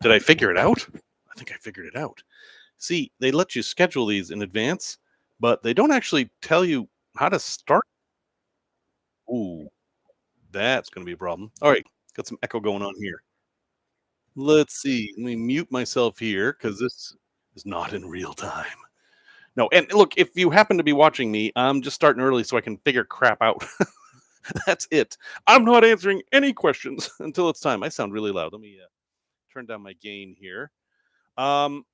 Did I figure it out? I think I figured it out. See, they let you schedule these in advance, but they don't actually tell you how to start. Ooh, that's going to be a problem. All right, got some echo going on here. Let's see. Let me mute myself here because this is not in real time. No, and look, if you happen to be watching me, I'm just starting early so I can figure crap out. That's it. I'm not answering any questions until it's time. I sound really loud. Let me turn down my gain here. Um,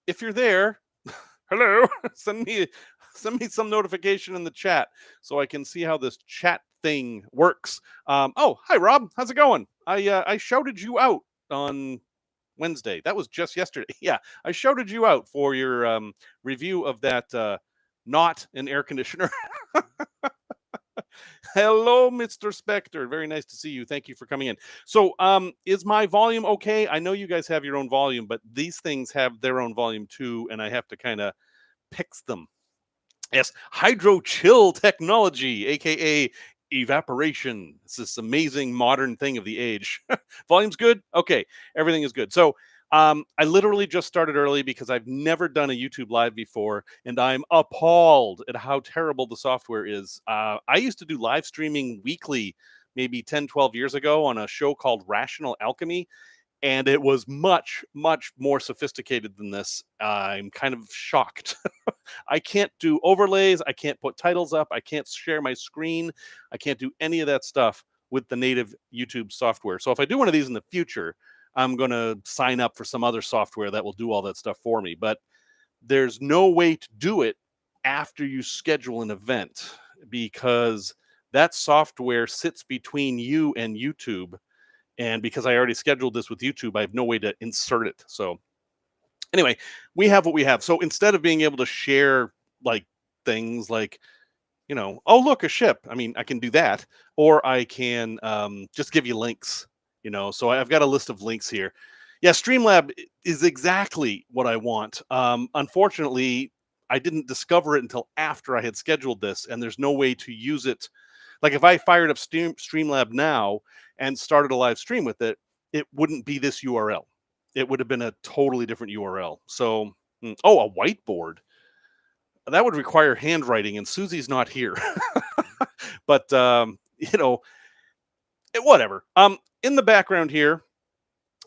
if you're there, hello, send me some notification in the chat so I can see how this chat thing works. Oh, hi Rob, how's it going? I shouted you out on Wednesday. That was just yesterday. Yeah, I shouted you out for your review of that not an air conditioner. Hello, Mr. Spectre. Very nice to see you. Thank you for coming in. So, is my volume okay? I know you guys have your own volume, but these things have their own volume too, and I have to kind of picks them. Yes, hydro chill technology, aka evaporation. It's this amazing modern thing of the age. Volume's good? Okay, everything is good. So I literally just started early because I've never done a YouTube live before, and I'm appalled at how terrible the software is. I used to do live streaming weekly, maybe 10, 12 years ago on a show called Rational Alchemy, and it was much, much more sophisticated than this. I'm kind of shocked. I can't do overlays. I can't put titles up. I can't share my screen. I can't do any of that stuff with the native YouTube software. So if I do one of these in the future, I'm going to sign up for some other software that will do all that stuff for me. But there's no way to do it after you schedule an event because that software sits between you and YouTube. And because I already scheduled this with YouTube, I have no way to insert it. So anyway, we have what we have. So instead of being able to share like things like, oh look, a ship. I mean, I can do that, or I can just give you links. So I've got a list of links here. Yeah, Streamlab is exactly what I want. Unfortunately, I didn't discover it until after I had scheduled this, and there's no way to use it. Like if I fired up Streamlab now and started a live stream with it, it wouldn't be this URL. It would have been a totally different URL. So, oh, a whiteboard. That would require handwriting, and Susie's not here. But whatever. In the background here,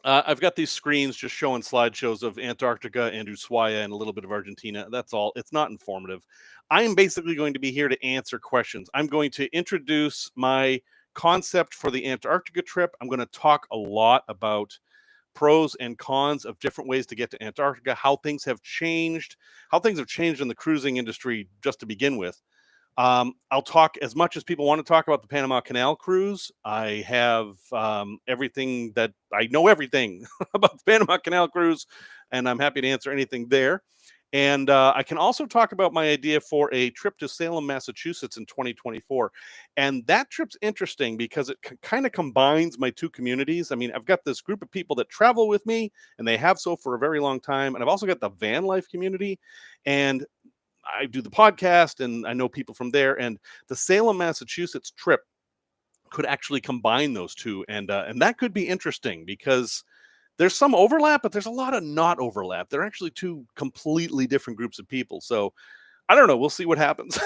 I've got these screens just showing slideshows of Antarctica and Ushuaia and a little bit of Argentina. That's all. It's not informative. I am basically going to be here to answer questions. I'm going to introduce my concept for the Antarctica trip. I'm going to talk a lot about pros and cons of different ways to get to Antarctica, how things have changed in the cruising industry just to begin with. I'll talk as much as people want to talk about the Panama Canal Cruise. I have everything that I know everything about the Panama Canal Cruise, and I'm happy to answer anything there. And I can also talk about my idea for a trip to Salem, Massachusetts in 2024. And that trip's interesting because it kind of combines my two communities. I mean, I've got this group of people that travel with me, and they have so for a very long time. And I've also got the van life community. And I do the podcast and I know people from there, and the Salem, Massachusetts trip could actually combine those two. And that could be interesting because there's some overlap, but there's a lot of not overlap. They're actually two completely different groups of people. So I don't know. We'll see what happens.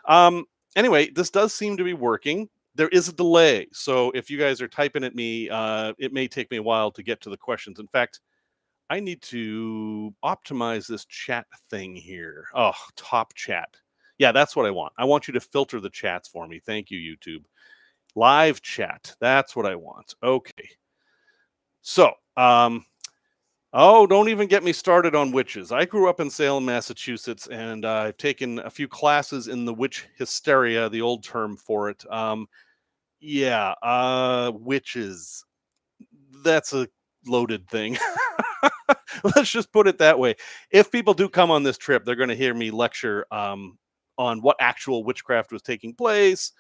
um, anyway, this does seem to be working. There is a delay. So if you guys are typing at me, it may take me a while to get to the questions. In fact, I need to optimize this chat thing here. Oh, top chat. Yeah, that's what I want. I want you to filter the chats for me. Thank you, YouTube. Live chat. That's what I want. Okay. So, don't even get me started on witches. I grew up in Salem, Massachusetts, and I've taken a few classes in the witch hysteria, the old term for it. Witches. That's a loaded thing. Let's just put it that way. If people do come on this trip, they're going to hear me lecture on what actual witchcraft was taking place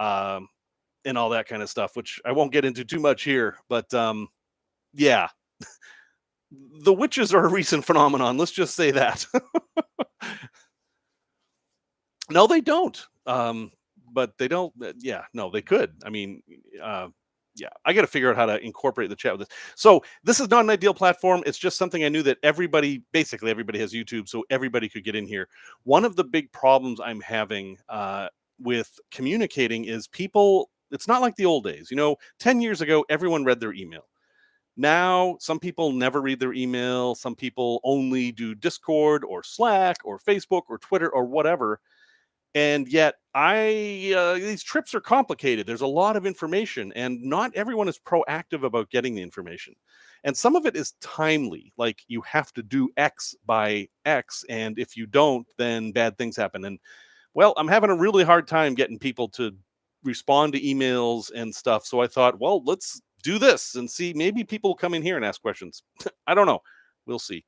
um, and all that kind of stuff, which I won't get into too much here. But yeah, the witches are a recent phenomenon. Let's just say that. No, they don't. But they don't. Yeah, no, they could. I mean, Yeah, I got to figure out how to incorporate the chat with this. So this is not an ideal platform. It's just something I knew that basically everybody has YouTube, so everybody could get in here. One of the big problems I'm having with communicating is people. It's not like the old days. 10 years ago, everyone read their email. Now, some people never read their email. Some people only do Discord or Slack or Facebook or Twitter or whatever. And yet these trips are complicated. There's a lot of information, and not everyone is proactive about getting the information. And some of it is timely, like you have to do X by X, and if you don't, then bad things happen. And well, I'm having a really hard time getting people to respond to emails and stuff. So I thought, well, let's do this and see. Maybe people will come in here and ask questions. I don't know. We'll see.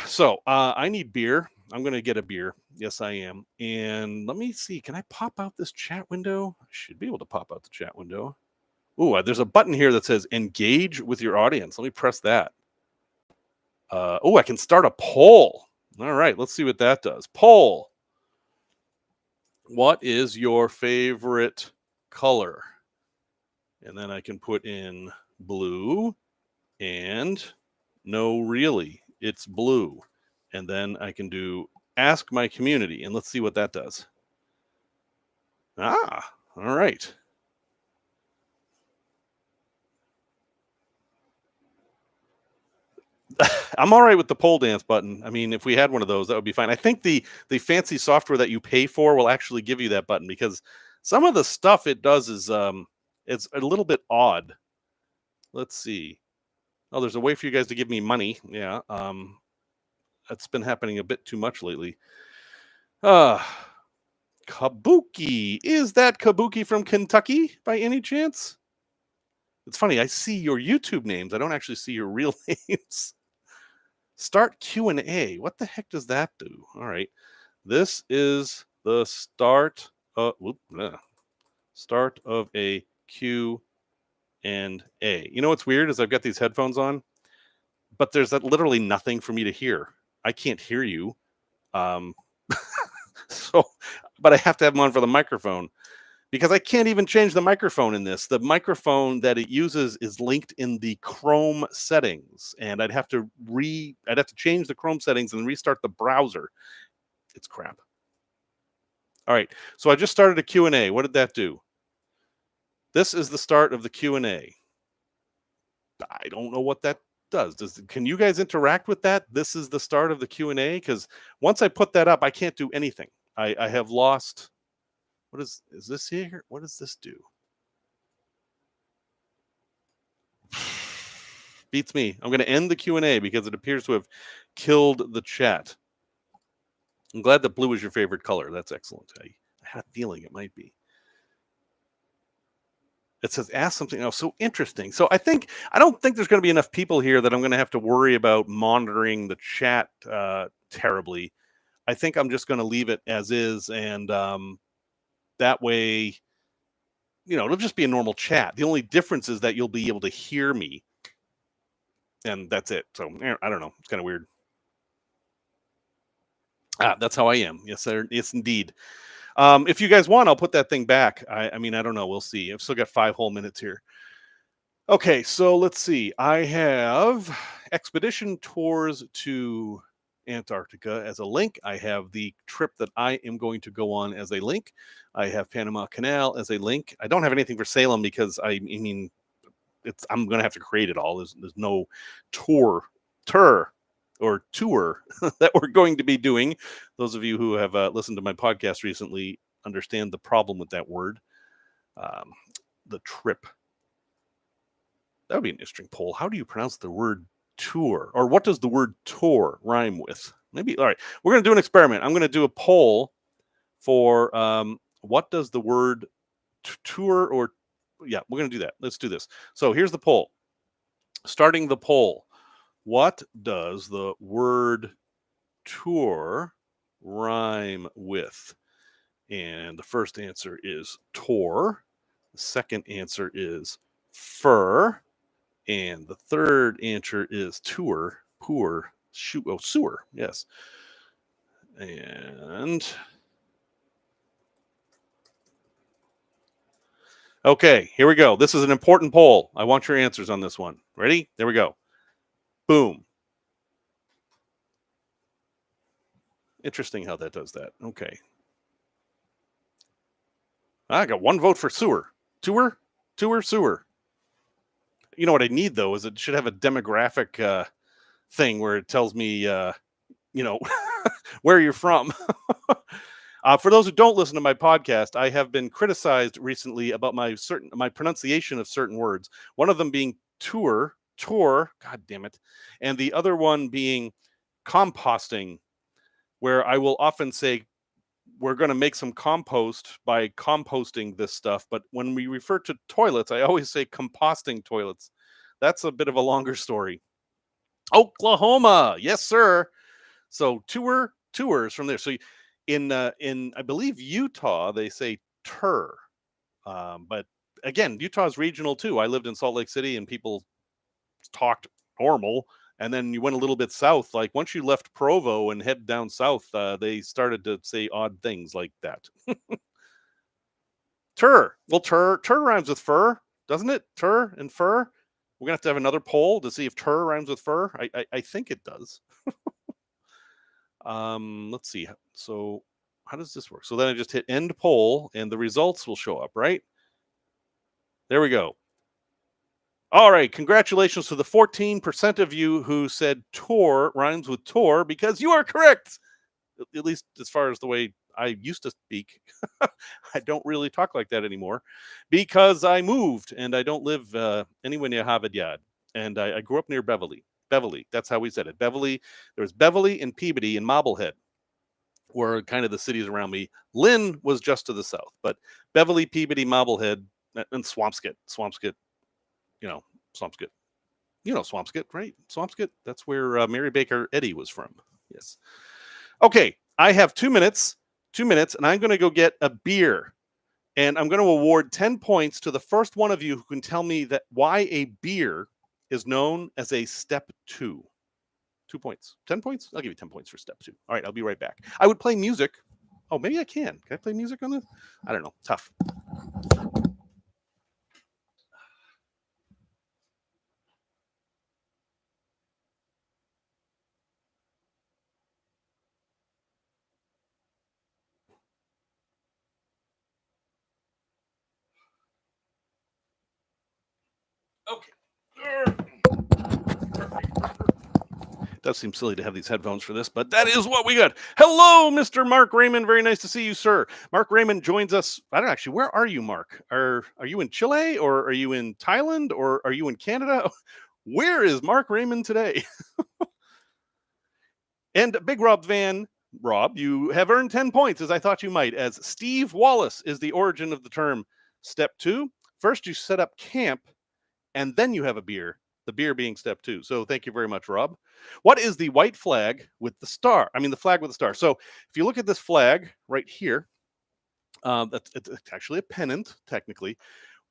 So I need beer. I'm going to get a beer. Yes, I am. And let me see. Can I pop out this chat window? I should be able to pop out the chat window. Ooh, there's a button here that says engage with your audience. Let me press that. I can start a poll. All right, let's see what that does. Poll. What is your favorite color? And then I can put in blue and no, really, it's blue. And then I can do ask my community, and let's see what that does. All right. I'm all right with the pole dance button. I mean, if we had one of those, that would be fine. I think the fancy software that you pay for will actually give you that button, because some of the stuff it does is it's a little bit odd. Let's see. Oh, there's a way for you guys to give me money. Yeah. That's been happening a bit too much lately. Kabuki. Is that Kabuki from Kentucky by any chance? It's funny. I see your YouTube names. I don't actually see your real names. Start Q&A. What the heck does that do? All right. This is the start start of a Q and A. You know what's weird is I've got these headphones on, but there's literally nothing for me to hear. I can't hear you. So, but I have to have them on for the microphone, because I can't even change the microphone in this. The microphone that it uses is linked in the Chrome settings, and I'd have to change the Chrome settings and restart the browser. It's crap. All right, so I just started a Q&A. What did that do? This is the start of the Q&A. I don't know what that does. Can you guys interact with that? This is the start of the Q&A, because once I put that up, I can't do anything. I have lost. What is this here? What does this do? Beats me. I'm going to end the Q&A because it appears to have killed the chat. I'm glad that blue is your favorite color. That's excellent. I had a feeling it might be. It says ask something else. So interesting. So I don't think there's going to be enough people here that I'm going to have to worry about monitoring the chat terribly. I think I'm just going to leave it as is, and that way, it'll just be a normal chat. The only difference is that you'll be able to hear me, and that's it. So I don't know. It's kind of weird. That's how I am. Yes, sir. Yes, indeed. If you guys want, I'll put that thing back. I mean, I don't know. We'll see. I've still got 5 whole minutes here. Okay, so let's see. I have expedition tours to Antarctica as a link. I have the trip that I am going to go on as a link. I have Panama Canal as a link. I don't have anything for Salem because I'm going to have to create it all. There's no tour that we're going to be doing. Those of you who have listened to my podcast recently understand the problem with that word. The trip. That would be an interesting poll. How do you pronounce the word tour? Or what does the word tour rhyme with? Maybe. All right. We're going to do an experiment. I'm going to do a poll for what does the word tour or. Yeah, we're going to do that. Let's do this. So here's the poll. Starting the poll. What does the word tour rhyme with? And the first answer is tour. The second answer is fur. And the third answer is tour. Sewer. Yes. And Okay, here we go. This is an important poll. I want your answers on this one. Ready? There we go. Boom. Interesting how that does that. Okay. I got one vote for sewer. Tour? Tour, sewer. You know what I need, though, is it should have a demographic thing where it tells me, you know, where you're from. For those who don't listen to my podcast, I have been criticized recently about my pronunciation of certain words. One of them being tour, god damn it, and the other one being composting, where I will often say we're going to make some compost by composting this stuff, but when we refer to toilets, I always say composting toilets. That's a bit of a longer story. Oklahoma, yes sir. So tours from there. So in I believe Utah they say tur, but again Utah is regional too. I lived in Salt Lake City and people talked normal, and then you went a little bit south. Like once you left Provo and head down south, they started to say odd things like that. Tur, well tur rhymes with fur, doesn't it? Tur and fur. We're gonna have another poll to see if tur rhymes with fur. I think it does. Let's see. So how does this work? So then I just hit end poll and the results will show up, right? There we go. All right. Congratulations to the 14% of you who said tour rhymes with tour, because you are correct. At least as far as the way I used to speak. I don't really talk like that anymore because I moved and I don't live anywhere near Harvard Yard. And I grew up near Beverly. Beverly. That's how we said it. Beverly. There was Beverly and Peabody and Marblehead were kind of the cities around me. Lynn was just to the south, but Beverly, Peabody, Marblehead, and Swampscott. You know, Swampscott. You know Swampscott, right? Swampscott. That's where Mary Baker Eddy was from. Yes. Okay, I have 2 minutes, and I'm going to go get a beer. And I'm going to award 10 points to the first one of you who can tell me that why a beer is known as a step 2. 2 points. 10 points? I'll give you 10 points for step 2. All right, I'll be right back. I would play music. Oh, maybe I can. Can I play music on this? I don't know. Tough. Okay. It does seem silly to have these headphones for this, but that is what we got. Hello, Mr. Mark Raymond. Very nice to see you, sir. Mark Raymond joins us. I don't actually. Where are you, Mark? Are you in Chile, or are you in Thailand, or are you in Canada? Where is Mark Raymond today? And Big Rob, you have earned 10 points, as I thought you might, as Steve Wallace is the origin of the term step 2. First, you set up camp, and then you have a beer, the beer being step 2. So thank you very much, Rob. What is the white flag with the star? I mean, the flag with the star. So if you look at this flag right here, it's actually a pennant, technically.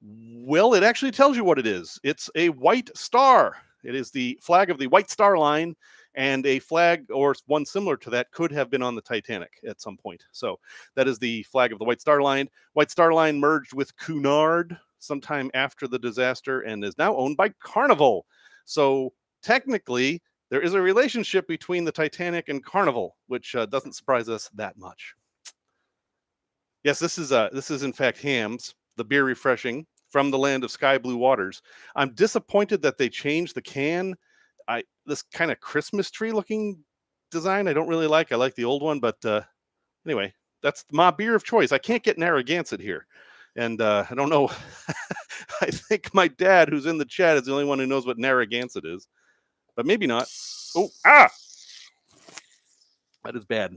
Well, it actually tells you what it is. It's a white star. It is the flag of the White Star Line, and a flag or one similar to that could have been on the Titanic at some point. So that is the flag of the White Star Line. White Star Line merged with Cunard sometime after the disaster and is now owned by Carnival. So technically, there is a relationship between the Titanic and Carnival, which doesn't surprise us that much. Yes, this is in fact Hams, the beer refreshing from the land of sky blue waters. I'm disappointed that they changed the can. This kind of Christmas tree looking design I don't really like. I like the old one, but anyway, that's my beer of choice. I can't get Narragansett here, and I don't know. I think my dad, who's in the chat, is the only one who knows what Narragansett is, but maybe not. Oh, that is bad.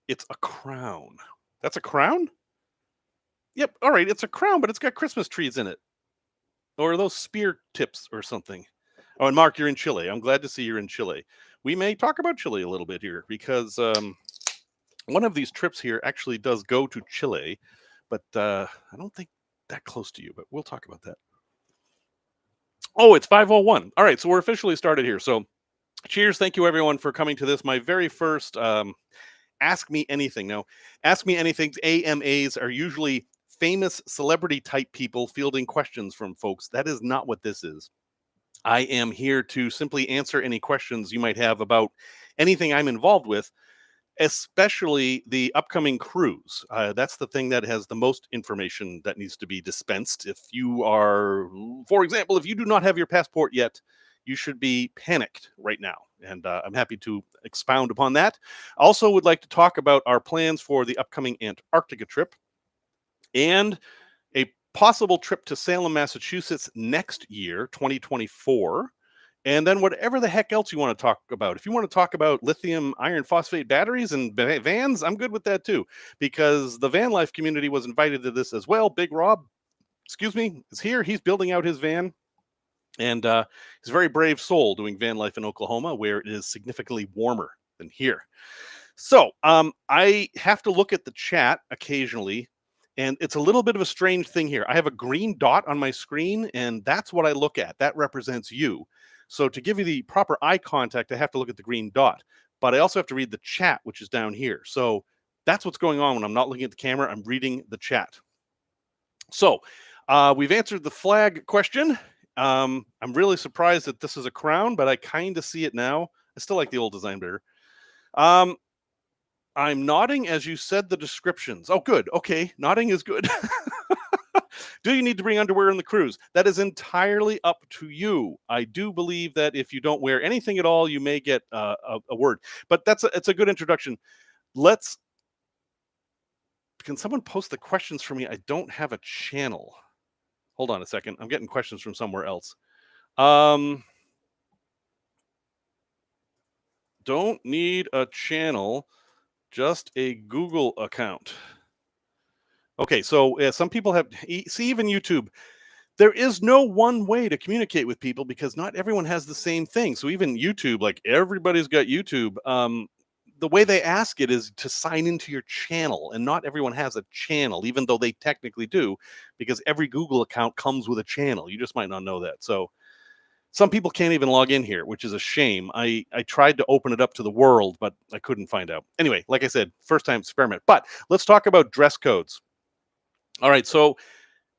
It's a crown. That's a crown? Yep. All right. It's a crown, but it's got Christmas trees in it. Or are those spear tips or something? Oh, and Mark, you're in Chile. I'm glad to see you're in Chile. We may talk about Chile a little bit here because one of these trips here actually does go to Chile, but I don't think that close to you, but we'll talk about that. Oh, it's 5:01. All right. So we're officially started here. So cheers. Thank you, everyone, for coming to this. My very first Ask Me Anything. Now, Ask Me Anything's AMAs are usually famous celebrity type people fielding questions from folks. That is not what this is. I am here to simply answer any questions you might have about anything I'm involved with, especially the upcoming cruise. That's the thing that has the most information that needs to be dispensed. If you are, for example, if you do not have your passport yet, you should be panicked right now. And I'm happy to expound upon that. Also, would like to talk about our plans for the upcoming Antarctica trip and a possible trip to Salem, Massachusetts next year, 2024. And then whatever the heck else you want to talk about. If you want to talk about lithium iron phosphate batteries and vans, I'm good with that too, because the van life community was invited to this as well. Big Rob, excuse me, is here. He's building out his van. And he's a very brave soul doing van life in Oklahoma, where it is significantly warmer than here. So I have to look at the chat occasionally, and it's a little bit of a strange thing here. I have a green dot on my screen, and that's what I look at. That represents you. So to give you the proper eye contact, I have to look at the green dot. But I also have to read the chat, which is down here. So that's what's going on when I'm not looking at the camera. I'm reading the chat. So we've answered the flag question. I'm really surprised that this is a crown, but I kind of see it now. I still like the old design better. Um, I'm nodding as you said the descriptions. Oh, good. Okay, nodding is good. Do you need to bring underwear on the cruise? That is entirely up to you. I do believe that if you don't wear anything at all, you may get a word. But it's a good introduction. Let's. Can someone post the questions for me? I don't have a channel. Hold on a second. I'm getting questions from somewhere else. Don't need a channel, just a Google account. Okay, so some people have, see, even YouTube, there is no one way to communicate with people because not everyone has the same thing. So even YouTube, like everybody's got YouTube. The way they ask it is to sign into your channel, and not everyone has a channel, even though they technically do, because every Google account comes with a channel. You just might not know that. So some people can't even log in here, which is a shame. I tried to open it up to the world, but I couldn't find out. Anyway, like I said, first time experiment. But let's talk about dress codes. All right, so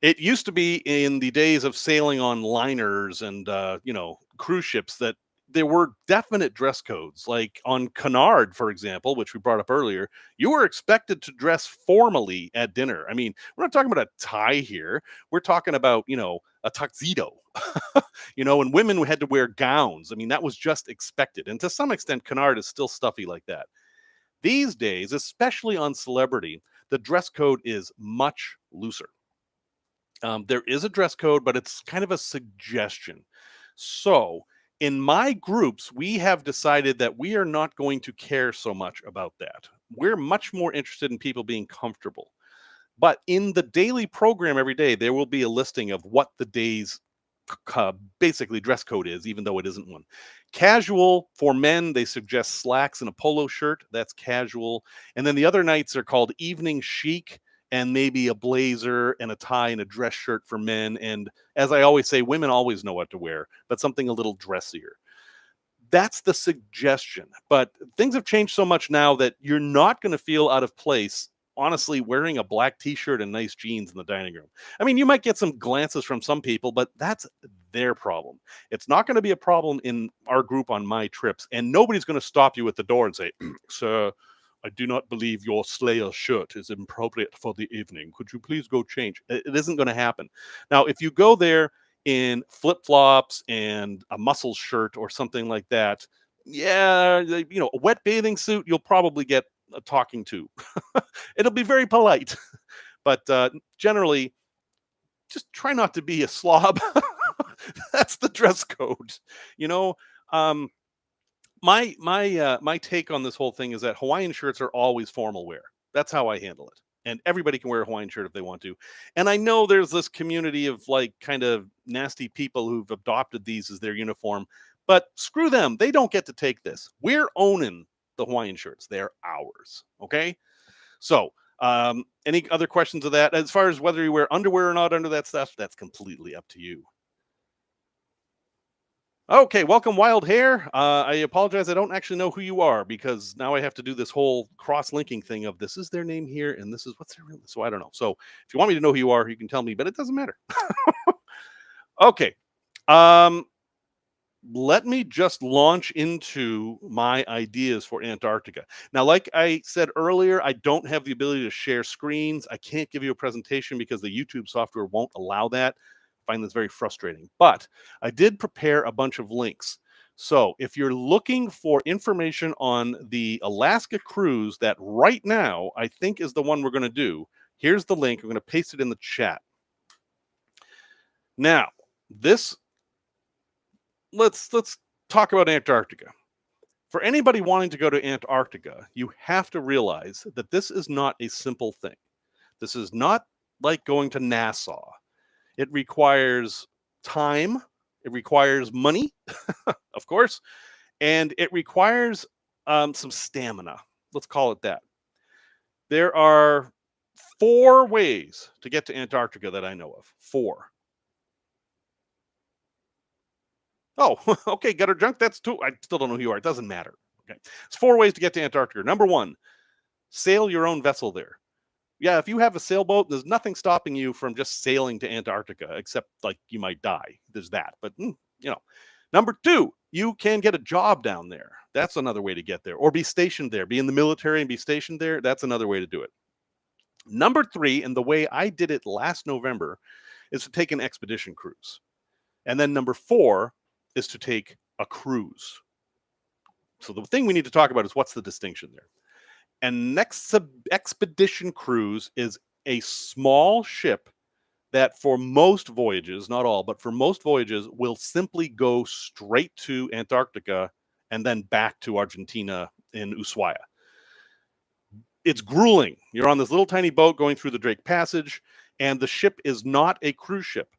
it used to be in the days of sailing on liners and cruise ships that there were definite dress codes. Like on Canard, for example, which we brought up earlier, you were expected to dress formally at dinner. I mean, we're not talking about a tie here. We're talking about, a tuxedo. And women had to wear gowns. I mean, that was just expected. And to some extent, Canard is still stuffy like that. These days, especially on Celebrity, the dress code is much looser. There is a dress code, but it's kind of a suggestion. So, in my groups, we have decided that we are not going to care so much about that. We're much more interested in people being comfortable. But in the daily program every day, there will be a listing of what the day's basically dress code is, even though it isn't one. Casual for men, they suggest slacks and a polo shirt. That's casual. And then the other nights are called evening chic, and maybe a blazer and a tie and a dress shirt for men. And as I always say, women always know what to wear, but something a little dressier. That's the suggestion. But things have changed so much now that you're not going to feel out of place, honestly, wearing a black t-shirt and nice jeans in the dining room. I mean, you might get some glances from some people, but that's their problem. It's not going to be a problem in our group on my trips, and nobody's going to stop you at the door and say, "Sir, I do not believe your Slayer shirt is appropriate for the evening. Could you please go change?" It isn't going to happen. Now, if you go there in flip-flops and a muscle shirt or something like that, yeah, a wet bathing suit, you'll probably get a talking to. It'll be very polite, but generally, just try not to be a slob. That's the dress code. You know, um, my take on this whole thing is that Hawaiian shirts are always formal wear. That's how I handle it. And everybody can wear a Hawaiian shirt if they want to. And I know there's this community of like kind of nasty people who've adopted these as their uniform, but screw them. They don't get to take this. We're owning the Hawaiian shirts. They're ours. Okay. So, any other questions of that? As far as whether you wear underwear or not under that stuff, that's completely up to you. Okay, welcome, Wild Hair. I apologize. I don't actually know who you are because now I have to do this whole cross-linking thing of this is their name here and this is what's their real. So I don't know. So if you want me to know who you are, you can tell me, but it doesn't matter. Okay. Um, Let me just launch into my ideas for Antarctica. Now, like I said earlier, I don't have the ability to share screens. I can't give you a presentation because the YouTube software won't allow that. I find this very frustrating. But I did prepare a bunch of links. So if you're looking for information on the Alaska cruise that right now I think is the one we're going to do, here's the link. I'm going to paste it in the chat. Now, this let's talk about Antarctica. For anybody wanting to go to Antarctica, you have to realize that this is not a simple thing. This is not like going to Nassau. It requires time, it requires money, of course, and it requires some stamina. Let's call it that. There are four ways to get to Antarctica that I know of. Four. Oh, okay, gutter junk. That's two. I still don't know who you are. It doesn't matter. Okay. It's four ways to get to Antarctica. Number one, sail your own vessel there. Yeah, if you have a sailboat, there's nothing stopping you from just sailing to Antarctica, except like you might die. There's that. But, you know. Number two, you can get a job down there. That's another way to get there. Or be stationed there. Be in the military and be stationed there. That's another way to do it. Number three, and the way I did it last November, is to take an expedition cruise. And then number four is to take a cruise. So the thing we need to talk about is what's the distinction there. And next expedition cruise is a small ship that for most voyages, not all, but for most voyages, will simply go straight to Antarctica and then back to Argentina in Ushuaia. It's grueling. You're on this little tiny boat going through the Drake Passage, and the ship is not a cruise ship.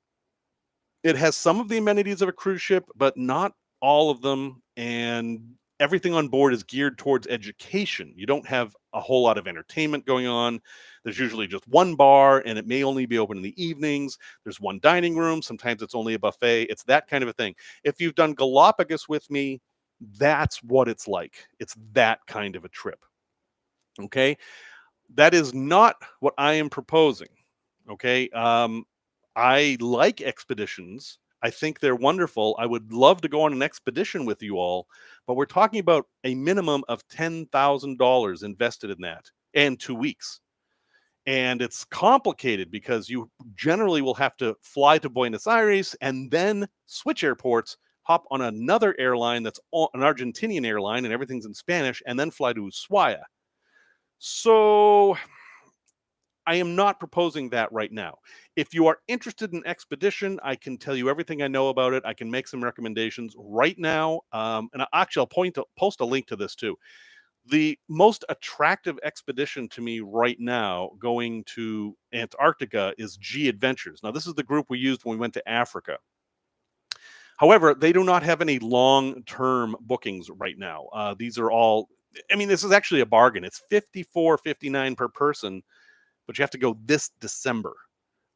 It has some of the amenities of a cruise ship, but not all of them. And everything on board is geared towards education. You don't have a whole lot of entertainment going on. There's usually just one bar, and it may only be open in the evenings. There's one dining room. Sometimes it's only a buffet. It's that kind of a thing. If you've done Galapagos with me, that's what it's like. It's that kind of a trip. Okay. That is not what I am proposing. Okay. I like expeditions. I think they're wonderful. I would love to go on an expedition with you all, but we're talking about a minimum of $10,000 invested in that and 2 weeks. And it's complicated because you generally will have to fly to Buenos Aires and then switch airports, hop on another airline that's an Argentinian airline and everything's in Spanish, and then fly to Ushuaia. So I am not proposing that right now. If you are interested in expedition, I can tell you everything I know about it. I can make some recommendations right now. And actually, I'll post a link to this too. The most attractive expedition to me right now going to Antarctica is G Adventures. Now, this is the group we used when we went to Africa. However, they do not have any long-term bookings right now. These are all, I mean, this is actually a bargain. It's $54.59 per person, but you have to go this December.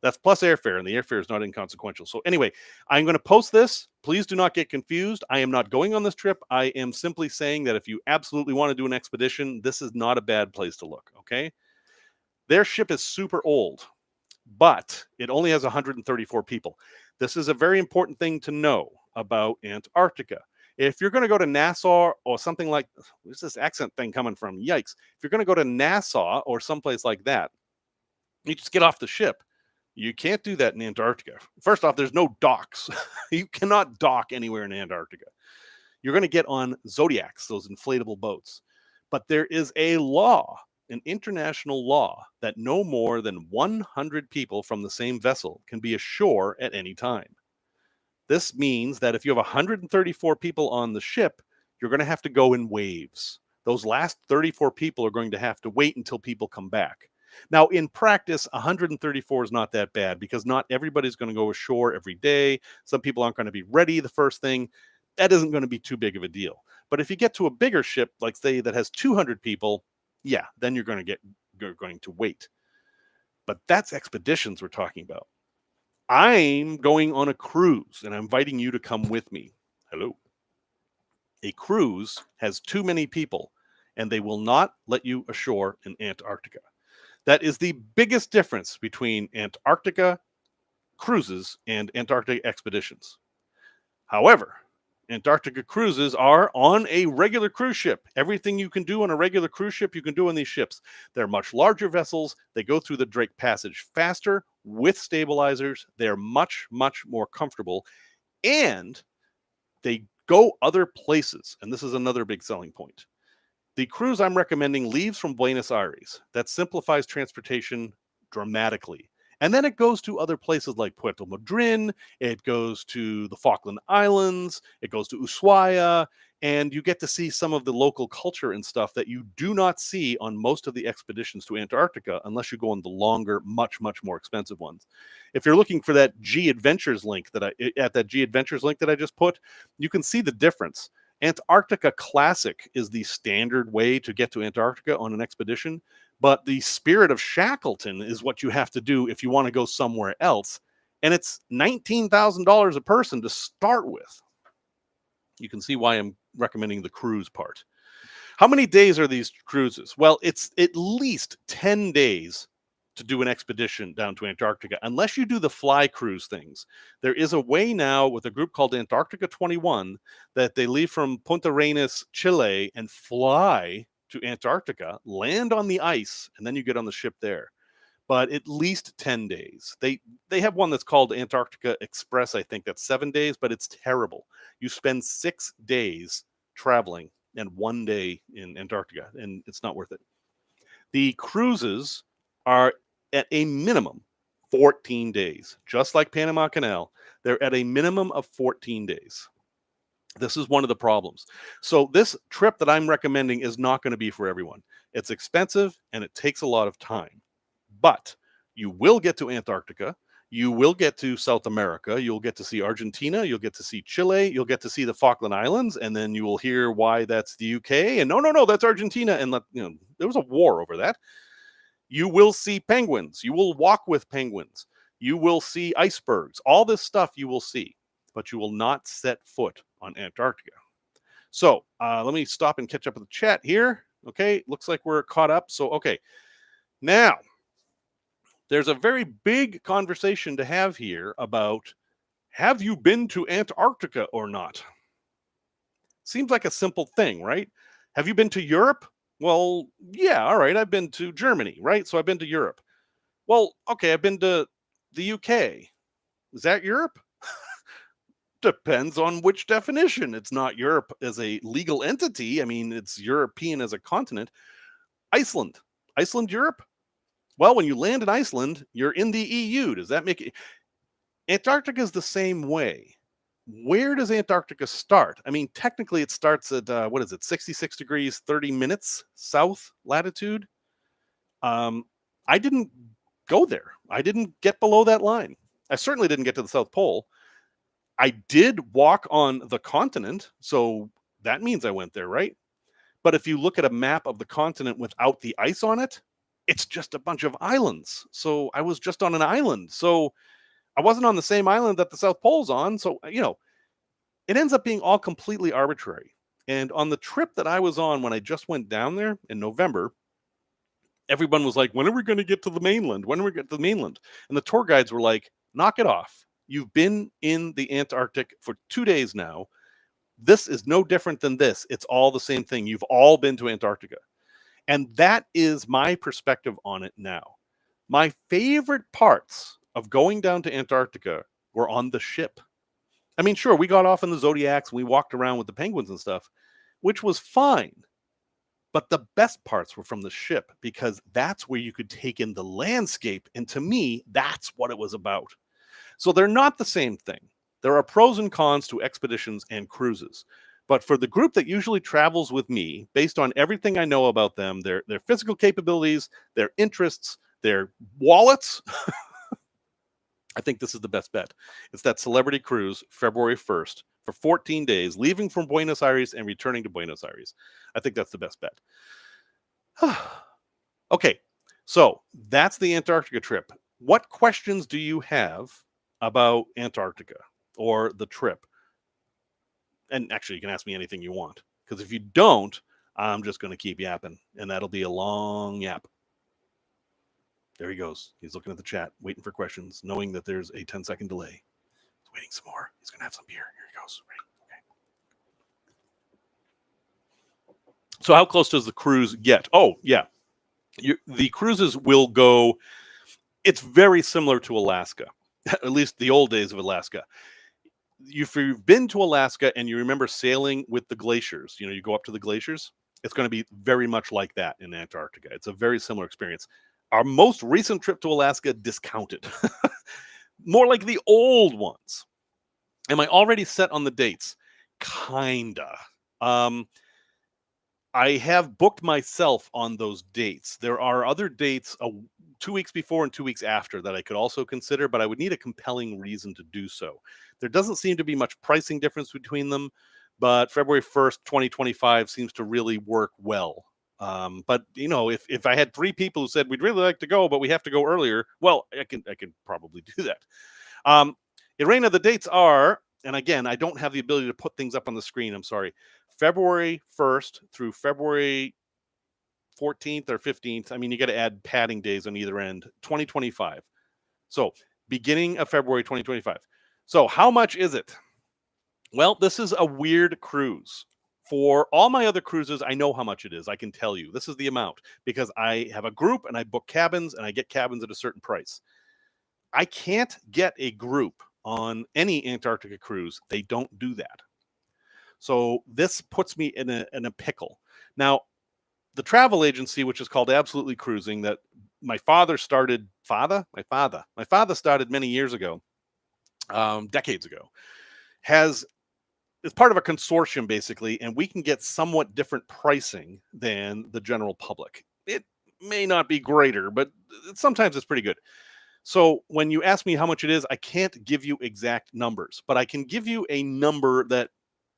That's plus airfare, and the airfare is not inconsequential. So anyway, I'm going to post this. Please do not get confused. I am not going on this trip. I am simply saying that if you absolutely want to do an expedition, this is not a bad place to look, okay? Their ship is super old, but it only has 134 people. This is a very important thing to know about Antarctica. If you're going to go to Nassau or something like, where's this accent thing coming from? Yikes. If you're going to go to Nassau or someplace like that, you just get off the ship. You can't do that in Antarctica. First off, there's no docks. You cannot dock anywhere in Antarctica. You're going to get on Zodiacs, those inflatable boats. But there is a law, an international law, that no more than 100 people from the same vessel can be ashore at any time. This means that if you have 134 people on the ship, you're going to have to go in waves. Those last 34 people are going to have to wait until people come back. Now, in practice, 134 is not that bad because not everybody's going to go ashore every day. Some people aren't going to be ready the first thing. That isn't going to be too big of a deal. But if you get to a bigger ship, like say that has 200 people, yeah, then you're going to wait. But that's expeditions we're talking about. I'm going on a cruise and I'm inviting you to come with me. Hello. A cruise has too many people, and they will not let you ashore in Antarctica. That is the biggest difference between Antarctica cruises and Antarctic expeditions. However, Antarctica cruises are on a regular cruise ship. Everything you can do on a regular cruise ship, you can do on these ships. They're much larger vessels. They go through the Drake Passage faster with stabilizers. They're much, much more comfortable, and they go other places. And this is another big selling point. The cruise I'm recommending leaves from Buenos Aires. That simplifies transportation dramatically. And then it goes to other places like Puerto Madryn, it goes to the Falkland Islands, it goes to Ushuaia, and you get to see some of the local culture and stuff that you do not see on most of the expeditions to Antarctica unless you go on the longer, much, much more expensive ones. If you're looking for that G Adventures link that I just put, you can see the difference. Antarctica Classic is the standard way to get to Antarctica on an expedition, but the Spirit of Shackleton is what you have to do if you want to go somewhere else. And it's $19,000 a person to start with. You can see why I'm recommending the cruise part. How many days are these cruises? Well, it's at least 10 days to do an expedition down to Antarctica, unless you do the fly cruise things. There is a way now with a group called Antarctica 21 that they leave from Punta Arenas, Chile, and fly to Antarctica, land on the ice, and then you get on the ship there. But at least 10 days. They have one that's called Antarctica Express, I think that's 7 days, but it's terrible. You spend 6 days traveling and 1 day in Antarctica, and it's not worth it. The cruises are at a minimum 14 days, just like Panama Canal. They're at a minimum of 14 days. This is one of the problems. So this trip that I'm recommending is not going to be for everyone. It's expensive and it takes a lot of time. But you will get to Antarctica. You will get to South America. You'll get to see Argentina. You'll get to see Chile. You'll get to see the Falkland Islands. And then you will hear why that's the UK. And no, that's Argentina. And there was a war over that. You will see penguins. You will walk with penguins. You will see icebergs. All this stuff you will see, but you will not set foot on Antarctica. So let me stop and catch up with the chat here. Okay, looks like we're caught up. So, okay, now there's a very big conversation to have here about, have you been to Antarctica or not? Seems like a simple thing, right? Have you been to Europe? Well, yeah, all right, I've been to Germany, right? So I've been to Europe. Well, okay, I've been to the UK. Is that Europe? Depends on which definition. It's not Europe as a legal entity. I mean, it's European as a continent. Iceland. Iceland, Europe? Well, when you land in Iceland, you're in the EU. Does that make it? Antarctica is the same way. Where does Antarctica start? I mean, technically it starts at, 66 degrees, 30 minutes south latitude. I didn't go there. I didn't get below that line. I certainly didn't get to the South Pole. I did walk on the continent, so that means I went there, right? But if you look at a map of the continent without the ice on it, it's just a bunch of islands. So I was just on an island. So I wasn't on the same island that the South Pole's on. So, it ends up being all completely arbitrary. And on the trip that I was on when I just went down there in November, everyone was like, when are we going to get to the mainland? When are we going to get to the mainland? And the tour guides were like, knock it off. You've been in the Antarctic for 2 days now. This is no different than this. It's all the same thing. You've all been to Antarctica. And that is my perspective on it now. My favorite parts of going down to Antarctica were on the ship. I mean, sure, we got off in the Zodiacs and we walked around with the penguins and stuff, which was fine. But the best parts were from the ship because that's where you could take in the landscape. And to me, that's what it was about. So they're not the same thing. There are pros and cons to expeditions and cruises. But for the group that usually travels with me, based on everything I know about them, their physical capabilities, their interests, their wallets, I think this is the best bet. It's that Celebrity Cruise, February 1st, for 14 days, leaving from Buenos Aires and returning to Buenos Aires. I think that's the best bet. Okay, so that's the Antarctica trip. What questions do you have about Antarctica or the trip? And actually, you can ask me anything you want, because if you don't, I'm just going to keep yapping, and that'll be a long yap. There he goes. He's looking at the chat, waiting for questions, knowing that there's a 10-second delay. He's waiting some more. He's going to have some beer. Here he goes. Ready? Okay. So how close does the cruise get? Oh, yeah. The cruises will go, it's very similar to Alaska, at least the old days of Alaska. If you've been to Alaska and you remember sailing with the glaciers, you go up to the glaciers, it's going to be very much like that in Antarctica. It's a very similar experience. Our most recent trip to Alaska discounted, more like the old ones. Am I already set on the dates? Kinda. Um, I have booked myself on those dates. There are other dates 2 weeks before and 2 weeks after that I could also consider, but I would need a compelling reason to do so. There doesn't seem to be much pricing difference between them, but February 1st, 2025 seems to really work well. But if I had 3 people who said we'd really like to go, but we have to go earlier, well, I can probably do that. Irena, the dates are, and again, I don't have the ability to put things up on the screen. I'm sorry. February 1st through February 14th or 15th. I mean, you got to add padding days on either end. 2025. So beginning of February 2025. So how much is it? Well, this is a weird cruise. For all my other cruises, I know how much it is. I can tell you. This is the amount because I have a group and I book cabins and I get cabins at a certain price. I can't get a group on any Antarctica cruise. They don't do that. So this puts me in a pickle. Now, the travel agency, which is called Absolutely Cruising, that my father started, my father started many years ago, decades ago, is part of a consortium basically, and we can get somewhat different pricing than the general public. It may not be greater, but sometimes it's pretty good. So when you ask me how much it is, I can't give you exact numbers, but I can give you a number that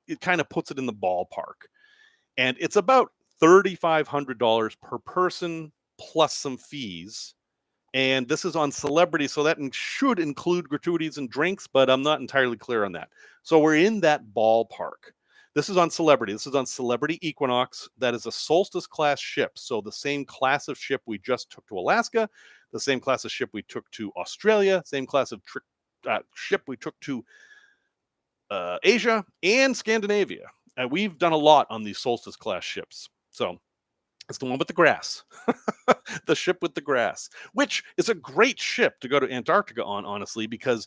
it kind of puts it in the ballpark. And it's about $3,500 per person plus some fees. And this is on Celebrity, so that should include gratuities and drinks, but I'm not entirely clear on that. So we're in that ballpark. This is on Celebrity. This is on Celebrity Equinox. That is a Solstice class ship. So the same class of ship we just took to Alaska, the same class of ship we took to Australia, same class of ship we took to Asia and Scandinavia. We've done a lot on these Solstice class ships. So it's the one with the grass, the ship with the grass, which is a great ship to go to Antarctica on, honestly, because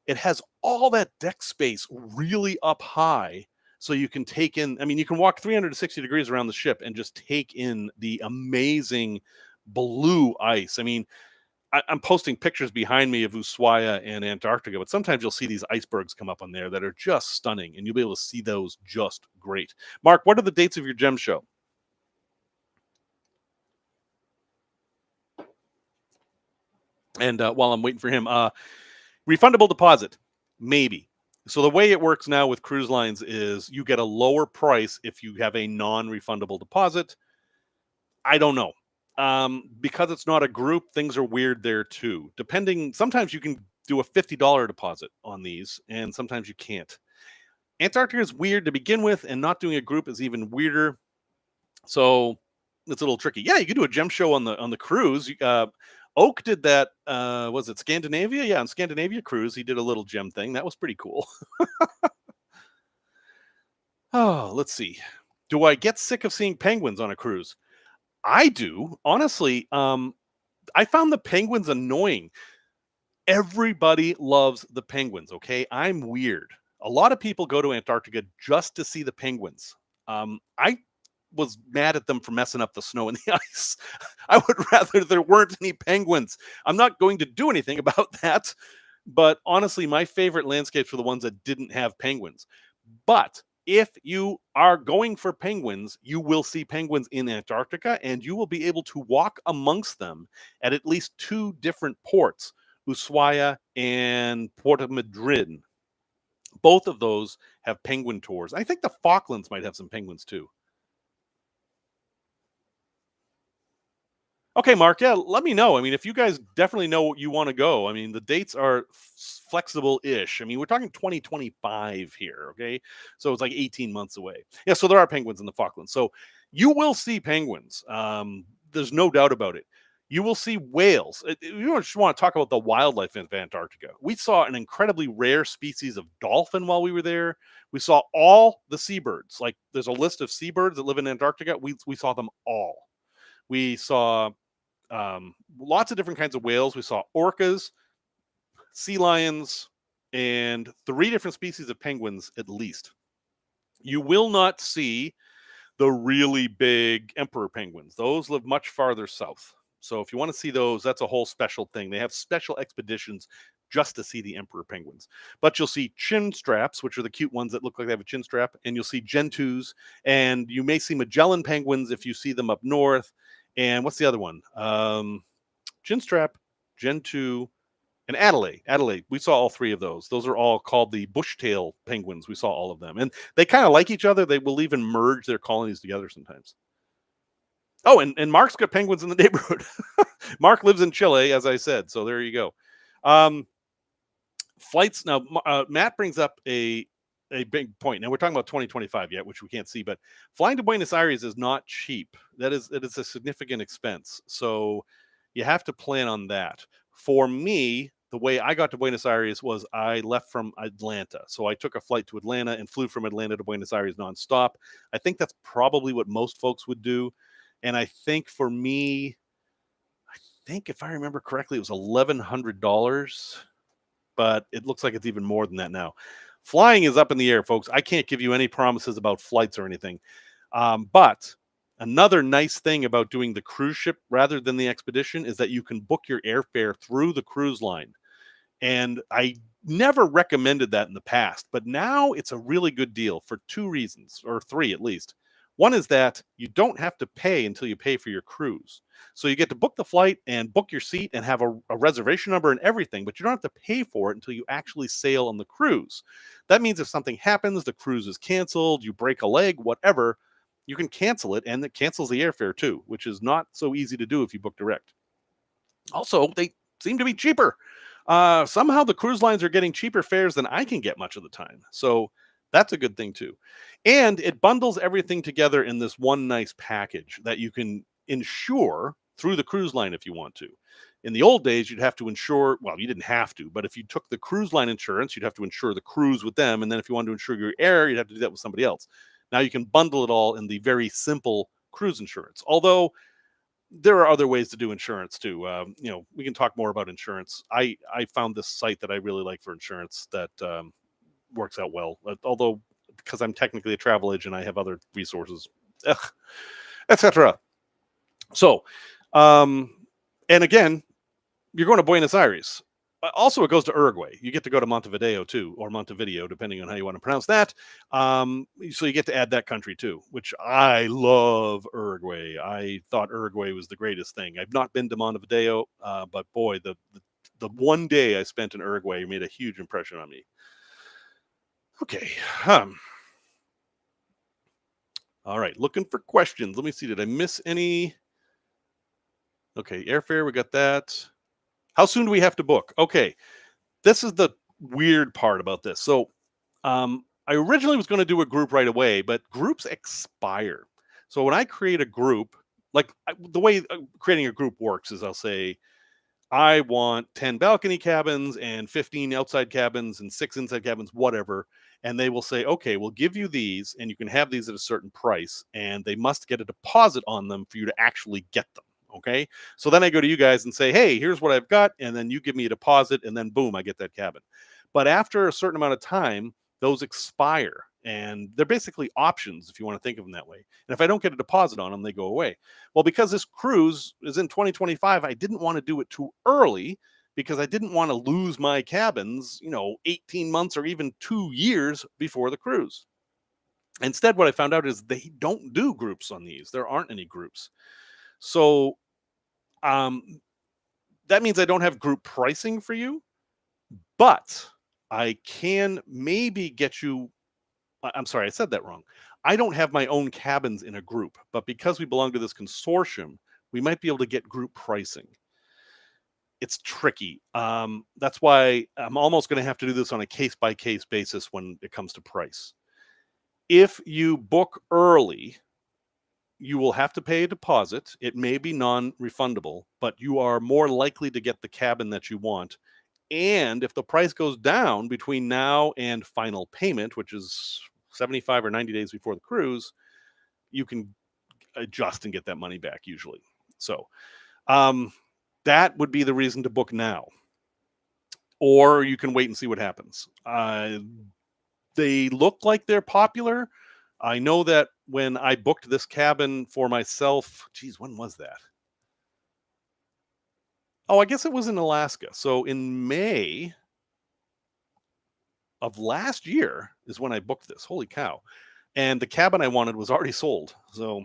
it has all that deck space really up high. So you can take in, I mean, you can walk 360 degrees around the ship and just take in the amazing blue ice. I mean, I'm posting pictures behind me of Ushuaia and Antarctica, but sometimes you'll see these icebergs come up on there that are just stunning, and you'll be able to see those just great. Mark, what are the dates of your gem show? And while I'm waiting for him, refundable deposit, maybe. So the way it works now with cruise lines is you get a lower price if you have a non-refundable deposit. I don't know. Because it's not a group, things are weird there too. Sometimes you can do a $50 deposit on these, and sometimes you can't. Antarctica is weird to begin with, and not doing a group is even weirder. So it's a little tricky. Yeah, you could do a gem show on the cruise. Oak did that. Was it Scandinavia? Yeah, on Scandinavia cruise, he did a little gem thing. That was pretty cool. Oh, let's see. Do I get sick of seeing penguins on a cruise? I do, honestly. I found the penguins annoying. Everybody loves the penguins. Okay, I'm weird. A lot of people go to Antarctica just to see the penguins. I was mad at them for messing up the snow and the ice. I would rather there weren't any penguins. I'm not going to do anything about that. But honestly, my favorite landscapes were the ones that didn't have penguins. But if you are going for penguins, you will see penguins in Antarctica, and you will be able to walk amongst them at least 2 different ports, Ushuaia and Puerto Madryn. Both of those have penguin tours. I think the Falklands might have some penguins too. Okay, Mark. Yeah, let me know. I mean, if you guys definitely know you want to go, I mean, the dates are flexible-ish. I mean, we're talking 2025 here. Okay, so it's like 18 months away. Yeah, so there are penguins in the Falklands. So you will see penguins. There's no doubt about it. You will see whales. You don't just want to talk about the wildlife in Antarctica. We saw an incredibly rare species of dolphin while we were there. We saw all the seabirds. Like, there's a list of seabirds that live in Antarctica. We saw them all. We saw lots of different kinds of whales. We saw orcas, sea lions, and three different species of penguins at least. You will not see the really big emperor penguins. Those live much farther south. So if you want to see those, that's a whole special thing. They have special expeditions just to see the emperor penguins. But you'll see chin straps, which are the cute ones that look like they have a chin strap, and you'll see gentoos, and you may see Magellan penguins if you see them up north. And what's the other one? Chinstrap, Gentoo, and Adelaide. Adelaide. We saw all three of those. Those are all called the bushtail penguins. We saw all of them. And they kind of like each other. They will even merge their colonies together sometimes. Oh, and Mark's got penguins in the neighborhood. Mark lives in Chile, as I said. So there you go. Um, Flights. Now, Matt brings up a big point. Now we're talking about 2025 yet, which we can't see, but flying to Buenos Aires is not cheap. It is a significant expense. So you have to plan on that. For me, the way I got to Buenos Aires was I left from Atlanta. So I took a flight to Atlanta and flew from Atlanta to Buenos Aires nonstop. I think that's probably what most folks would do. And I think for me, I think if I remember correctly, it was $1,100, but it looks like it's even more than that now. Flying is up in the air, folks. I can't give you any promises about flights or anything. But another nice thing about doing the cruise ship rather than the expedition is that you can book your airfare through the cruise line. And I never recommended that in the past, but now it's a really good deal for two reasons, or three at least. One is that you don't have to pay until you pay for your cruise. So you get to book the flight and book your seat and have a reservation number and everything, but you don't have to pay for it until you actually sail on the cruise. That means if something happens, the cruise is canceled, you break a leg, whatever, you can cancel it, and it cancels the airfare too, which is not so easy to do if you book direct. Also, they seem to be cheaper. Somehow the cruise lines are getting cheaper fares than I can get much of the time. So that's a good thing too. And it bundles everything together in this one nice package that you can insure through the cruise line if you want to. In the old days, you'd have to insure, well, you didn't have to, but if you took the cruise line insurance, you'd have to insure the cruise with them. And then if you wanted to insure your air, you'd have to do that with somebody else. Now you can bundle it all in the very simple cruise insurance. Although there are other ways to do insurance too. We can talk more about insurance. I found this site that I really like for insurance that works out well. Although because I'm technically a travel agent, I have other resources, etc. So, and again, you're going to Buenos Aires. Also, it goes to Uruguay. You get to go to Montevideo too, or Montevideo, depending on how you want to pronounce that. So you get to add that country too, which I love Uruguay. I thought Uruguay was the greatest thing. I've not been to Montevideo, but boy, the one day I spent in Uruguay made a huge impression on me. Okay. All right. Looking for questions. Let me see. Did I miss any? Okay. Airfare. We got that. How soon do we have to book? Okay. This is the weird part about this. So, I originally was going to do a group right away, but groups expire. So when I create a group, like the way creating a group works is I'll say, I want 10 balcony cabins and 15 outside cabins and 6 inside cabins, whatever. And they will say, okay, we'll give you these and you can have these at a certain price. And they must get a deposit on them for you to actually get them. Okay. So then I go to you guys and say, hey, here's what I've got. And then you give me a deposit and then boom, I get that cabin. But after a certain amount of time, those expire and they're basically options if you want to think of them that way. And if I don't get a deposit on them, they go away. Well, because this cruise is in 2025, I didn't want to do it too early because I didn't want to lose my cabins, 18 months or even 2 years before the cruise. Instead, what I found out is they don't do groups on these. There aren't any groups. So that means I don't have group pricing for you, but I can maybe get you. I'm sorry, I said that wrong. I don't have my own cabins in a group, but because we belong to this consortium, we might be able to get group pricing. It's tricky. That's why I'm almost going to have to do this on a case by case basis when it comes to price. If you book early, you will have to pay a deposit. It may be non refundable, but you are more likely to get the cabin that you want. And if the price goes down between now and final payment, which is 75 or 90 days before the cruise, you can adjust and get that money back usually. So, um, that would be the reason to book now. Or you can wait and see what happens. They look like they're popular. I know that when I booked this cabin for myself, geez, when was that? Oh, I guess it was in Alaska. So in May of last year is when I booked this. Holy cow. And the cabin I wanted was already sold. So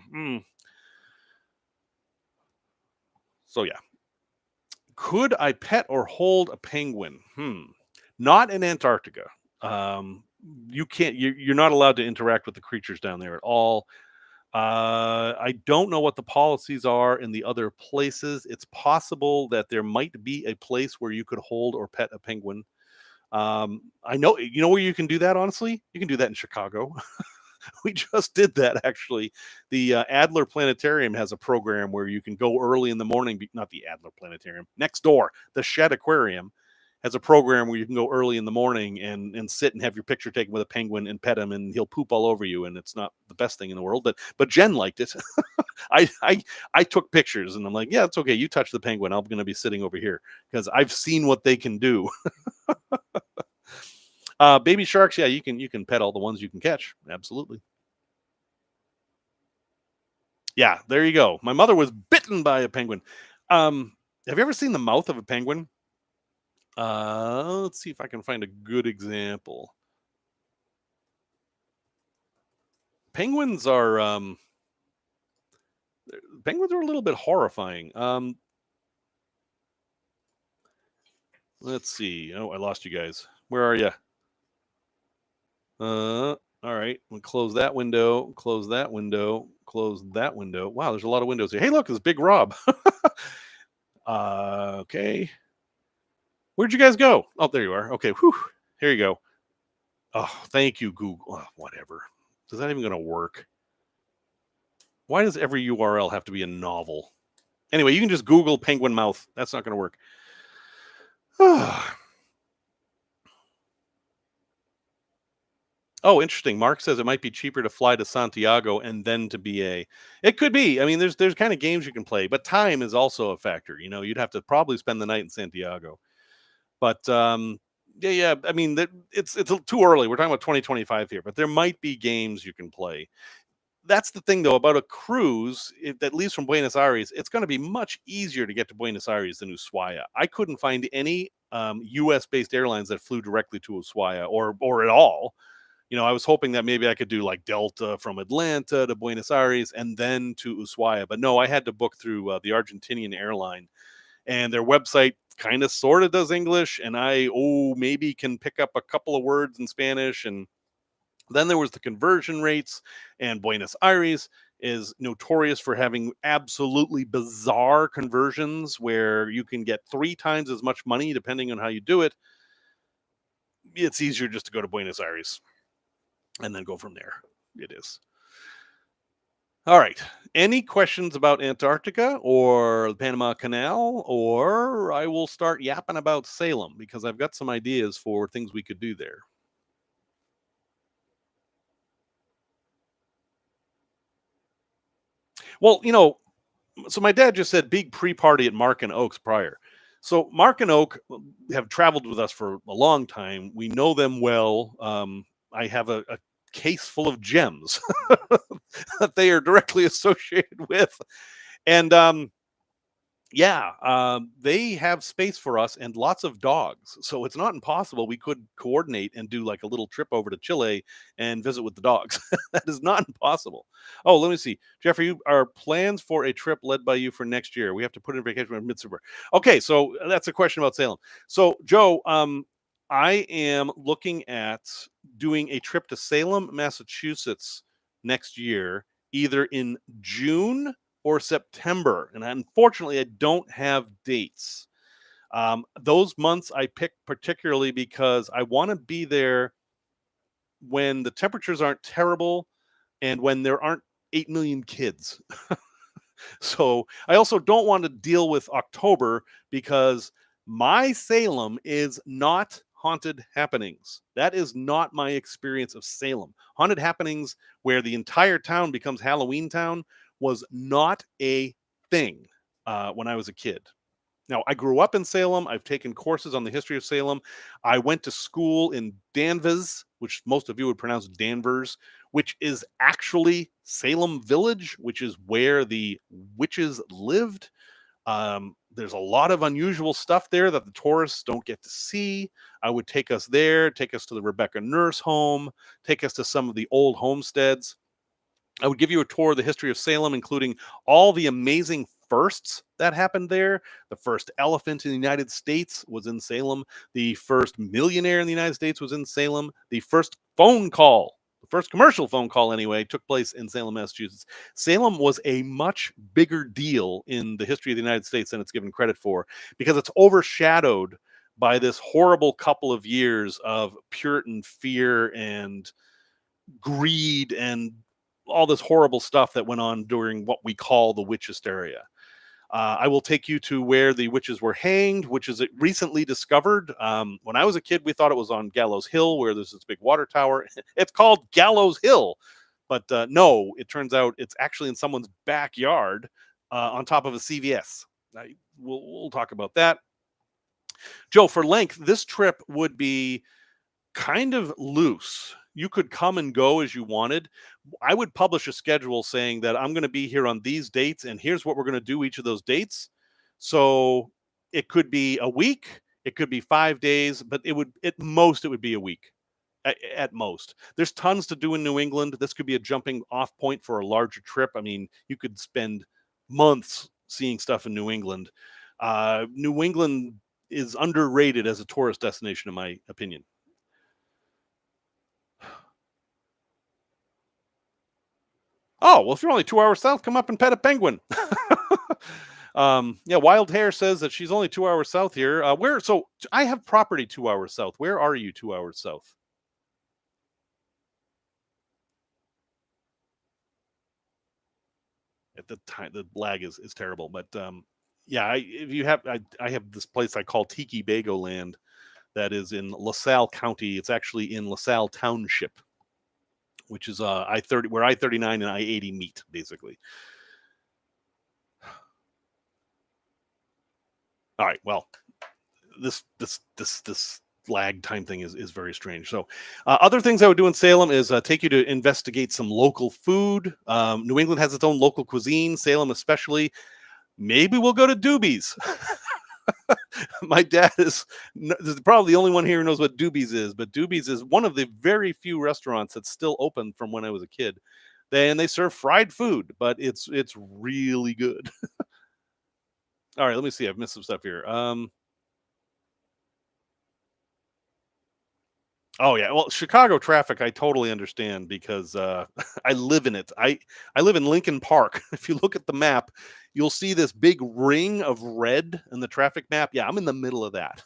yeah. Could I pet or hold a penguin? Not in Antarctica. Um, you can't. You're not allowed to interact with the creatures down there at all. I don't know what the policies are in the other places. It's possible that there might be a place where you could hold or pet a penguin. I know, where you can do that, honestly? You can do that in Chicago. We just did that, actually. The Adler Planetarium has a program where you can go early in the morning, not the Adler Planetarium, next door, the Shed Aquarium has a program where you can go early in the morning and sit and have your picture taken with a penguin and pet him, and he'll poop all over you, and it's not the best thing in the world, but Jen liked it. I took pictures, and I'm like, yeah, it's okay, you touch the penguin, I'm going to be sitting over here because I've seen what they can do. Baby sharks, yeah, you can pet all the ones you can catch, absolutely. Yeah, there you go. My mother was bitten by a penguin. Have you ever seen the mouth of a penguin? Let's see if I can find a good example. Penguins are penguins are a little bit horrifying. Let's see. Oh, I lost you guys. Where are you? All right. We'll close that window. Close that window. Close that window. Wow, there's a lot of windows here. Hey, look, it's Big Rob. Okay. Where'd you guys go? Oh, there you are. Okay. Whew. Here you go. Oh, thank you, Google. Oh, whatever. Is that even going to work? Why does every URL have to be a novel? Anyway, you can just Google penguin mouth. That's not going to work. Oh, interesting. Mark says it might be cheaper to fly to Santiago and then to BA. It could be. I mean, there's kind of games you can play, but time is also a factor. You'd have to probably spend the night in Santiago. But yeah. I mean, it's too early. We're talking about 2025 here, but there might be games you can play. That's the thing, though, about a cruise that leaves from Buenos Aires. It's going to be much easier to get to Buenos Aires than Ushuaia. I couldn't find any U.S. based airlines that flew directly to Ushuaia or at all. I was hoping that maybe I could do like Delta from Atlanta to Buenos Aires and then to Ushuaia. But no, I had to book through the Argentinian airline, and their website kind of sort of does English. And I, maybe can pick up a couple of words in Spanish. And then there was the conversion rates, and Buenos Aires is notorious for having absolutely bizarre conversions where you can get 3 times as much money depending on how you do it. It's easier just to go to Buenos Aires and then go from there. It is. All right. Any questions about Antarctica or the Panama Canal, or I will start yapping about Salem because I've got some ideas for things we could do there. Well, so my dad just said big pre-party at Mark and Oak's prior. So Mark and Oak have traveled with us for a long time. We know them well. I have a case full of gems that they are directly associated with. And yeah, they have space for us and lots of dogs. So it's not impossible. We could coordinate and do like a little trip over to Chile and visit with the dogs. That is not impossible. Oh, let me see. Jeffrey, are plans for a trip led by you for next year? We have to put in vacation in midsummer. Okay, so that's a question about Salem. So, Joe, I am looking at doing a trip to Salem, Massachusetts next year, either in June or September. And unfortunately, I don't have dates. Those months I pick particularly because I want to be there when the temperatures aren't terrible and when there aren't 8 million kids. So I also don't want to deal with October because my Salem is not haunted happenings. That is not my experience of Salem. Haunted happenings where the entire town becomes Halloween town was not a thing when I was a kid. Now, I grew up in Salem. I've taken courses on the history of Salem. I went to school in Danvers, which most of you would pronounce Danvers, which is actually Salem Village, which is where the witches lived. There's a lot of unusual stuff there that the tourists don't get to see. I would take us there, take us to the Rebecca Nurse home, take us to some of the old homesteads. I would give you a tour of the history of Salem, including all the amazing firsts that happened there. The first elephant in the United States was in Salem. The first millionaire in the United States was in Salem. The first phone call, the first commercial phone call anyway, took place in Salem, Massachusetts. Salem was a much bigger deal in the history of the United States than it's given credit for because it's overshadowed by this horrible couple of years of Puritan fear and greed and all this horrible stuff that went on during what we call the witch hysteria. I will take you to where the witches were hanged, which is recently discovered. When I was a kid, we thought it was on Gallows Hill, where there's this big water tower. It's called Gallows Hill, but no, it turns out it's actually in someone's backyard on top of a CVS. We'll talk about that. Joe, for length, this trip would be kind of loose. You could come and go as you wanted. I would publish a schedule saying that I'm going to be here on these dates and here's what we're going to do each of those dates. So it could be a week, it could be 5 days, but it would at most it would be a week at most. There's tons to do in New England. This could be a jumping off point for a larger trip. I mean, you could spend months seeing stuff in New England. New England is underrated as a tourist destination, in my opinion. Oh, well, if you're only 2 hours south, come up and pet a penguin. Yeah, Wild Hair says that she's only 2 hours south here. Where? So I have property 2 hours south. Where are you 2 hours south? At the time, the lag is terrible. But yeah, if you have, I have this place I call Tiki Bago Land that is in LaSalle County. It's actually in LaSalle Township, which is I-30, where I-39 and I-80 meet, basically. All right. Well, this lag time thing is very strange. So, other things I would do in Salem is take you to investigate some local food. New England has its own local cuisine. Salem, especially. Maybe we'll go to Doobies. My dad is probably the only one here who knows what Doobies is, but Doobies is one of the very few restaurants that's still open from when I was a kid. They serve fried food, but it's really good. All right, let me see. I've missed some stuff here. Oh yeah, well, Chicago traffic I totally understand because I live in it. I live in Lincoln Park. If you look at the map, you'll see this big ring of red in the traffic map. Yeah, I'm in the middle of that.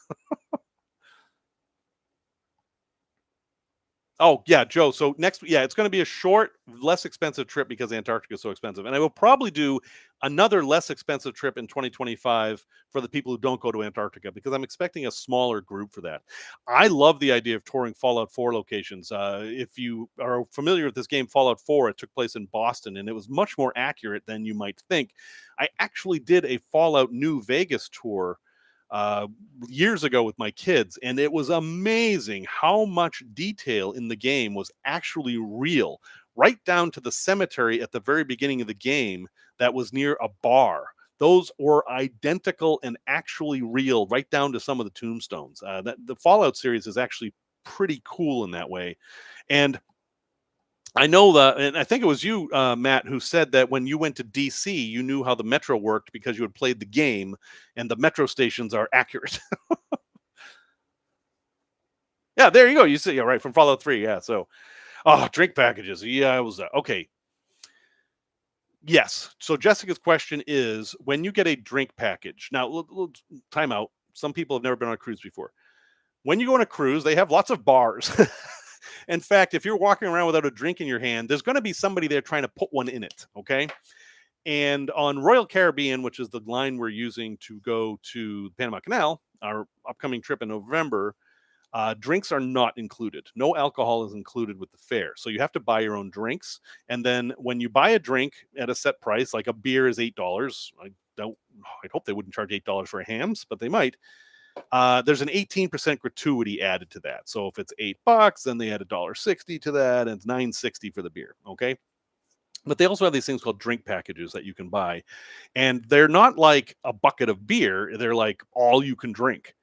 Oh, yeah, Joe. So next, yeah, it's going to be a short, less expensive trip because Antarctica is so expensive. And I will probably do another less expensive trip in 2025 for the people who don't go to Antarctica because I'm expecting a smaller group for that. I love the idea of touring Fallout 4 locations. If you are familiar with this game, Fallout 4, it took place in Boston and it was much more accurate than you might think. I actually did a Fallout New Vegas tour uh, years ago with my kids, and it was amazing how much detail in the game was actually real, right down to the cemetery at the very beginning of the game that was near a bar. Those were identical and actually real, right down to some of the tombstones. That the Fallout series is actually pretty cool in that way, and I know that, and I think it was you, Matt, who said that when you went to DC, you knew how the metro worked because you had played the game, and the metro stations are accurate. Yeah, there you go. You see, yeah, right from Fallout 3. Yeah, so, oh, drink packages. Yeah, I was okay. Yes. So Jessica's question is, when you get a drink package. Now, time out. Some people have never been on a cruise before. When you go on a cruise, they have lots of bars. In fact, if you're walking around without a drink in your hand, there's going to be somebody there trying to put one in it. Okay. And on Royal Caribbean, which is the line we're using to go to the Panama Canal, our upcoming trip in November, drinks are not included. No alcohol is included with the fare. So you have to buy your own drinks. And then when you buy a drink at a set price, like a beer is $8. I hope they wouldn't charge $8 for a hams, but they might. There's an 18% gratuity added to that. So if it's $8, then they add $1.60 to that, and it's $9.60 for the beer. Okay. But they also have these things called drink packages that you can buy. And they're not like a bucket of beer, they're like all you can drink,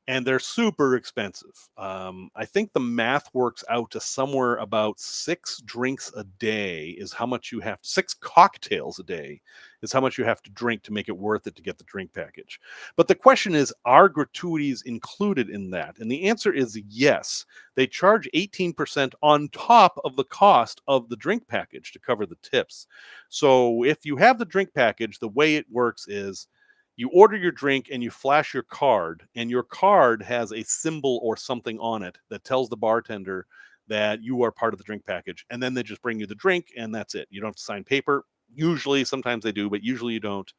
and they're super expensive. I think the math works out to somewhere about 6 drinks a day is how much you have, 6 cocktails a day is how much you have to drink to make it worth it to get the drink package. But the question is, are gratuities included in that? And the answer is yes. They charge 18% on top of the cost of the drink package to cover the tips. So if you have the drink package, the way it works is you order your drink and you flash your card, and your card has a symbol or something on it that tells the bartender that you are part of the drink package, and then they just bring you the drink, and that's it. You don't have to sign paper. Usually, sometimes they do, but usually you don't.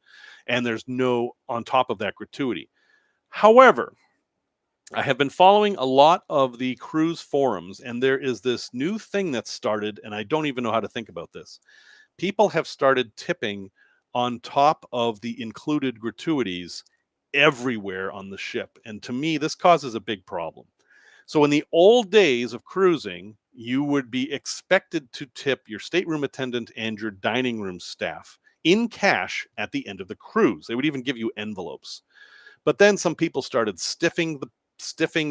And there's no on top of that gratuity. However, I have been following a lot of the cruise forums, and there is this new thing that's started, and I don't even know how to think about this. People have started tipping on top of the included gratuities everywhere on the ship. And to me, this causes a big problem. So, in the old days of cruising, you would be expected to tip your stateroom attendant and your dining room staff in cash at the end of the cruise. They would even give you envelopes. But then some people started stiffing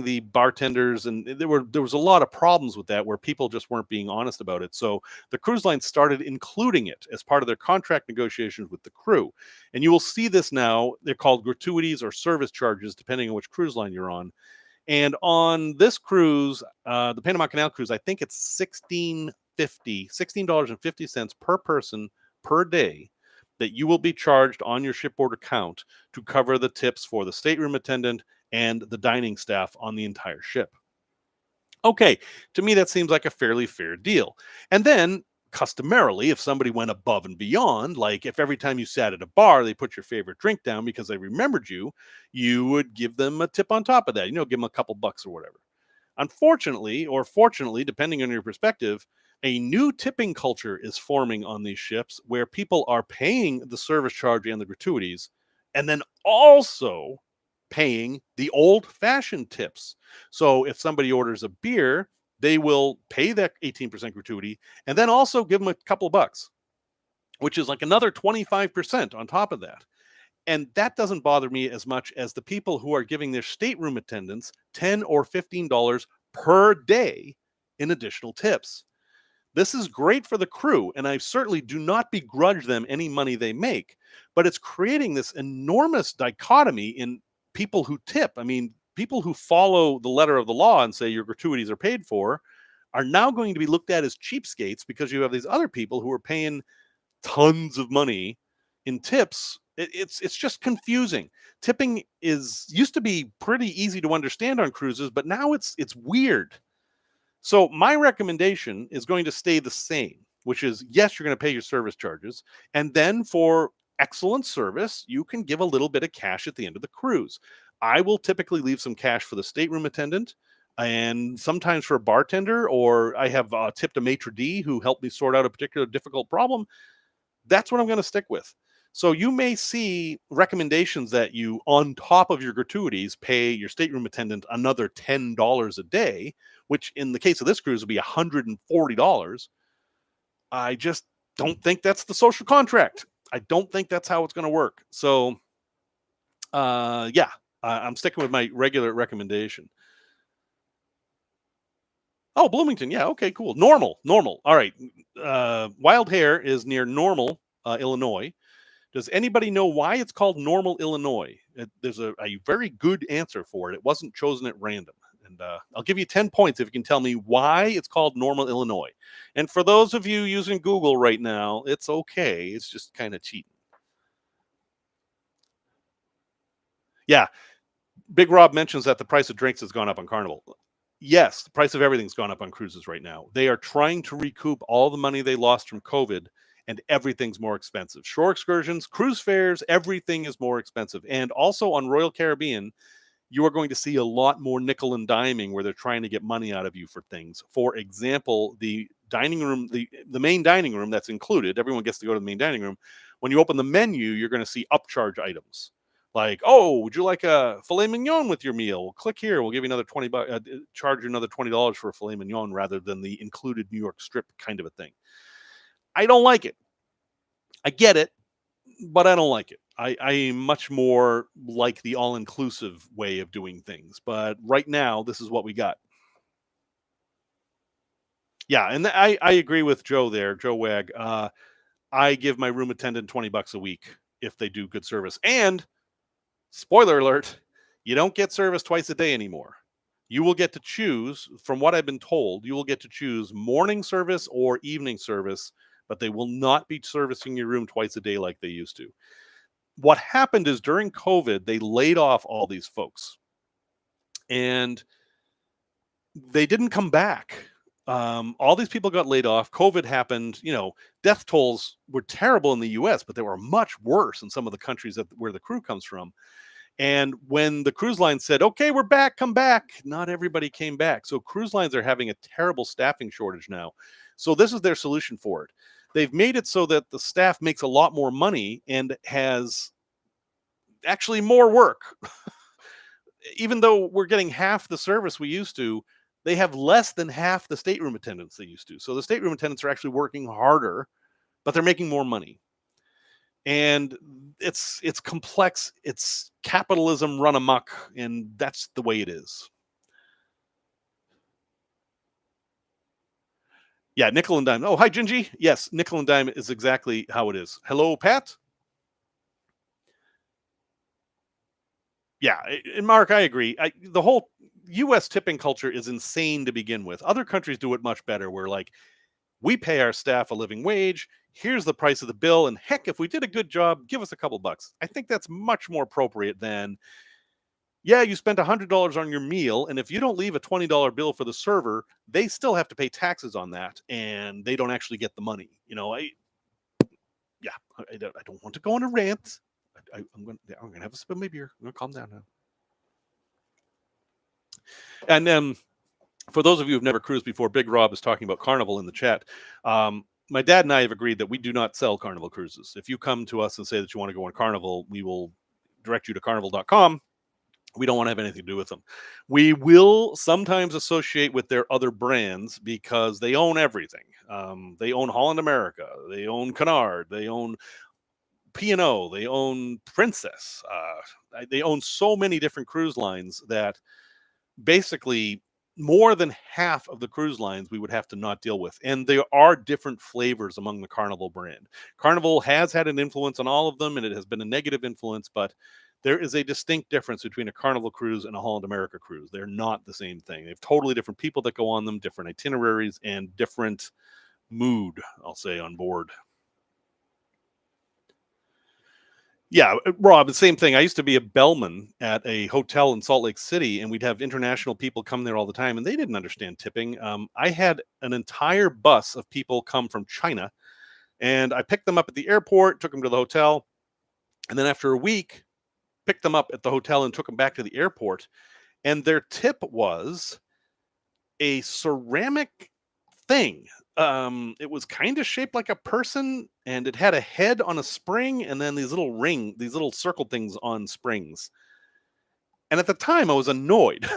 the bartenders, and there was a lot of problems with that where people just weren't being honest about it. So the cruise line started including it as part of their contract negotiations with the crew. And you will see this now. They're called gratuities or service charges depending on which cruise line you're on. And on this cruise, the Panama Canal Cruise, I think it's $16.50 per person per day that you will be charged on your shipboard account to cover the tips for the stateroom attendant and the dining staff on the entire ship. Okay, to me, that seems like a fairly fair deal. And then, customarily, if somebody went above and beyond, like if every time you sat at a bar, they put your favorite drink down because they remembered you, you would give them a tip on top of that, give them a couple bucks or whatever. Unfortunately, or fortunately, depending on your perspective, a new tipping culture is forming on these ships where people are paying the service charge and the gratuities, and then also paying the old fashioned tips. So if somebody orders a beer, they will pay that 18% gratuity and then also give them a couple of bucks, which is like another 25% on top of that. And that doesn't bother me as much as the people who are giving their stateroom attendants $10 or $15 per day in additional tips. This is great for the crew, and I certainly do not begrudge them any money they make, but it's creating this enormous dichotomy in people who tip. I mean, people who follow the letter of the law and say your gratuities are paid for are now going to be looked at as cheapskates because you have these other people who are paying tons of money in tips. It's just confusing. Tipping is used to be pretty easy to understand on cruises, but now it's weird. So my recommendation is going to stay the same, which is yes, you're going to pay your service charges, and then for excellent service, you can give a little bit of cash at the end of the cruise. I will typically leave some cash for the stateroom attendant and sometimes for a bartender, or I have tipped a maitre d' who helped me sort out a particular difficult problem. That's what I'm going to stick with. So you may see recommendations that you, on top of your gratuities, pay your stateroom attendant another $10 a day, which in the case of this cruise would be $140. I just don't think that's the social contract. I don't think that's how it's going to work. So, yeah, I'm sticking with my regular recommendation. Oh, Bloomington. Yeah. Okay. Cool. Normal. All right. Wild Hare is near Normal, Illinois. Does anybody know why it's called Normal, Illinois? There's a very good answer for it. It wasn't chosen at random. And I'll give you 10 points if you can tell me why it's called Normal, Illinois. And for those of you using Google right now, it's okay. It's just kind of cheating. Yeah, Big Rob mentions that the price of drinks has gone up on Carnival. Yes, the price of everything's gone up on cruises right now. They are trying to recoup all the money they lost from COVID, and everything's more expensive. Shore excursions, cruise fares, everything is more expensive. And also on Royal Caribbean, you are going to see a lot more nickel and diming where they're trying to get money out of you for things. For example, the dining room, the main dining room that's included, everyone gets to go to the main dining room. When you open the menu, you're going to see upcharge items. Like, oh, would you like a filet mignon with your meal? Well, click here. We'll give you another 20 bucks, charge you another $20 for a filet mignon rather than the included New York strip kind of a thing. I don't like it. I get it, but I don't like it. I much more like the all inclusive way of doing things. But right now, this is what we got. Yeah, and I agree with Joe there, Joe Wag. I give my room attendant $20 a week if they do good service. And spoiler alert, you don't get service twice a day anymore. You will get to choose, from what I've been told, you will get to choose morning service or evening service, but they will not be servicing your room twice a day like they used to. What happened is during COVID, they laid off all these folks and they didn't come back. All these people got laid off. COVID happened. Death tolls were terrible in the US, but they were much worse in some of the countries where the crew comes from. And when the cruise line said, okay, we're back, come back, not everybody came back. So cruise lines are having a terrible staffing shortage now. So this is their solution for it. They've made it so that the staff makes a lot more money and has actually more work. Even though we're getting half the service we used to, they have less than half the stateroom attendants they used to. So the stateroom attendants are actually working harder, but they're making more money. And it's complex. It's capitalism run amok, and that's the way it is. Yeah, nickel and dime. Oh, hi, Gingy. Yes, nickel and dime is exactly how it is. Hello, Pat. Yeah, and Mark, I agree. The whole U.S. tipping culture is insane to begin with. Other countries do it much better. Where like we pay our staff a living wage. Here's the price of the bill, and heck, if we did a good job, give us a couple bucks. I think that's much more appropriate than, yeah, you spent $100 on your meal, and if you don't leave a $20 bill for the server, they still have to pay taxes on that, and they don't actually get the money. I don't want to go on a rant. I'm gonna have a sip of my beer. I'm gonna calm down now. And then, for those of you who've never cruised before, Big Rob is talking about Carnival in the chat. My dad and I have agreed that we do not sell Carnival cruises. If you come to us and say that you want to go on Carnival, we will direct you to carnival.com. We don't want to have anything to do with them. We will sometimes associate with their other brands because they own everything. They own Holland America. They own Cunard. They own P&O. They own Princess. They own so many different cruise lines that basically more than half of the cruise lines we would have to not deal with. And there are different flavors among the Carnival brand. Carnival has had an influence on all of them, and it has been a negative influence, but there is a distinct difference between a Carnival cruise and a Holland America cruise. They're not the same thing. They have totally different people that go on them, different itineraries, and different mood, I'll say, on board. Yeah, Rob, the same thing. I used to be a bellman at a hotel in Salt Lake City, and we'd have international people come there all the time, and they didn't understand tipping. I had an entire bus of people come from China, and I picked them up at the airport, took them to the hotel, and then after a week, picked them up at the hotel and took them back to the airport. And their tip was a ceramic thing. It was kind of shaped like a person, and it had a head on a spring, and then these little circle things on springs. And at the time, I was annoyed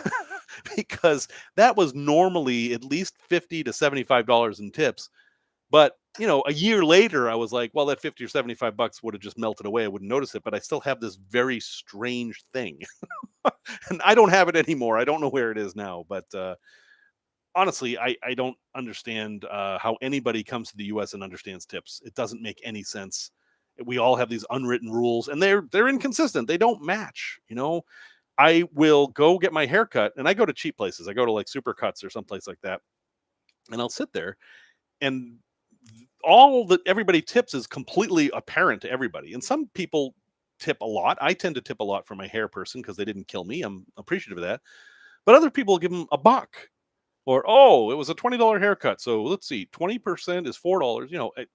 because that was normally at least $50 to $75 in tips. But a year later, I was like, well, that 50 or $75 would have just melted away. I wouldn't notice it, but I still have this very strange thing, and I don't have it anymore. I don't know where it is now, but honestly, I don't understand how anybody comes to the U.S. and understands tips. It doesn't make any sense. We all have these unwritten rules, and they're inconsistent. They don't match. I will go get my hair cut, and I go to cheap places. I go to like Supercuts or someplace like that, and I'll sit there, and all that everybody tips is completely apparent to everybody. And some people tip a lot. I tend to tip a lot for my hair person because they didn't kill me. I'm appreciative of that. But other people give them a buck, or oh, it was a $20 haircut. So let's see, 20% is $4.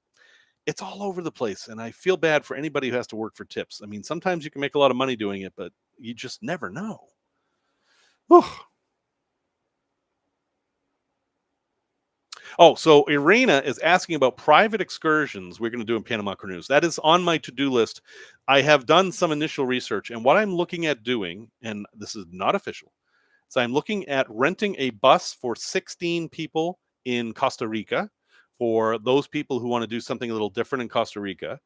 It's all over the place, and I feel bad for anybody who has to work for tips. I mean, sometimes you can make a lot of money doing it, but you just never know. Whew. Oh, so Irina is asking about private excursions we're going to do in Panama Cruise. That is on my to-do list. I have done some initial research, and what I'm looking at doing, and this is not official, so I'm looking at renting a bus for 16 people in Costa Rica for those people who want to do something a little different in Costa Rica.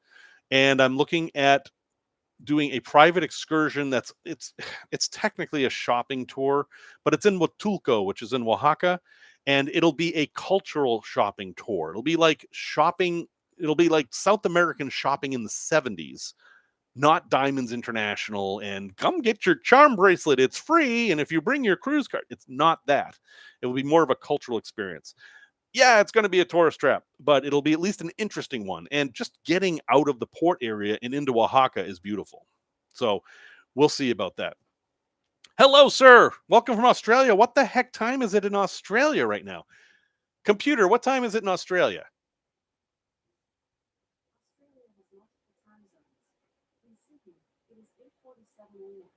And I'm looking at doing a private excursion it's technically a shopping tour, but it's in Huatulco, which is in Oaxaca, and it'll be a cultural shopping tour. It'll be like South American shopping in the 70s, not Diamonds International and come get your charm bracelet, it's free, and if you bring your cruise card. It's not that. It will be more of a cultural experience. Yeah, it's going to be a tourist trap, but it'll be at least an interesting one. And just getting out of the port area and into Oaxaca is beautiful. So we'll see about that. Hello, sir. Welcome from Australia. What the heck time is it in Australia right now? Computer, what time is it in Australia?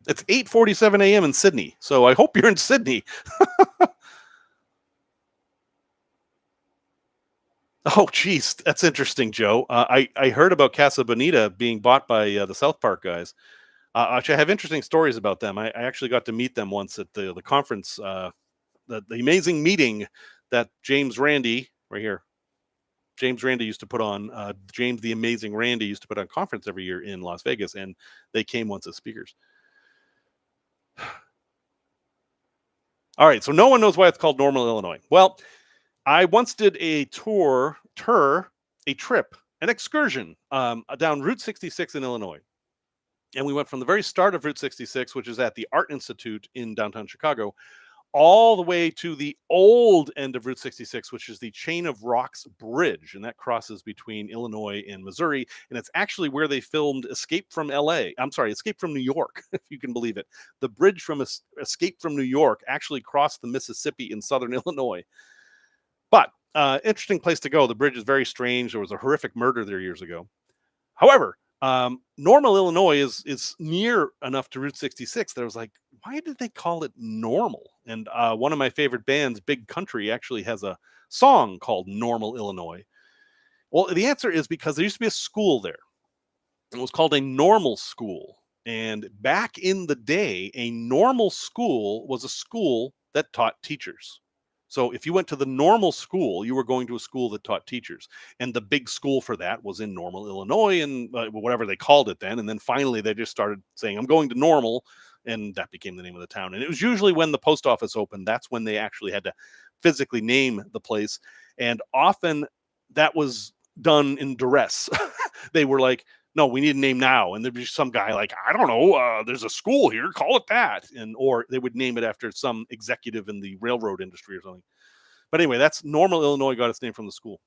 It's 8:47 a.m. in Sydney. So I hope you're in Sydney. Oh, geez, that's interesting, Joe. I heard about Casa Bonita being bought by the South Park guys. Actually, I have interesting stories about them. I actually got to meet them once at the conference, the amazing meeting that James Randi, right here, James Randi used to put on. James the Amazing Randi used to put on conference every year in Las Vegas, and they came once as speakers. All right, so no one knows why it's called Normal, Illinois. Well, I once did a a trip, an excursion down Route 66 in Illinois. And we went from the very start of Route 66, which is at the Art Institute in downtown Chicago, all the way to the old end of Route 66, which is the Chain of Rocks Bridge. And that crosses between Illinois and Missouri. And it's actually where they filmed Escape from LA. I'm sorry, Escape from New York, if you can believe it. The bridge from Escape from New York actually crossed the Mississippi in southern Illinois. But interesting place to go. The bridge is very strange. There was a horrific murder there years ago. However, Normal, Illinois is near enough to Route 66 that I was like, why did they call it Normal? And one of my favorite bands, Big Country, actually has a song called Normal, Illinois. Well, the answer is because there used to be a school there. It was called a normal school. And back in the day, a normal school was a school that taught teachers. So if you went to the normal school, you were going to a school that taught teachers. And the big school for that was in Normal, Illinois, and whatever they called it then. And then finally, they just started saying, I'm going to Normal. And that became the name of the town. And it was usually when the post office opened, that's when they actually had to physically name the place. And often that was done in duress. They were like, no, we need a name now. And there'd be some guy like, I don't know, there's a school here, call it that. And or they would name it after some executive in the railroad industry or something. But anyway, that's Normal, Illinois got its name from the school.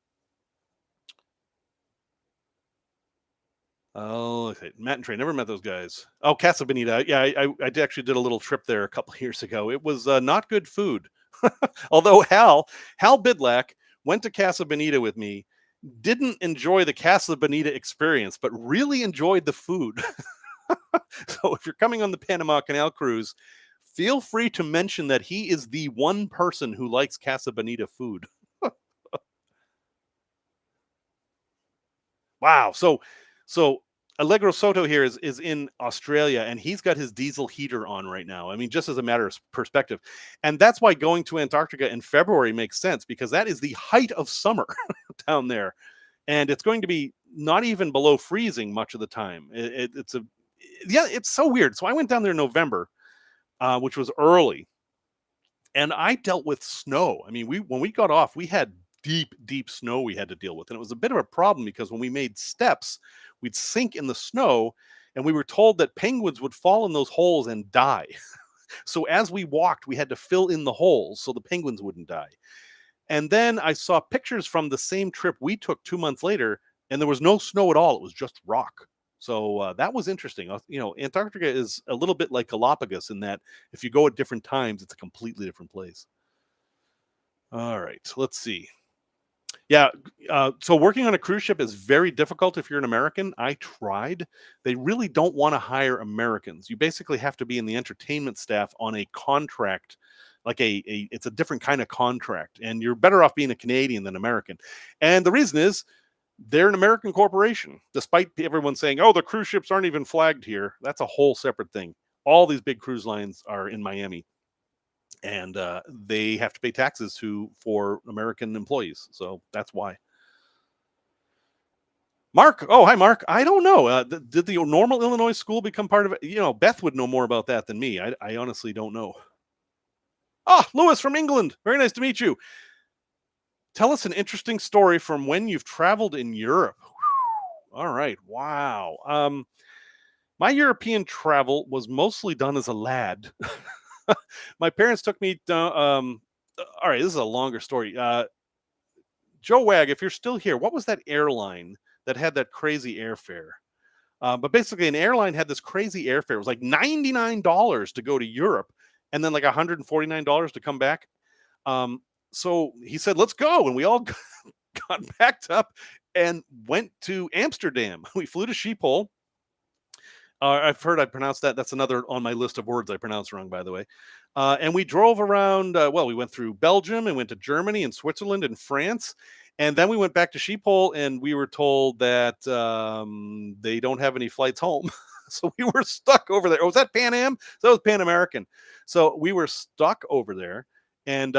Oh, okay. Matt and Trey, never met those guys. Oh, Casa Bonita. Yeah, I actually did a little trip there a couple of years ago. It was not good food. Although Hal Bidlack went to Casa Bonita with me, didn't enjoy the Casa Bonita experience, but really enjoyed the food. So if you're coming on the Panama Canal Cruise, feel free to mention that he is the one person who likes Casa Bonita food. Wow. So Allegro Soto here is in Australia, and he's got his diesel heater on right now. I mean, just as a matter of perspective. And that's why going to Antarctica in February makes sense, because that is the height of summer down there. And it's going to be not even below freezing much of the time. It's so weird. So I went down there in November, which was early, and I dealt with snow. I mean, when we got off, we had deep snow we had to deal with, and it was a bit of a problem because when we made steps, we'd sink in the snow, and we were told that penguins would fall in those holes and die. So as we walked, we had to fill in the holes so the penguins wouldn't die. And then I saw pictures from the same trip we took 2 months later, and there was no snow at all. It was just rock. So that was interesting. Antarctica is a little bit like Galapagos in that if you go at different times, it's a completely different place. All right, let's see. Yeah, so working on a cruise ship is very difficult if you're an American. I tried. They really don't want to hire Americans. You basically have to be in the entertainment staff on a contract, like it's a different kind of contract, and you're better off being a Canadian than American. And the reason is they're an American corporation, despite everyone saying, "Oh, the cruise ships aren't even flagged here." That's a whole separate thing. All these big cruise lines are in Miami, and they have to pay taxes for American employees. So that's why. Mark, oh hi Mark. I don't know. Did the normal Illinois school become part of it? Beth would know more about that than me. I honestly don't know. Ah, Lewis from England. Very nice to meet you. Tell us an interesting story from when you've traveled in Europe. All right. Wow. My European travel was mostly done as a lad. My parents took me down. All right, this is a longer story. Joe Wag, if you're still here, what was that airline that had that crazy airfare? But basically, an airline had this crazy airfare. It was like $99 to go to Europe, and then like $149 to come back. So he said, "Let's go," and we all got packed up and went to Amsterdam. We flew to Schiphol. I've heard I pronounced that. That's another on my list of words I pronounced wrong, by the way. And we drove around. We went through Belgium and went to Germany and Switzerland and France. And then we went back to Schiphol and we were told that they don't have any flights home. So we were stuck over there. Oh, was that Pan Am? So that was Pan American. So we were stuck over there. And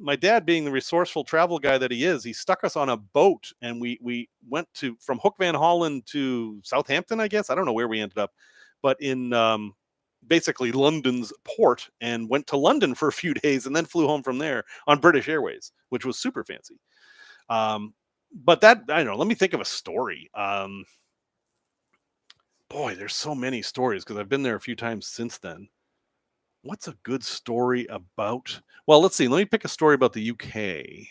my dad, being the resourceful travel guy that he is, he stuck us on a boat, and we went from Hook Van Holland to Southampton, I guess. I don't know where we ended up, but in basically London's port, and went to London for a few days, and then flew home from there on British Airways, which was super fancy. But that, I don't know. Let me think of a story. Boy, there's so many stories because I've been there a few times since then. What's a good story about? Well, let's see. Let me pick a story about the UK.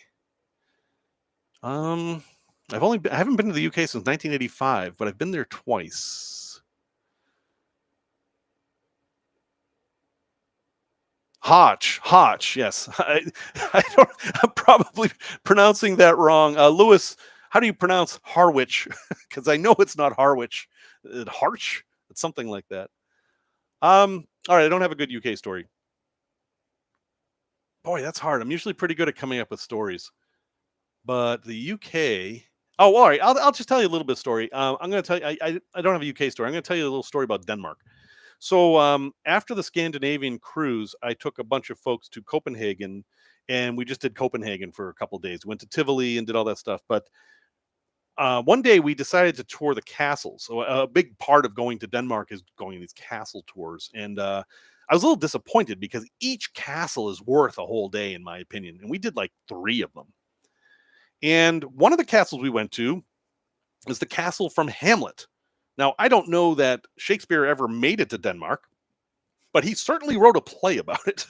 Um, I haven't been to the UK since 1985, but I've been there twice. Hotch, yes. I'm probably pronouncing that wrong. Lewis, how do you pronounce Harwich? Because I know it's not Harwich. Harch? It's something like that. All right, I don't have a good UK story. Boy, that's hard. I'm usually pretty good at coming up with stories, but the UK. Oh, all right. I'll just tell you a little bit of story. I'm going to tell you. I don't have a UK story. I'm going to tell you a little story about Denmark. So after the Scandinavian cruise, I took a bunch of folks to Copenhagen, and we just did Copenhagen for a couple of days. Went to Tivoli and did all that stuff. But one day we decided to tour the castles. So a big part of going to Denmark is going on these castle tours. And I was a little disappointed because each castle is worth a whole day, in my opinion. And we did like 3 of them. And one of the castles we went to is the castle from Hamlet. Now, I don't know that Shakespeare ever made it to Denmark, but he certainly wrote a play about it.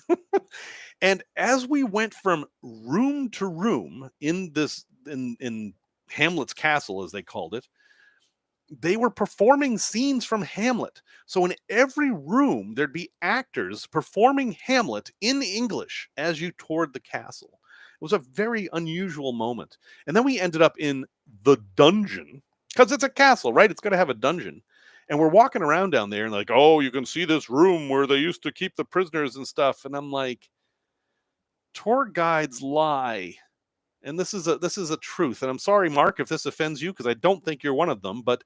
And as we went from room to room in Hamlet's castle, as they called it, they were performing scenes from Hamlet. So in every room, there'd be actors performing Hamlet in English as you toured the castle. It was a very unusual moment. And then we ended up in the dungeon, because it's a castle, right? It's going to have a dungeon. And we're walking around down there and like, oh, you can see this room where they used to keep the prisoners and stuff. And I'm like, tour guides lie. And this is a truth. And I'm sorry, Mark, if this offends you, because I don't think you're one of them, but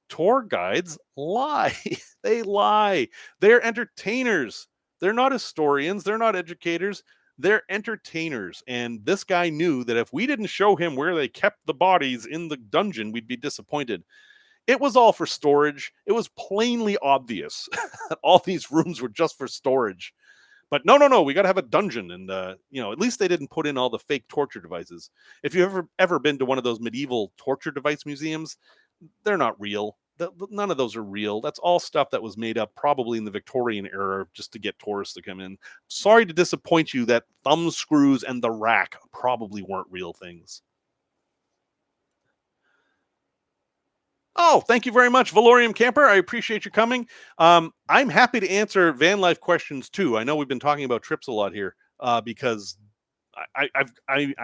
tour guides lie. They lie. They're entertainers. They're not historians. They're not educators. They're entertainers. And this guy knew that if we didn't show him where they kept the bodies in the dungeon, we'd be disappointed. It was all for storage. It was plainly obvious that all these rooms were just for storage. But no, we got to have a dungeon. And, at least they didn't put in all the fake torture devices. If you've ever been to one of those medieval torture device museums, they're not real. None of those are real. That's all stuff that was made up probably in the Victorian era just to get tourists to come in. Sorry to disappoint you that thumb screws and the rack probably weren't real things. Oh, thank you very much, Valorium Camper. I appreciate you coming. I'm happy to answer van life questions too. I know we've been talking about trips a lot here because I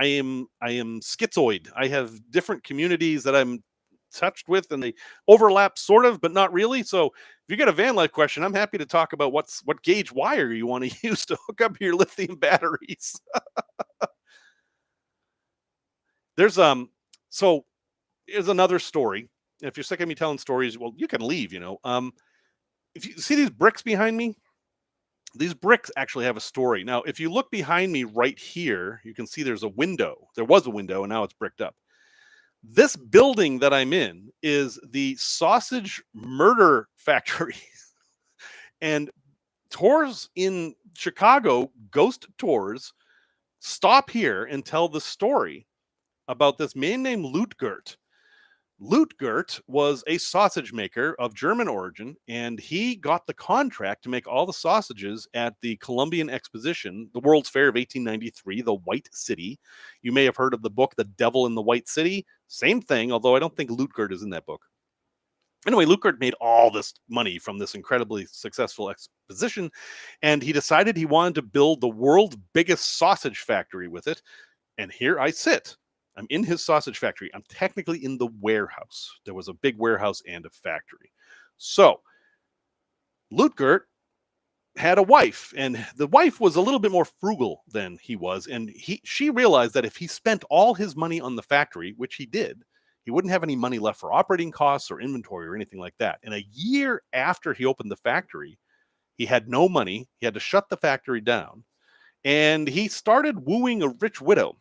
am schizoid. I have different communities that I'm touched with, and they overlap sort of, but not really. So if you get a van life question, I'm happy to talk about what gauge wire you want to use to hook up your lithium batteries. There's so here's another story. If you're sick of me telling stories, well, you can leave. If you see these bricks behind me, these bricks actually have a story. Now, if you look behind me right here, you can see there's a window. There was a window, and now it's bricked up. This building that I'm in is the sausage murder factory. And tours in Chicago, ghost tours, stop here and tell the story about this man named Lutgert. Lutgert was a sausage maker of German origin, and he got the contract to make all the sausages at the Columbian Exposition, the World's Fair of 1893, the White City. You may have heard of the book, The Devil in the White City. Same thing, although I don't think Lutgert is in that book. Anyway, Lutgert made all this money from this incredibly successful exposition, and he decided he wanted to build the world's biggest sausage factory with it. And here I sit. I'm in his sausage factory. I'm technically in the warehouse. There was a big warehouse and a factory. So Lutgert had a wife, and the wife was a little bit more frugal than he was. And she realized that if he spent all his money on the factory, which he did, he wouldn't have any money left for operating costs or inventory or anything like that. And a year after he opened the factory, he had no money. He had to shut the factory down. And he started wooing a rich widow,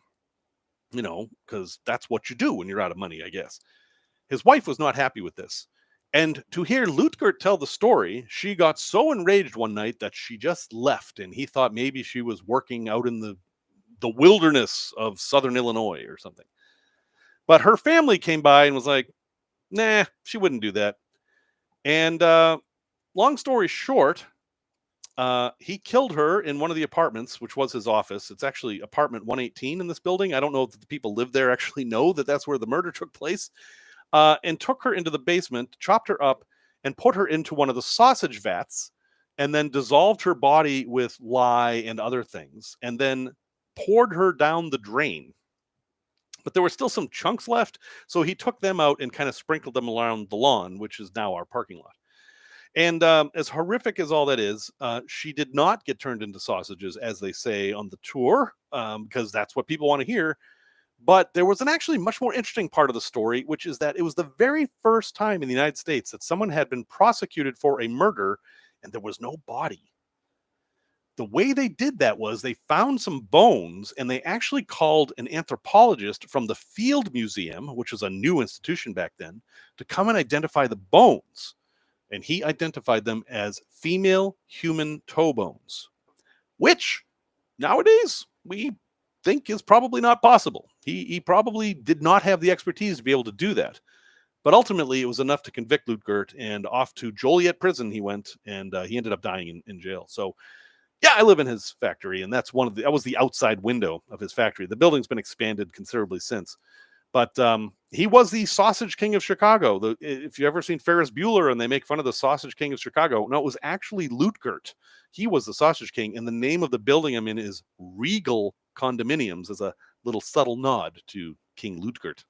because that's what you do when you're out of money, I guess. His wife was not happy with this. And to hear Lutgert tell the story, she got so enraged one night that she just left. And he thought maybe she was working out in the wilderness of southern Illinois or something. But her family came by and was like, nah, she wouldn't do that. And long story short, he killed her in one of the apartments, which was his office. It's actually apartment 118 in this building. I don't know if the people live there actually know that that's where the murder took place. And took her into the basement, chopped her up, and put her into one of the sausage vats, and then dissolved her body with lye and other things, and then poured her down the drain. But there were still some chunks left, so he took them out and kind of sprinkled them around the lawn, which is now our parking lot. And as horrific as all that is, she did not get turned into sausages, as they say on the tour, because that's what people want to hear. But there was an actually much more interesting part of the story, which is that it was the very first time in the United States that someone had been prosecuted for a murder and there was no body. The way they did that was they found some bones, and they actually called an anthropologist from the Field Museum, which was a new institution back then, to come and identify the bones. And he identified them as female human toe bones, which nowadays we think is probably not possible. He probably did not have the expertise to be able to do that. But ultimately, it was enough to convict Lutgert, and off to Joliet prison he went, and he ended up dying in jail. So, yeah, I live in his factory, and that was the outside window of his factory. The building's been expanded considerably since. But he was the Sausage King of Chicago. If you've ever seen Ferris Bueller and they make fun of the Sausage King of Chicago, no, it was actually Lutgert. He was the Sausage King, and the name of the building I'm in is Regal Condominiums, as a little subtle nod to King Lutgert.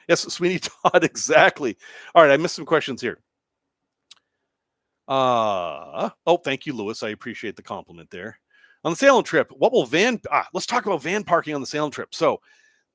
Yes, Sweeney Todd, exactly. All right, I missed some questions here. Thank you, Lewis. I appreciate the compliment there. On the Salem trip, let's talk about van parking on the Salem trip. So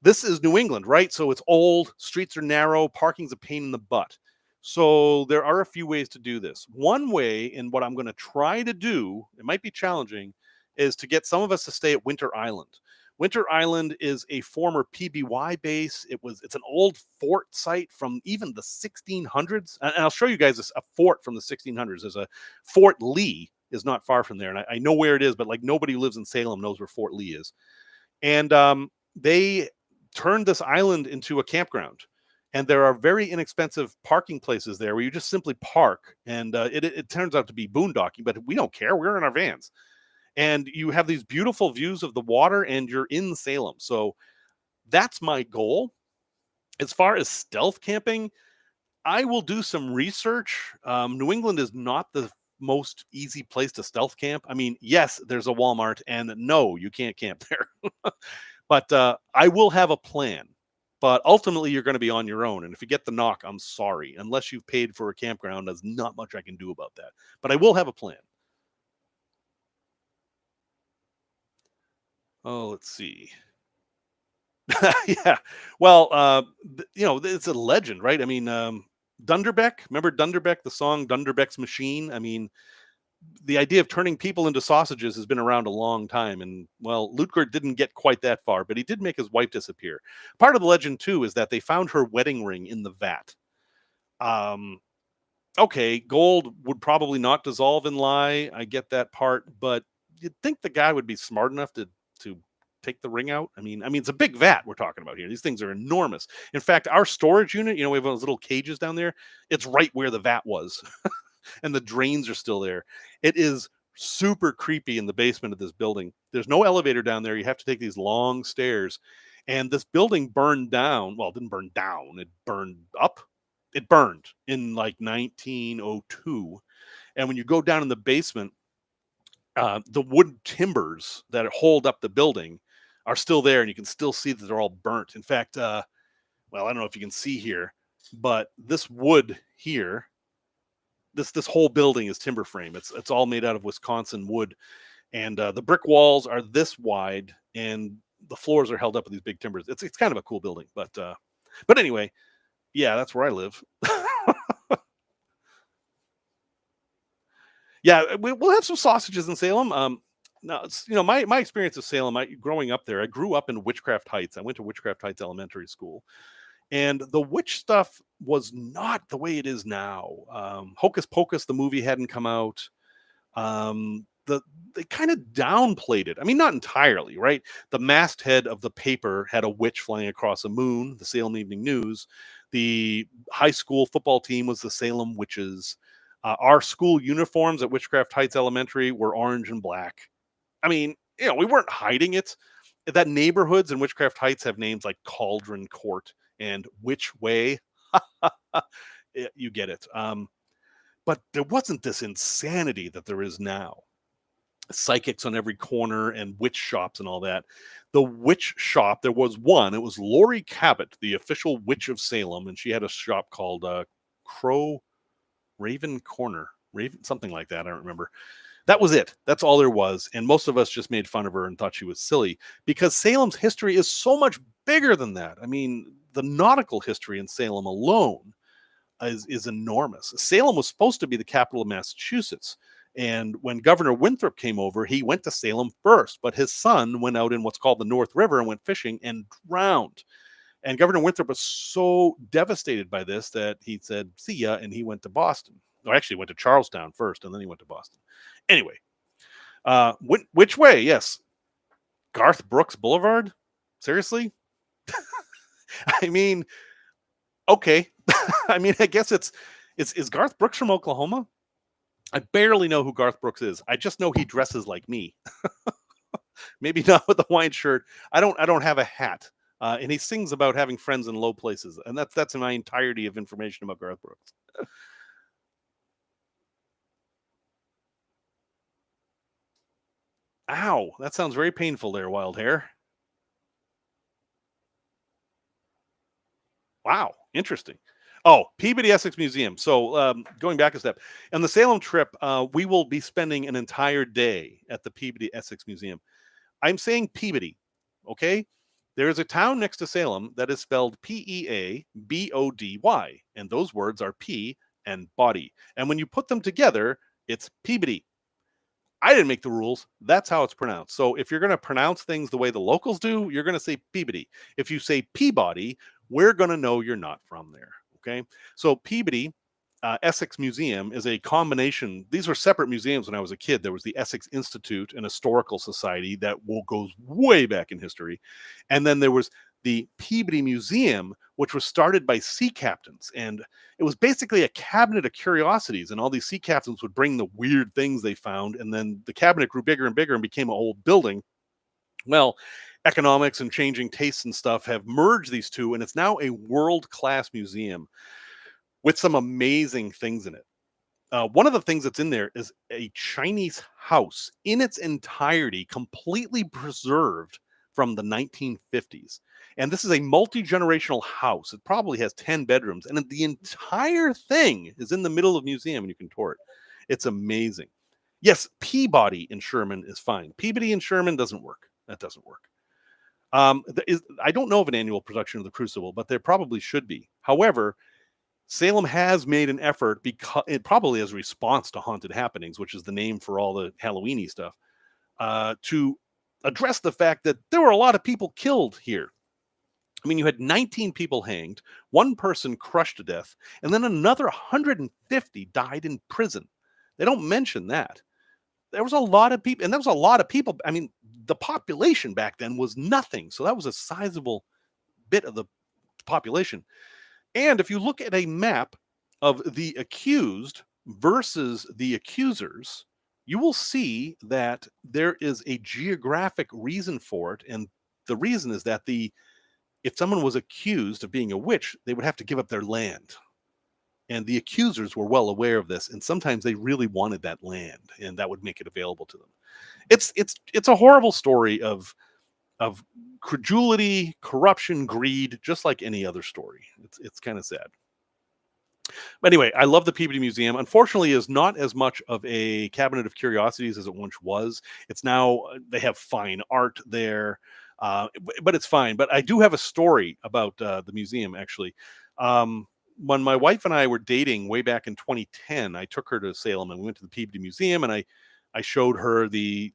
this is New England, right? So it's old, streets are narrow, parking's a pain in the butt. So there are a few ways to do this. One way, and what I'm going to try to do, it might be challenging, is to get some of us to stay at Winter Island. Winter Island is a former PBY base. It's an old fort site from even the 1600s. And I'll show you guys a fort from the 1600s. There's a Fort Lee is not far from there. And I know where it is, but like nobody who lives in Salem knows where Fort Lee is. And they turned this island into a campground. And there are very inexpensive parking places there where you just simply park, and it turns out to be boondocking, but we don't care. We're in our vans, and you have these beautiful views of the water, and you're in Salem. So that's my goal. As far as stealth camping, I will do some research. New England is not the most easy place to stealth camp. I mean, yes, there's a Walmart, and no, you can't camp there. But I will have a plan. But ultimately, you're going to be on your own. And if you get the knock, I'm sorry. Unless you've paid for a campground, there's not much I can do about that. But I will have a plan. Oh, let's see. Yeah. Well, it's a legend, right? I mean, Dunderbeck. Remember Dunderbeck, the song Dunderbeck's Machine? I mean, the idea of turning people into sausages has been around a long time. And, well, Lutgert didn't get quite that far, but he did make his wife disappear. Part of the legend, too, is that they found her wedding ring in the vat. Um, okay, gold would probably not dissolve in lye. I get that part, but you'd think the guy would be smart enough to take the ring out. I mean, it's a big vat we're talking about here. These things are enormous. In fact, our storage unit, we have those little cages down there. It's right where the vat was, and the drains are still there. It is super creepy in the basement of this building. There's no elevator down there. You have to take these long stairs, and this building burned down. Well, it didn't burn down. It burned up. It burned in like 1902. And when you go down in the basement, the wood timbers that hold up the building are still there, and you can still see that they're all burnt. In fact, well, I don't know if you can see here, but this wood here, this whole building is timber frame. It's all made out of Wisconsin wood, and the brick walls are this wide, and the floors are held up with these big timbers. It's kind of a cool building, but anyway, yeah, that's where I live. Yeah, we'll have some sausages in Salem. Now, my experience of Salem. Growing up there, I grew up in Witchcraft Heights. I went to Witchcraft Heights Elementary School, and the witch stuff was not the way it is now. Hocus Pocus, the movie hadn't come out. They kind of downplayed it. I mean, not entirely, right? The masthead of the paper had a witch flying across a moon. The Salem Evening News. The high school football team was the Salem Witches. Our school uniforms at Witchcraft Heights Elementary were orange and black. I mean, we weren't hiding it. That neighborhoods in Witchcraft Heights have names like Cauldron Court and Witch Way. You get it. But there wasn't this insanity that there is now. Psychics on every corner and witch shops and all that. The witch shop, there was one. It was Lori Cabot, the official witch of Salem, and she had a shop called Crow Raven Corner, Raven, something like that. I don't remember. That was it. That's all there was. And most of us just made fun of her and thought she was silly because Salem's history is so much bigger than that. I mean, the nautical history in Salem alone is enormous. Salem was supposed to be the capital of Massachusetts. And when Governor Winthrop came over, he went to Salem first, but his son went out in what's called the North River and went fishing and drowned. And Governor Winthrop was so devastated by this that he said, see ya, and he went to Boston. Or actually went to Charlestown first, and then he went to Boston. Anyway, which way? Yes. Garth Brooks Boulevard? Seriously? I mean, okay. I mean, I guess is Garth Brooks from Oklahoma? I barely know who Garth Brooks is. I just know he dresses like me. Maybe not with a Hawaiian shirt. I don't have a hat. And he sings about having friends in low places. And that's my entirety of information about Garth Brooks. Ow, that sounds very painful there, wild hair. Wow, interesting. Oh, Peabody Essex Museum. So going back a step, on the Salem trip, we will be spending an entire day at the Peabody Essex Museum. I'm saying Peabody, okay? There is a town next to Salem that is spelled Peabody, and those words are P and body. And when you put them together, it's Peabody. I didn't make the rules. That's how it's pronounced. So if you're going to pronounce things the way the locals do, you're going to say Peabody. If you say Peabody, we're going to know you're not from there. Okay. So Peabody Essex Museum is a combination. These were separate museums when I was a kid. There was the Essex Institute, an historical society that goes way back in history. And then there was the Peabody Museum, which was started by sea captains. And it was basically a cabinet of curiosities. And all these sea captains would bring the weird things they found. And then the cabinet grew bigger and bigger and became a whole building. Well, economics and changing tastes and stuff have merged these two. And it's now a world class museum with some amazing things in it. One of the things that's in there is a Chinese house in its entirety, completely preserved from the 1950s. And this is a multi generational house. It probably has 10 bedrooms, and the entire thing is in the middle of the museum, and you can tour it. It's amazing. Yes, Peabody in Sherman is fine. Peabody in Sherman doesn't work. That doesn't work. I don't know of an annual production of the Crucible, but there probably should be. However, Salem has made an effort, because it probably as a response to Haunted Happenings, which is the name for all the Halloweeny stuff, to address the fact that there were a lot of people killed here. I mean, you had 19 people hanged, one person crushed to death, and then another 150 died in prison. They don't mention that. There was a lot of people, and there was a lot of people. I mean, the population back then was nothing, so that was a sizable bit of the population. And if you look at a map of the accused versus the accusers, you will see that there is a geographic reason for it. And the reason is that if someone was accused of being a witch, they would have to give up their land. And the accusers were well aware of this, and sometimes they really wanted that land, and that would make it available to them. It's a horrible story of credulity, corruption, greed, just like any other story. It's kind of sad. But anyway, I love the Peabody Museum. Unfortunately, is not as much of a cabinet of curiosities as it once was. It's now they have fine art there, but it's fine. But I do have a story about the museum actually. When my wife and I were dating way back in 2010, I took her to Salem and we went to the Peabody Museum, and I showed her the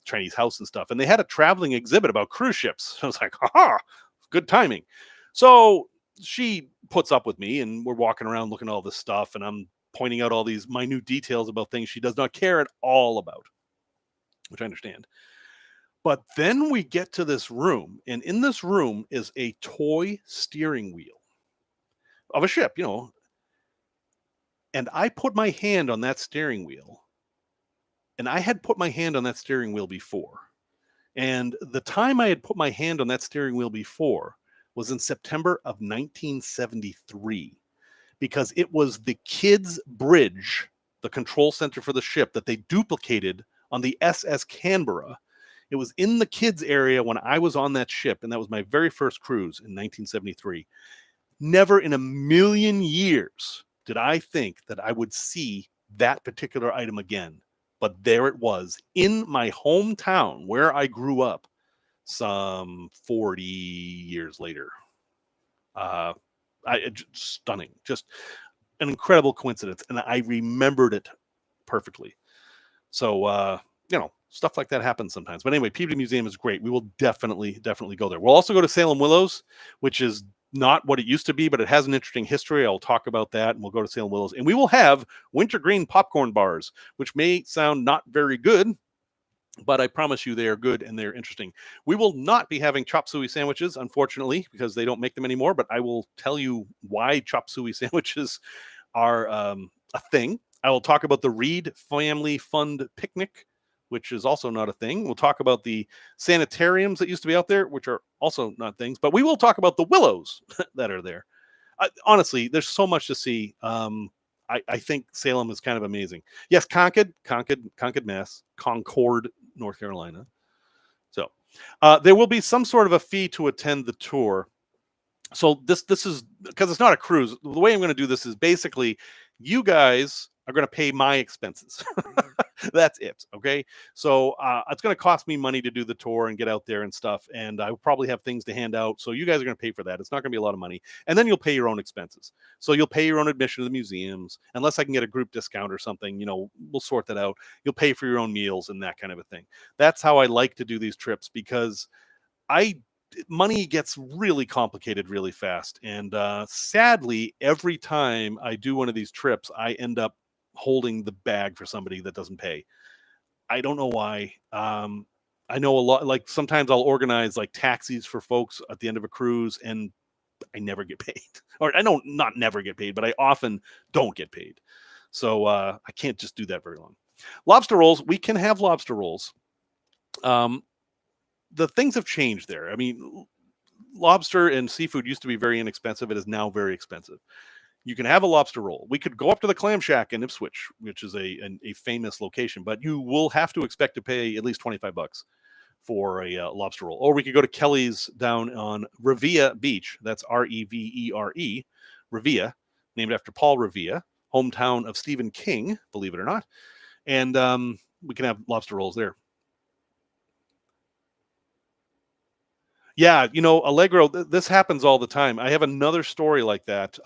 Chinese house and stuff, and they had a traveling exhibit about cruise ships. I was like, haha, good timing. So she puts up with me, and we're walking around looking at all this stuff, and I'm pointing out all these minute details about things she does not care at all about, which I understand. But then we get to this room, and in this room is a toy steering wheel of a ship, and I put my hand on that steering wheel, and I had put my hand on that steering wheel before. And the time I had put my hand on that steering wheel before was in September of 1973, because it was the kids' bridge, the control center for the ship that they duplicated on the SS Canberra. It was in the kids' area when I was on that ship, and that was my very first cruise in 1973. Never in a million years did I think that I would see that particular item again. But there it was in my hometown where I grew up some 40 years later. Stunning, just an incredible coincidence. And I remembered it perfectly. So, stuff like that happens sometimes. But anyway, Peabody Museum is great. We will definitely go there. We'll also go to Salem Willows, which is not what it used to be, but it has an interesting history. I'll talk about that, and we'll go to Salem Willows, and we will have wintergreen popcorn bars, which may sound not very good, but I promise you they are good and they're interesting. We will not be having chop suey sandwiches, unfortunately, because they don't make them anymore, but I will tell you why chop suey sandwiches are a thing. I will talk about the Reed Family Fund Picnic, which is also not a thing. We'll talk about the sanitariums that used to be out there, which are also not things, but we will talk about the willows that are there. Honestly, there's so much to see. I think Salem is kind of amazing. Yes, Concord, Mass, Concord, North Carolina. So there will be some sort of a fee to attend the tour. So this is, because it's not a cruise, the way I'm going to do this is basically you guys are going to pay my expenses. That's it. Okay. So it's going to cost me money to do the tour and get out there and stuff. And I will probably have things to hand out. So you guys are going to pay for that. It's not going to be a lot of money. And then you'll pay your own expenses. So you'll pay your own admission to the museums, unless I can get a group discount or something, we'll sort that out. You'll pay for your own meals and that kind of a thing. That's how I like to do these trips, because money gets really complicated really fast. And sadly, every time I do one of these trips, I end up holding the bag for somebody that doesn't pay. I don't know why. I know a lot, like sometimes I'll organize like taxis for folks at the end of a cruise, and I never get paid. Or I don't not never get paid, but I often don't get paid. So I can't just do that very long. Lobster rolls, we can have lobster rolls. Um, the things have changed there. I mean, lobster and seafood used to be very inexpensive. It is now very expensive. You can have a lobster roll. We could go up to the Clam Shack in Ipswich, which is a famous location, but you will have to expect to pay at least $25 for a lobster roll. Or we could go to Kelly's down on Revere Beach. That's Revere, Revere, named after Paul Revere, hometown of Stephen King, believe it or not. And we can have lobster rolls there. Yeah, Allegro, this happens all the time. I have another story like that.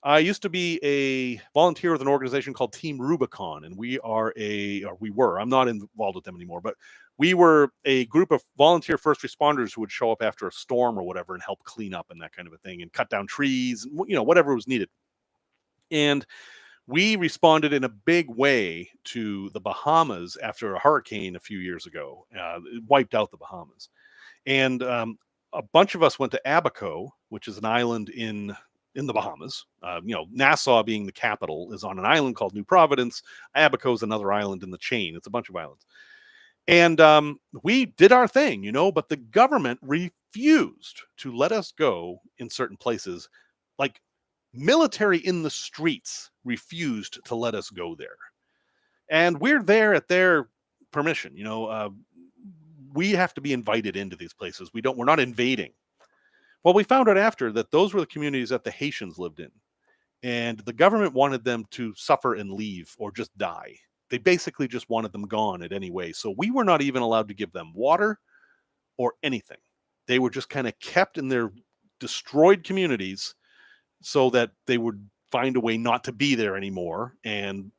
I used to be a volunteer with an organization called Team Rubicon, and we were, I'm not involved with them anymore, but we were a group of volunteer first responders who would show up after a storm or whatever and help clean up and that kind of a thing and cut down trees, whatever was needed. And we responded in a big way to the Bahamas after a hurricane a few years ago. It wiped out the Bahamas. And a bunch of us went to Abaco, which is an island in the Bahamas. Nassau being the capital is on an island called New Providence. Abaco is another island in the chain. It's a bunch of islands. And we did our thing, but the government refused to let us go in certain places. Like military in the streets refused to let us go there. And we're there at their permission, we have to be invited into these places. We're not invading. Well, we found out after that those were the communities that the Haitians lived in. And the government wanted them to suffer and leave or just die. They basically just wanted them gone at any way. So we were not even allowed to give them water or anything. They were just kind of kept in their destroyed communities so that they would find a way not to be there anymore. And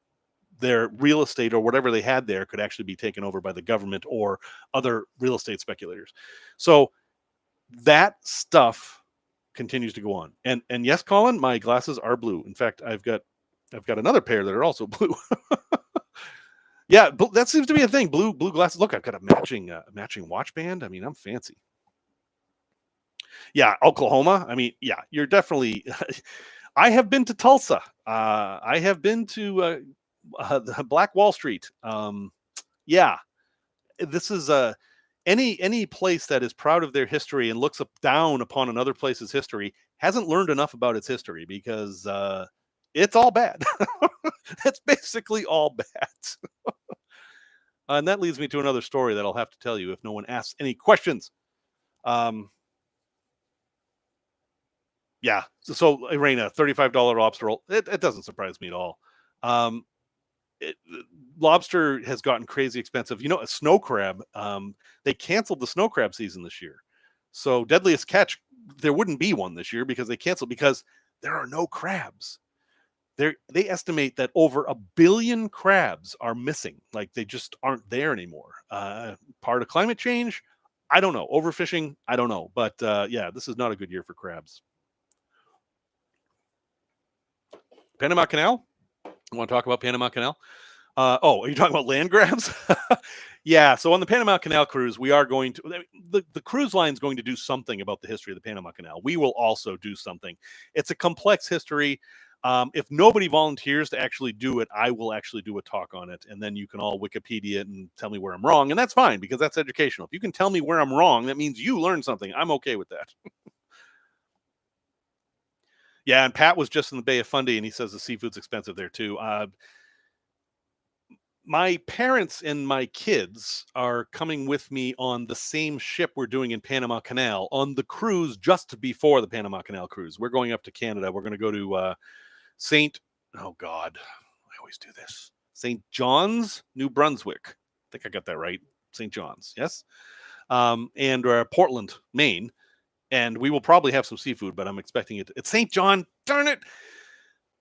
their real estate or whatever they had there could actually be taken over by the government or other real estate speculators. So that stuff continues to go on. And yes, Colin, my glasses are blue. In fact, I've got another pair that are also blue. Yeah, that seems to be a thing. Blue glasses. Look, I've got a matching watch band. I mean, I'm fancy. Yeah, Oklahoma. I mean, yeah, you're definitely. I have been to Tulsa. I have been to Black Wall Street. Yeah, this is any place that is proud of their history and looks down upon another place's history hasn't learned enough about its history because it's all bad. It's basically all bad. And that leads me to another story that I'll have to tell you if no one asks any questions. Yeah. So Irena, $35 lobster roll. It doesn't surprise me at all. Lobster has gotten crazy expensive. A snow crab. They canceled the snow crab season this year. So Deadliest Catch, there wouldn't be one this year because they canceled because there are no crabs. They estimate that over 1 billion crabs are missing. Like they just aren't there anymore. Part of climate change? I don't know. Overfishing? I don't know. But yeah, this is not a good year for crabs. Panama Canal? You want to talk about Panama Canal? Are you talking about land grabs? Yeah. So on the Panama Canal Cruise, we are going to the cruise line is going to do something about the history of the Panama Canal. We will also do something. It's a complex history. If nobody volunteers to actually do it, I will actually do a talk on it, and then you can all Wikipedia it and tell me where I'm wrong, and that's fine because that's educational. If you can tell me where I'm wrong, that means you learned something. I'm okay with that. Yeah, and Pat was just in the Bay of Fundy, and he says the seafood's expensive there too. My parents and my kids are coming with me on the same ship we're doing in Panama Canal on the cruise just before the Panama Canal Cruise. We're going up to Canada. We're going to go to oh God, I always do this. St. John's, New Brunswick. I think I got that right. St. John's, yes. And Portland, Maine. And we will probably have some seafood, but I'm expecting it. It's St. John. Darn it.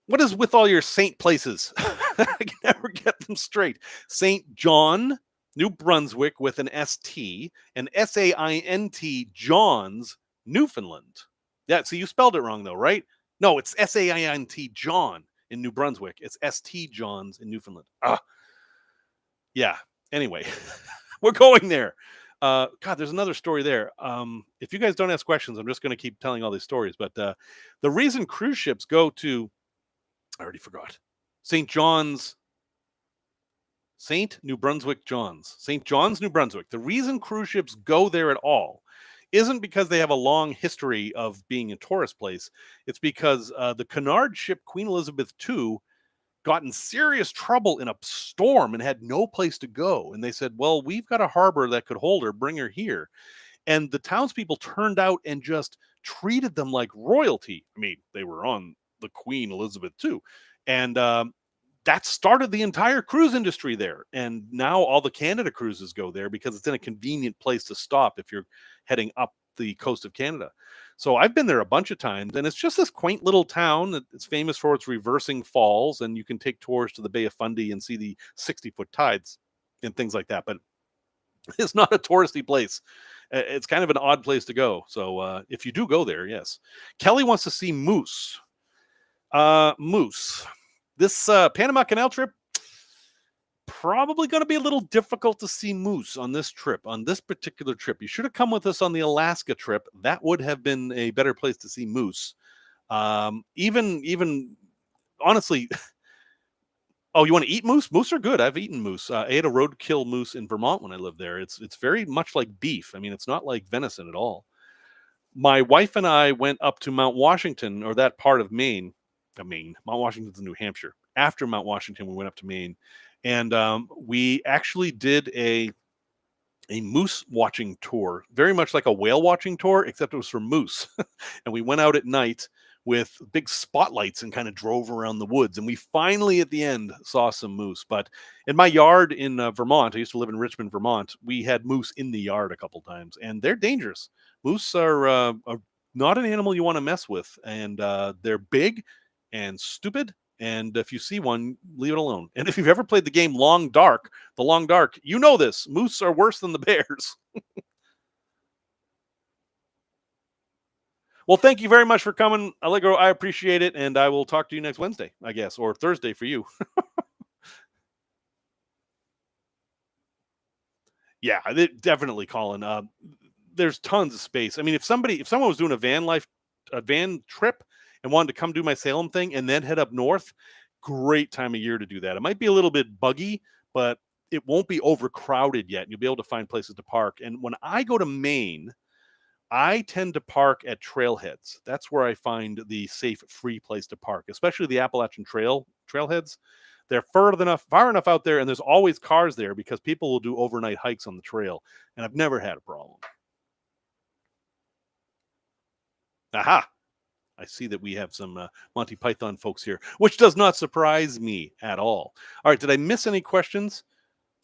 What is with all your saint places? I can never get them straight. St. John, New Brunswick with an ST, and SAINT, John's, Newfoundland. Yeah, so you spelled it wrong though, right? No, it's SAINT, John in New Brunswick. It's ST, John's in Newfoundland. Yeah, anyway, we're going there. God, there's another story there. If you guys don't ask questions, I'm just going to keep telling all these stories. But the reason cruise ships go to, I already forgot, St. John's, St. New Brunswick John's, St. John's, New Brunswick. The reason cruise ships go there at all isn't because they have a long history of being a tourist place. It's because the Cunard ship Queen Elizabeth II got in serious trouble in a storm and had no place to go. And they said, well, we've got a harbor that could hold her, bring her here. And the townspeople turned out and just treated them like royalty. I mean, they were on the Queen Elizabeth II. And that started the entire cruise industry there. And now all the Canada cruises go there because it's in a convenient place to stop if you're heading up the coast of Canada. So I've been there a bunch of times, and it's just this quaint little town that it's famous for its reversing falls, and you can take tours to the Bay of Fundy and see the 60-foot tides and things like that. But it's not a touristy place. It's kind of an odd place to go. So if you do go there, yes. Kelly wants to see moose. Moose. This Panama Canal trip, probably going to be a little difficult to see moose on this trip, on this particular trip. You should have come with us on the Alaska trip. That would have been a better place to see moose. Even honestly, oh, you want to eat moose? Moose are good. I've eaten moose. I ate a roadkill moose in Vermont when I lived there. It's very much like beef. I mean, it's not like venison at all. My wife and I went up to Mount Washington, or that part of Maine. Mount Washington's in New Hampshire. After Mount Washington, we went up to Maine, and we actually did a moose watching tour, very much like a whale watching tour, except it was for moose. And we went out at night with big spotlights and kind of drove around the woods. And we finally, at the end, saw some moose. But in my yard in Vermont, I used to live in Richmond, Vermont, we had moose in the yard a couple times, and they're dangerous. Moose are not an animal you want to mess with, and they're big and stupid. And if you see one, leave it alone. And if you've ever played the game Long Dark, the Long Dark, you know this. Moose are worse than the bears. Well, thank you very much for coming, Allegro. I appreciate it. And I will talk to you next Wednesday, I guess, or Thursday for you. Yeah, definitely, Colin. There's tons of space. I mean, if someone was doing a van trip and wanted to come do my Salem thing and then head up north, great time of year to do that. It might be a little bit buggy, but it won't be overcrowded yet. You'll be able to find places to park. And when I go to Maine, I tend to park at trailheads. That's where I find the safe, free place to park, especially the Appalachian trailheads. They're far enough out there, and there's always cars there because people will do overnight hikes on the trail. And I've never had a problem. Aha! I see that we have some Monty Python folks here, which does not surprise me at all. All right, did I miss any questions?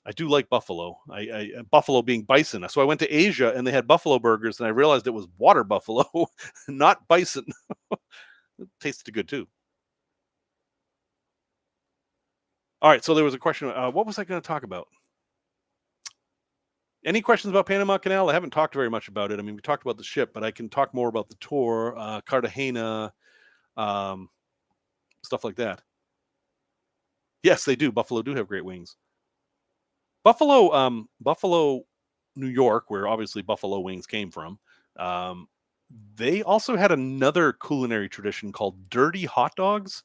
I do like buffalo. Buffalo being bison. So I went to Asia and they had buffalo burgers, and I realized it was water buffalo, not bison. It tasted good too. All right, so there was a question. What was I going to talk about? Any questions about Panama Canal? I haven't talked very much about it. I mean, we talked about the ship, but I can talk more about the tour, Cartagena, um, stuff like that. Yes, they do. Buffalo do have great wings. Buffalo, New York, where obviously buffalo wings came from. Um, they also had another culinary tradition called dirty hot dogs.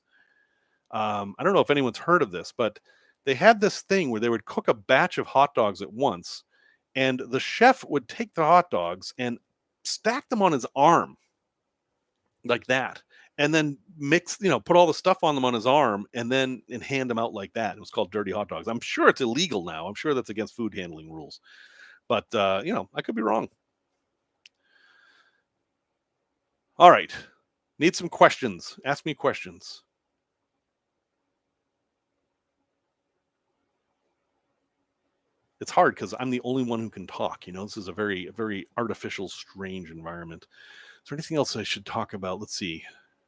I don't know if anyone's heard of this, but they had this thing where they would cook a batch of hot dogs at once, and the chef would take the hot dogs and stack them on his arm like that, and then put all the stuff on them on his arm, and then hand them out like that. It was called dirty hot dogs. I'm sure it's illegal now. I'm sure that's against food handling rules, but I could be wrong. All right, need some questions. Ask me questions. It's hard because I'm the only one who can talk. This is a very artificial, strange environment. Is there anything else I should talk about? Let's see.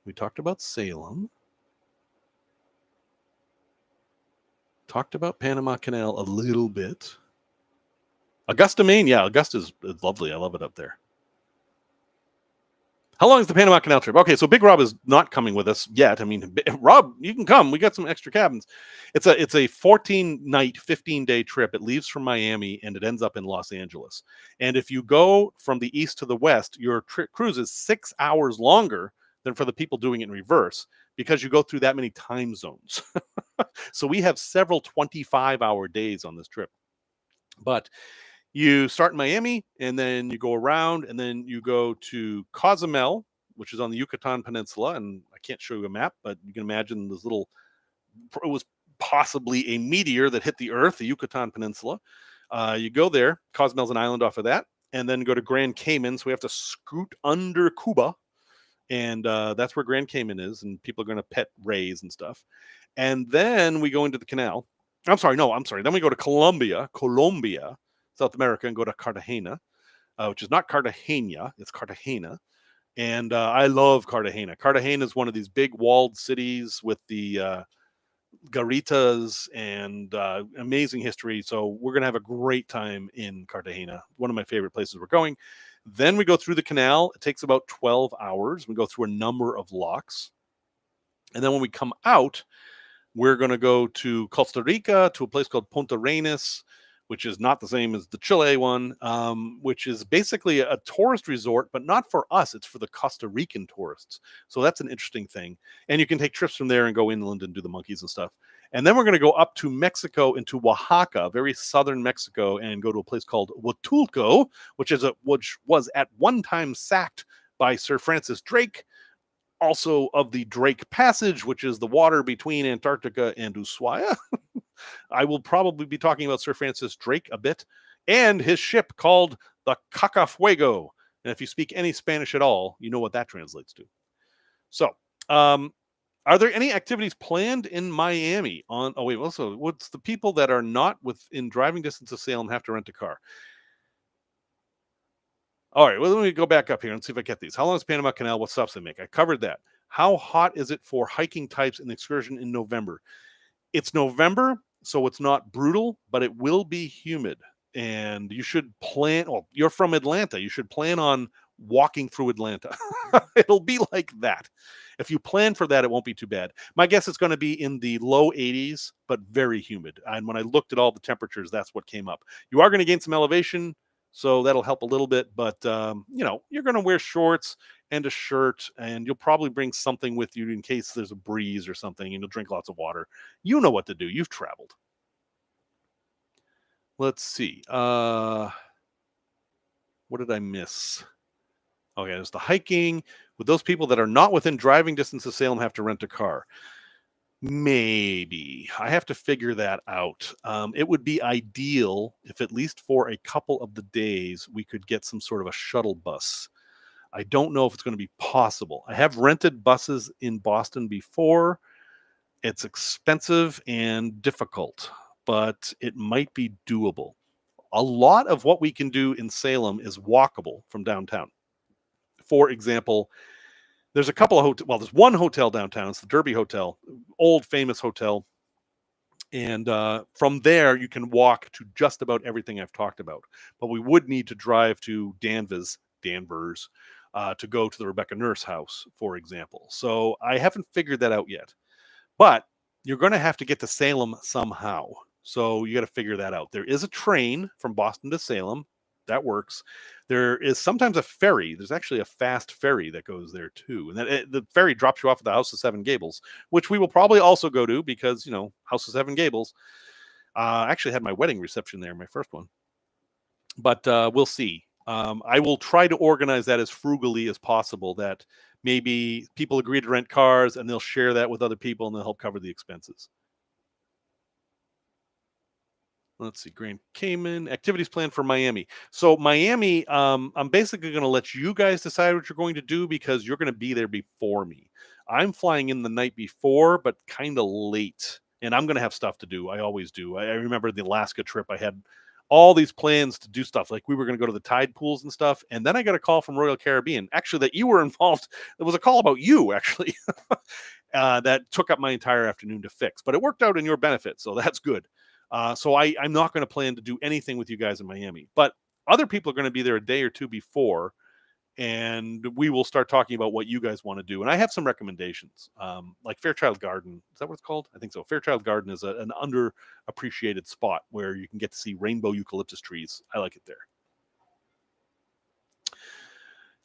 We talked about Salem. Talked about Panama Canal a little bit. Augusta, Maine. Yeah, Augusta is lovely. I love it up there. How long is the Panama Canal trip? Okay, so Big Rob is not coming with us yet. I mean, Rob, you can come. We got some extra cabins. It's a 14 night, 15-day trip. It leaves from Miami and it ends up in Los Angeles. And if you go from the east to the west, your cruise is 6 hours longer than for the people doing it in reverse because you go through that many time zones. So we have several 25-hour days on this trip. But you start in Miami and then you go around and then you go to Cozumel, which is on the Yucatan Peninsula. And I can't show you a map, but you can imagine this little, it was possibly a meteor that hit the Earth, the Yucatan Peninsula. You go there, Cozumel's an island off of that, and then go to Grand Cayman. So we have to scoot under Cuba. And that's where Grand Cayman is. And people are going to pet rays and stuff. And then we go into the canal. I'm sorry. Then we go to Colombia, South America, and go to Cartagena, which is not Cartagena, it's Cartagena. And I love Cartagena. Cartagena is one of these big walled cities with the garritas and amazing history. So we're going to have a great time in Cartagena. One of my favorite places we're going. Then we go through the canal. It takes about 12 hours. We go through a number of locks. And then when we come out, we're going to go to Costa Rica, to a place called Punta Arenas, which is not the same as the Chile one, which is basically a tourist resort, but not for us. It's for the Costa Rican tourists. So that's an interesting thing. And you can take trips from there and go inland and do the monkeys and stuff. And then we're going to go up to Mexico, into Oaxaca, very southern Mexico, and go to a place called Huatulco, which was at one time sacked by Sir Francis Drake, also of the Drake Passage, which is the water between Antarctica and Ushuaia. I will probably be talking about Sir Francis Drake a bit, and his ship called the Cacafuego. And if you speak any Spanish at all, you know what that translates to. So, are there any activities planned in Miami on? Oh wait, also, what's the people that are not within driving distance of Salem have to rent a car? All right, well, let me go back up here and see if I get these. How long is Panama Canal? What stops they make? I covered that. How hot is it for hiking types in the excursion in November? It's November, so it's not brutal, but it will be humid. And you should plan, well, you're from Atlanta. You should plan on walking through Atlanta. It'll be like that. If you plan for that, it won't be too bad. My guess is going to be in the low 80s, but very humid. And when I looked at all the temperatures, that's what came up. You are going to gain some elevation, so that'll help a little bit. But, you're going to wear shorts and a shirt, and you'll probably bring something with you in case there's a breeze or something, and you'll drink lots of water. You know what to do. You've traveled. Let's see. What did I miss? Okay, there's the hiking. Would those people that are not within driving distance of Salem have to rent a car? Maybe. I have to figure that out. It would be ideal if, at least for a couple of the days, we could get some sort of a shuttle bus. I don't know if it's going to be possible. I have rented buses in Boston before. It's expensive and difficult, but it might be doable. A lot of what we can do in Salem is walkable from downtown. For example, there's a couple of hotels. Well, there's one hotel downtown. It's the Derby Hotel, old famous hotel. And from there, you can walk to just about everything I've talked about. But we would need to drive to Danvers, to go to the Rebecca Nurse house, for example. So I haven't figured that out yet. But you're going to have to get to Salem somehow. So you got to figure that out. There is a train from Boston to Salem. That works. There is sometimes a ferry. There's actually a fast ferry that goes there too. And the ferry drops you off at the House of Seven Gables, which we will probably also go to because, House of Seven Gables. I actually had my wedding reception there, my first one. But we'll see. I will try to organize that as frugally as possible, that maybe people agree to rent cars and they'll share that with other people and they'll help cover the expenses. Let's see, Grand Cayman, activities planned for Miami. So Miami, I'm basically going to let you guys decide what you're going to do because you're going to be there before me. I'm flying in the night before, but kind of late. And I'm going to have stuff to do. I always do. I remember the Alaska trip. I had all these plans to do stuff. Like we were going to go to the tide pools and stuff. And then I got a call from Royal Caribbean, actually, that you were involved. There was a call about you, actually, that took up my entire afternoon to fix. But it worked out in your benefit. So that's good. So I'm not going to plan to do anything with you guys in Miami. But other people are going to be there a day or two before. and we will start talking about what you guys want to do. And I have some recommendations, like Fairchild Garden. Is that what it's called? I think so. Fairchild Garden is an underappreciated spot where you can get to see rainbow eucalyptus trees. I like it there.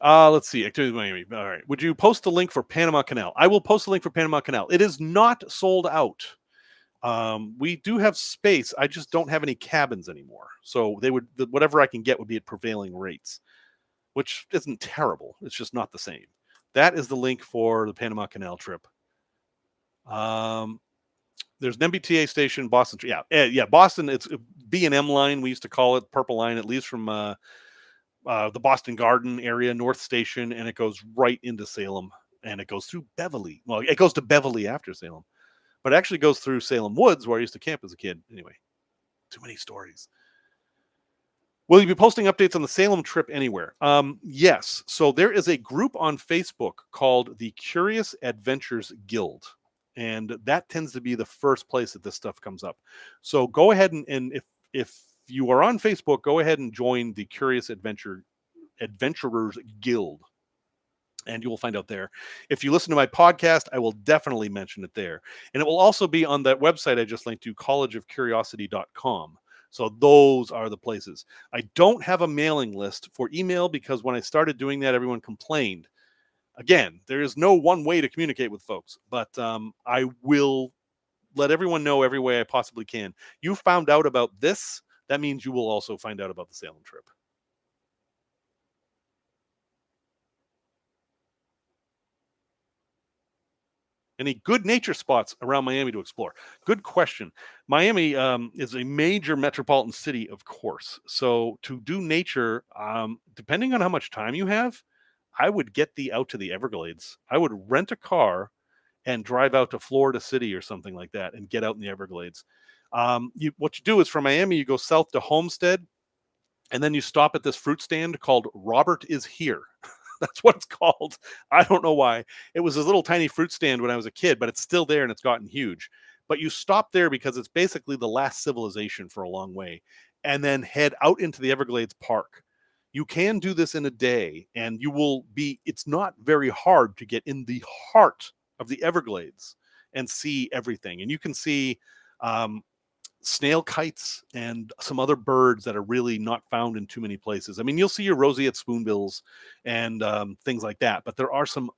Let's see. Activities Miami. All right. Would you post the link for Panama Canal? I will post the link for Panama Canal. It is not sold out. We do have space. I just don't have any cabins anymore. So whatever I can get would be at prevailing rates, which isn't terrible. It's just not the same. That is the link for the Panama Canal trip. There's an MBTA station, Boston. Yeah, Boston. It's B&M line. We used to call it Purple Line. It leaves from the Boston Garden area, North Station, and it goes right into Salem, and it goes through Beverly. Well, it goes to Beverly after Salem, but it actually goes through Salem Woods, where I used to camp as a kid. Anyway, too many stories. Will you be posting updates on the Salem trip anywhere? Yes. So there is a group on Facebook called the Curious Adventures Guild, and that tends to be the first place that this stuff comes up. So go ahead and if you are on Facebook, go ahead and join the Curious Adventurers Guild, and you will find out there. If you listen to my podcast, I will definitely mention it there. And it will also be on that website I just linked to, collegeofcuriosity.com. So those are the places. I don't have a mailing list for email because when I started doing that, everyone complained. Again, there is no one way to communicate with folks, but I will let everyone know every way I possibly can. You found out about this, that means you will also find out about the Salem trip. Any good nature spots around Miami to explore? Good question. Miami is a major metropolitan city, of course. So to do nature, depending on how much time you have, I would get out to the Everglades. I would rent a car and drive out to Florida City or something like that and get out in the Everglades. What you do is from Miami, you go south to Homestead, and then you stop at this fruit stand called Robert is Here. That's what it's called. I don't know why. It was a little tiny fruit stand when I was a kid, but it's still there and it's gotten huge. But you stop there because it's basically the last civilization for a long way, and then head out into the Everglades Park. You can do this in a day, and it's not very hard to get in the heart of the Everglades and see everything. And you can see snail kites and some other birds that are really not found in too many places. I mean, you'll see your roseate spoonbills and things like that, but there are some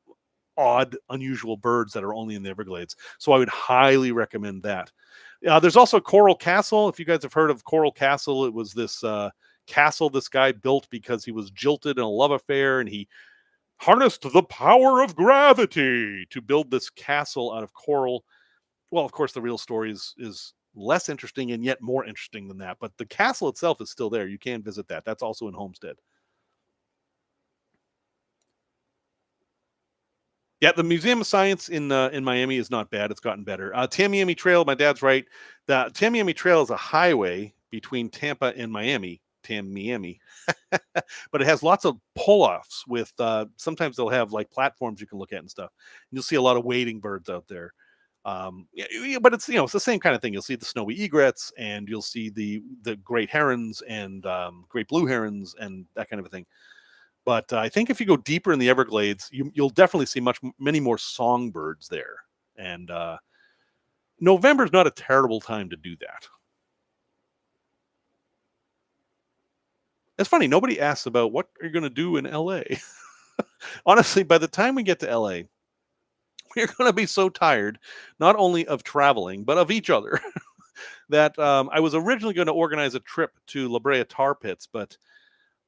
odd, unusual birds that are only in the Everglades. So I would highly recommend that. There's also Coral Castle. If you guys have heard of Coral Castle, it was this castle this guy built because he was jilted in a love affair, and he harnessed the power of gravity to build this castle out of coral. Well, of course, the real story is less interesting and yet more interesting than that. But the castle itself is still there. You can visit that. That's also in Homestead. Yeah, the Museum of Science in Miami is not bad. It's gotten better. Tamiami Trail, my dad's right. The Tamiami Trail is a highway between Tampa and Miami. Tamiami. But it has lots of pull-offs with sometimes they'll have like platforms you can look at and stuff. And you'll see a lot of wading birds out there. But it's it's the same kind of thing. You'll see the snowy egrets, and you'll see the great herons and great blue herons and that kind of a thing. But I think if you go deeper in the Everglades, you'll definitely see many more songbirds there. And November is not a terrible time to do that. It's funny, nobody asks about what you're going to do in LA. Honestly, by the time we get to LA, we're going to be so tired, not only of traveling, but of each other, that I was originally going to organize a trip to La Brea Tar Pits, but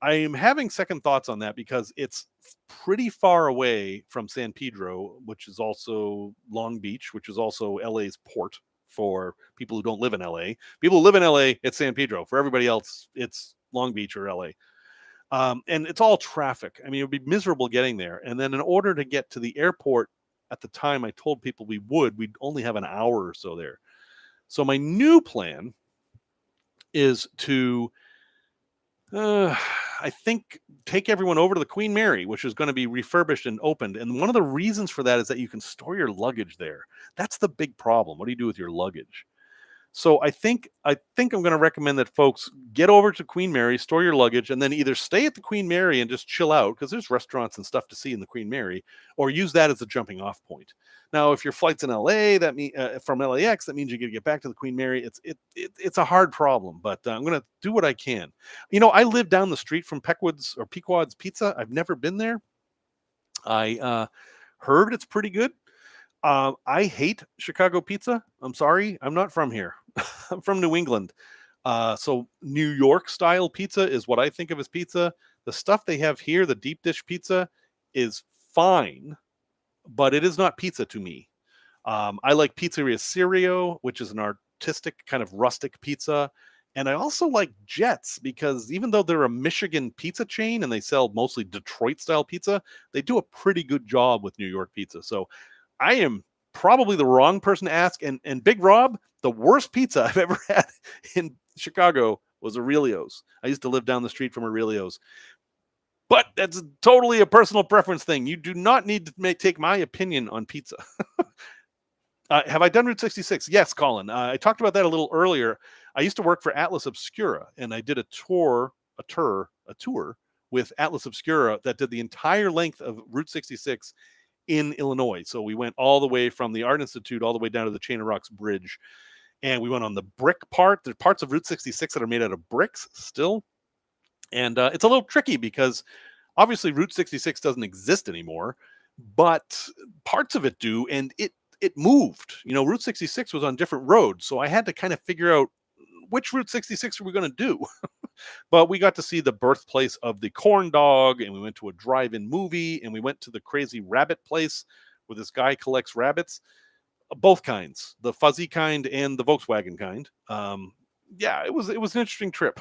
I am having second thoughts on that because it's pretty far away from San Pedro, which is also Long Beach, which is also LA's port for people who don't live in LA. People who live in LA, it's San Pedro. For everybody else, it's Long Beach or LA. And it's all traffic. I mean, it would be miserable getting there. And then in order to get to the airport at the time I told people we'd only have an hour or so there. So my new plan is to I think take everyone over to the Queen Mary, which is going to be refurbished and opened. And one of the reasons for that is that you can store your luggage there. That's the big problem. What do you do with your luggage? So I think I'm going to recommend that folks get over to Queen Mary, store your luggage, and then either stay at the Queen Mary and just chill out because there's restaurants and stuff to see in the Queen Mary, or use that as a jumping off point. Now, if your flight's in LA, that mean from LAX, that means you got to get back to the Queen Mary. It's a hard problem, but I'm going to do what I can. I live down the street from Pequod's Pizza. I've never been there. I heard it's pretty good. I hate Chicago pizza. I'm sorry, I'm not from here. I'm from New England. So New York style pizza is what I think of as pizza. The stuff they have here, the deep dish pizza, is fine, but it is not pizza to me. I like Pizzeria Sirio, which is an artistic kind of rustic pizza. And I also like Jets because even though they're a Michigan pizza chain and they sell mostly Detroit style pizza, they do a pretty good job with New York pizza. So I am probably the wrong person to ask. And Big Rob, the worst pizza I've ever had in Chicago was Aurelio's. I used to live down the street from Aurelio's. But that's totally a personal preference thing. You do not need to take my opinion on pizza. Have I done Route 66? Yes, Colin. I talked about that a little earlier. I used to work for Atlas Obscura, and I did a tour with Atlas Obscura that did the entire length of Route 66 in Illinois. So we went all the way from the Art Institute all the way down to the Chain of Rocks Bridge, and we went on the brick part. There's parts of Route 66 that are made out of bricks still, and it's a little tricky because obviously Route 66 doesn't exist anymore, but parts of it do, and it moved. Route 66 was on different roads, so I had to kind of figure out which Route 66 are we going to do. But we got to see the birthplace of the corn dog, and we went to a drive-in movie, and we went to the crazy rabbit place where this guy collects rabbits, both kinds, the fuzzy kind and the Volkswagen kind. Yeah, it was an interesting trip.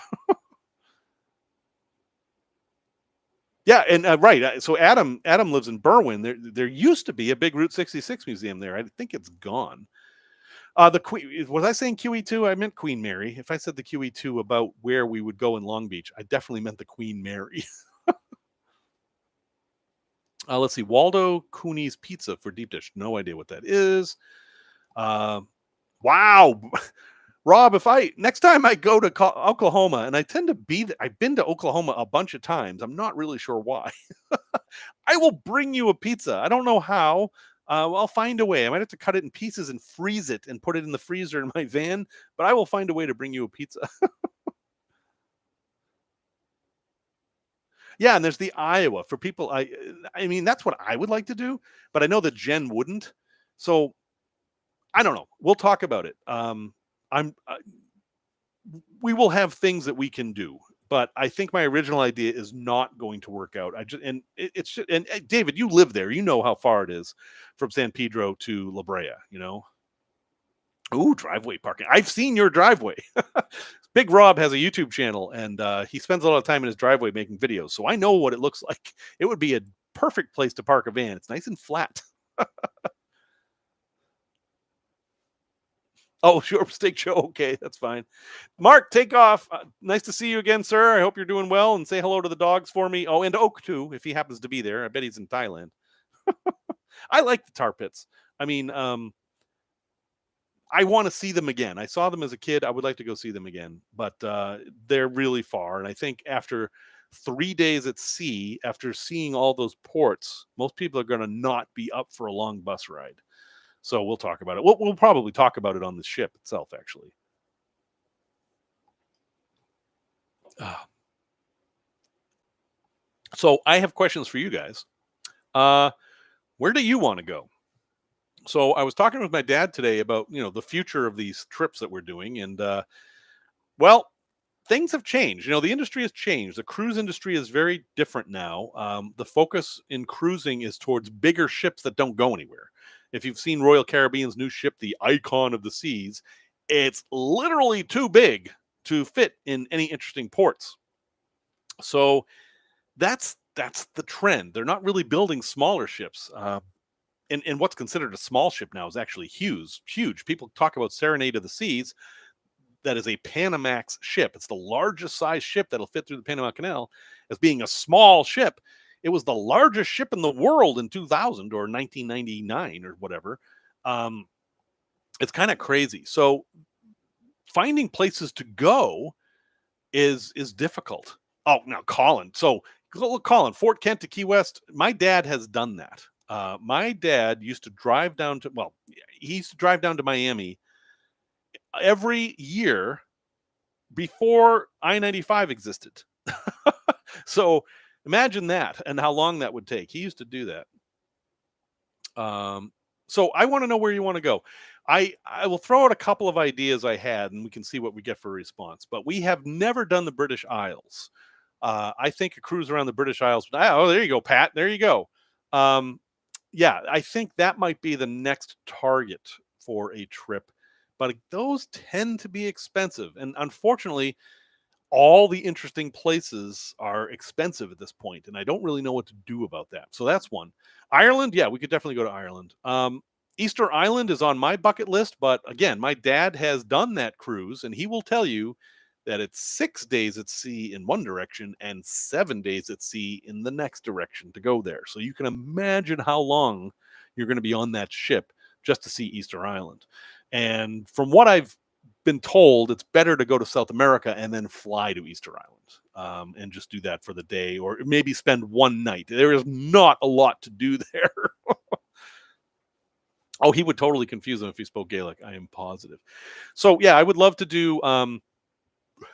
Yeah, and right. So Adam lives in Berwyn. There used to be a big Route 66 museum there. I think it's gone. The Queen, was I saying QE2? I meant Queen Mary. If I said the QE2 about where we would go in Long Beach, I definitely meant the Queen Mary. Let's see. Waldo Cooney's Pizza for deep dish. No idea what that is. Wow. Rob, if next time I go to Oklahoma, and I tend to I've been to Oklahoma a bunch of times. I'm not really sure why. I will bring you a pizza. I don't know how. I'll find a way. I might have to cut it in pieces and freeze it and put it in the freezer in my van, but I will find a way to bring you a pizza. Yeah, and there's the Iowa for people. I mean, that's what I would like to do, but I know that Jen wouldn't. So I don't know. We'll talk about it. I'm we will have things that we can do, but I think my original idea is not going to work out. It's just, and David, you live there. You know how far it is from San Pedro to La Brea. Ooh, driveway parking. I've seen your driveway. Big Rob has a YouTube channel, and he spends a lot of time in his driveway making videos. So I know what it looks like. It would be a perfect place to park a van. It's nice and flat. Oh, sure, Steak Show. Okay, that's fine. Mark, take off. Nice to see you again, sir. I hope you're doing well, and say hello to the dogs for me. Oh, and to Oak too, if he happens to be there. I bet he's in Thailand. I like the tar pits. I mean, I want to see them again. I saw them as a kid. I would like to go see them again, but they're really far. And I think after 3 days at sea, after seeing all those ports, most people are going to not be up for a long bus ride. So we'll talk about it. We'll probably talk about it on the ship itself, actually. So I have questions for you guys. Where do you want to go? So I was talking with my dad today about the future of these trips that we're doing, and well, things have changed. The industry has changed. The cruise industry is very different now. The focus in cruising is towards bigger ships that don't go anywhere. If you've seen Royal Caribbean's new ship, the Icon of the Seas, it's literally too big to fit in any interesting ports. So that's the trend. They're not really building smaller ships. And what's considered a small ship now is actually huge. Huge. People talk about Serenade of the Seas. That is a Panamax ship. It's the largest size ship that'll fit through the Panama Canal as being a small ship. It was the largest ship in the world in 2000 or 1999 or whatever. It's kind of crazy. So finding places to go is difficult. Oh, now Colin. So look, Colin, Fort Kent to Key West. My dad has done that. My dad used to drive down to well, he used to drive down to Miami every year before I-95 existed. So imagine that and how long that would take. He used to do that. So I want to know where you want to go. I will throw out a couple of ideas I had, and we can see what we get for a response. But we have never done the British Isles. I think a cruise around the British Isles. Oh, there you go, Pat. There you go. Um, yeah, I think that might be the next target for a trip. But those tend to be expensive, and unfortunately, all the interesting places are expensive at this point, and I don't really know what to do about that. So that's one. Ireland, yeah, we could definitely go to Ireland. Easter Island is on my bucket list, but again, my dad has done that cruise, and he will tell you that it's 6 days at sea in one direction and 7 days at sea in the next direction to go there. So you can imagine how long you're going to be on that ship just to see Easter Island. And from what I've been told, it's better to go to South America and then fly to Easter Island, and just do that for the day, or maybe spend one night. There is not a lot to do there. Oh, he would totally confuse them if he spoke Gaelic. I am positive. So yeah, I would love to do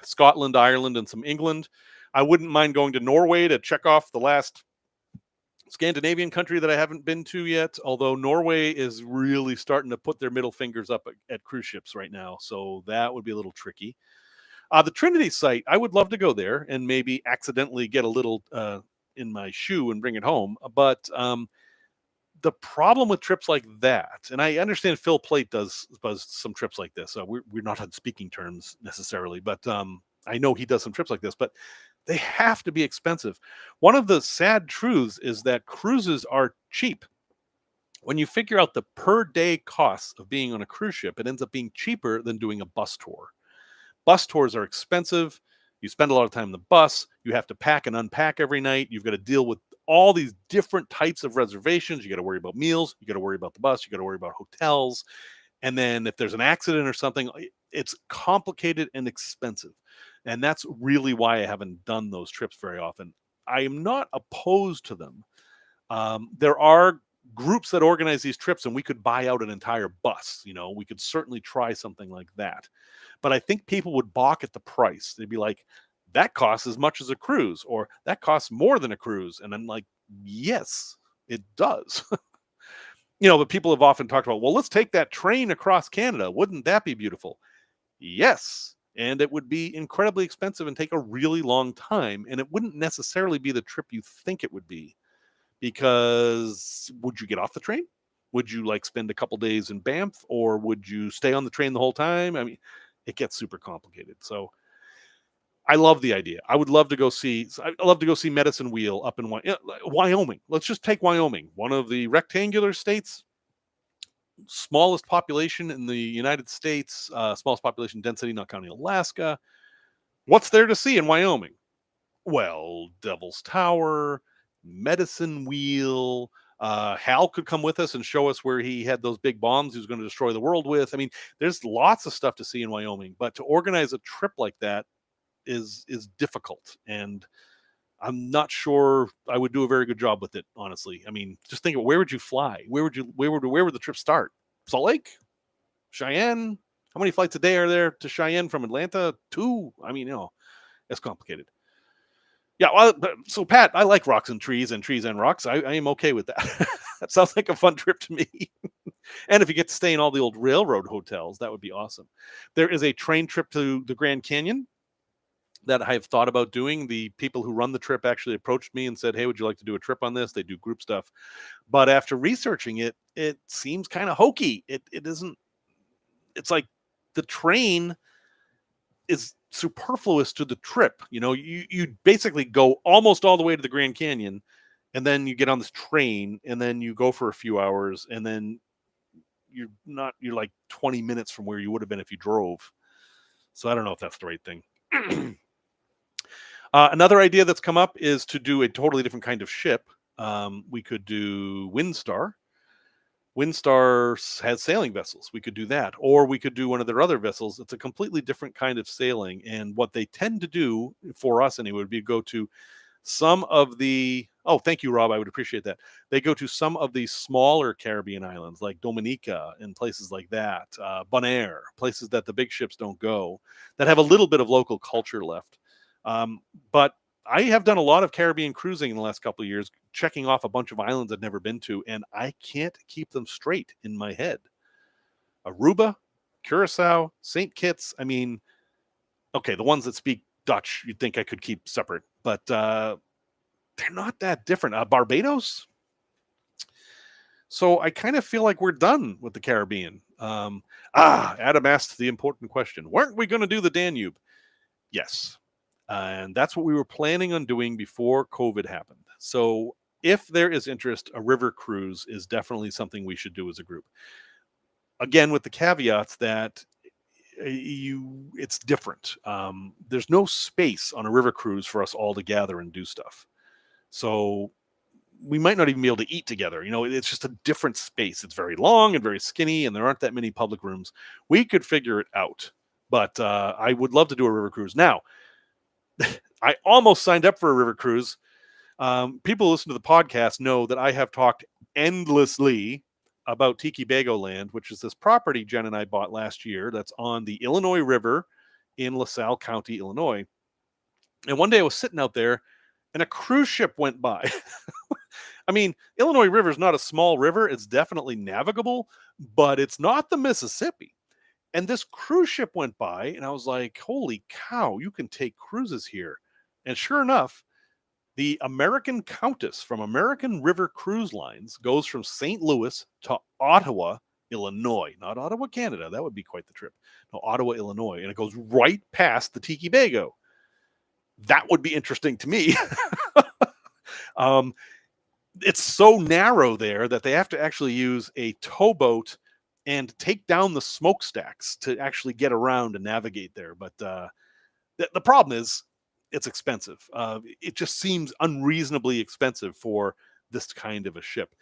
Scotland, Ireland, and some England. I wouldn't mind going to Norway to check off the last Scandinavian country that I haven't been to yet, although Norway is really starting to put their middle fingers up at cruise ships right now. So that would be a little tricky. The Trinity site, I would love to go there and maybe accidentally get a little in my shoe and bring it home. But the problem with trips like that, and I understand Phil Plait does some trips like this. We're not on speaking terms necessarily, but I know he does some trips like this, but they have to be expensive. One of the sad truths is that cruises are cheap. When you figure out the per day costs of being on a cruise ship, it ends up being cheaper than doing a bus tour. Bus tours are expensive. You spend a lot of time in the bus. You have to pack and unpack every night. You've got to deal with all these different types of reservations. You got to worry about meals. You got to worry about the bus. You got to worry about hotels. And then if there's an accident or something, it's complicated and expensive. And that's really why I haven't done those trips very often. I am not opposed to them. There are groups that organize these trips, and we could buy out an entire bus. We could certainly try something like that. But I think people would balk at the price. They'd be like, that costs as much as a cruise, or that costs more than a cruise. And I'm like, yes, it does. But people have often talked about, well, let's take that train across Canada. Wouldn't that be beautiful? Yes. And it would be incredibly expensive and take a really long time. And it wouldn't necessarily be the trip you think it would be. Because would you get off the train? Would you spend a couple days in Banff, or would you stay on the train the whole time? I mean, it gets super complicated. So I love the idea. I would love to go see. I love to go see Medicine Wheel up in Wyoming. Let's just take Wyoming, one of the rectangular states, smallest population in the United States, smallest population density, not counting Alaska. What's there to see in Wyoming? Well, Devil's Tower, Medicine Wheel. Hal could come with us and show us where he had those big bombs he was going to destroy the world with. I mean, there's lots of stuff to see in Wyoming, but to organize a trip like that is difficult, and I'm not sure I would do a very good job with it, honestly. I mean, just think of where would you fly? Where would the trip start? Salt Lake? Cheyenne? How many flights a day are there to Cheyenne from Atlanta? 2? I mean, it's complicated. Yeah, well, so Pat, I like rocks and trees and rocks. I am okay with that. That sounds like a fun trip to me. And if you get to stay in all the old railroad hotels, that would be awesome. There is a train trip to the Grand Canyon that I have thought about doing. The people who run the trip actually approached me and said, hey, would you like to do a trip on this? They do group stuff. But after researching it, it seems kind of hokey. It isn't, it's like the train is superfluous to the trip. You basically go almost all the way to the Grand Canyon, and then you get on this train, and then you go for a few hours, and then you're like 20 minutes from where you would have been if you drove. So I don't know if that's the right thing. Another idea that's come up is to do a totally different kind of ship. We could do Windstar. Windstar has sailing vessels. We could do that, or we could do one of their other vessels. It's a completely different kind of sailing, and what they tend to do for us anyway would be go to some of the oh, thank you, Rob. I would appreciate that. They go to some of the smaller Caribbean islands like Dominica and places like that, Bonaire, places that the big ships don't go, that have a little bit of local culture left. But I have done a lot of Caribbean cruising in the last couple of years, checking off a bunch of islands I've never been to, and I can't keep them straight in my head. Aruba, Curacao, St. Kitts. I mean, okay, the ones that speak Dutch, you'd think I could keep separate, but they're not that different. Barbados. So I kind of feel like we're done with the Caribbean. Adam asked the important question: weren't we going to do the Danube? Yes, and that's what we were planning on doing before COVID happened. So if there is interest, a river cruise is definitely something we should do as a group. Again, with the caveats that it's different. There's no space on a river cruise for us all to gather and do stuff. So we might not even be able to eat together. It's just a different space. It's very long and very skinny, and there aren't that many public rooms. We could figure it out, but I would love to do a river cruise. Now, I almost signed up for a river cruise. People who listen to the podcast know that I have talked endlessly about Tiki Bago Land, which is this property Jen and I bought last year that's on the Illinois River in LaSalle County, Illinois. And one day I was sitting out there and a cruise ship went by. I mean, Illinois River is not a small river. It's definitely navigable, but it's not the Mississippi. And this cruise ship went by, and I was like, holy cow, you can take cruises here. And sure enough, the American Countess from American River Cruise Lines goes from St. Louis to Ottawa, Illinois. Not Ottawa, Canada. That would be quite the trip. No, Ottawa, Illinois. And it goes right past the Tiki Bago. That would be interesting to me. It's so narrow there that they have to actually use a towboat and take down the smokestacks to actually get around and navigate there. But the problem is it's expensive. It just seems unreasonably expensive for this kind of a ship.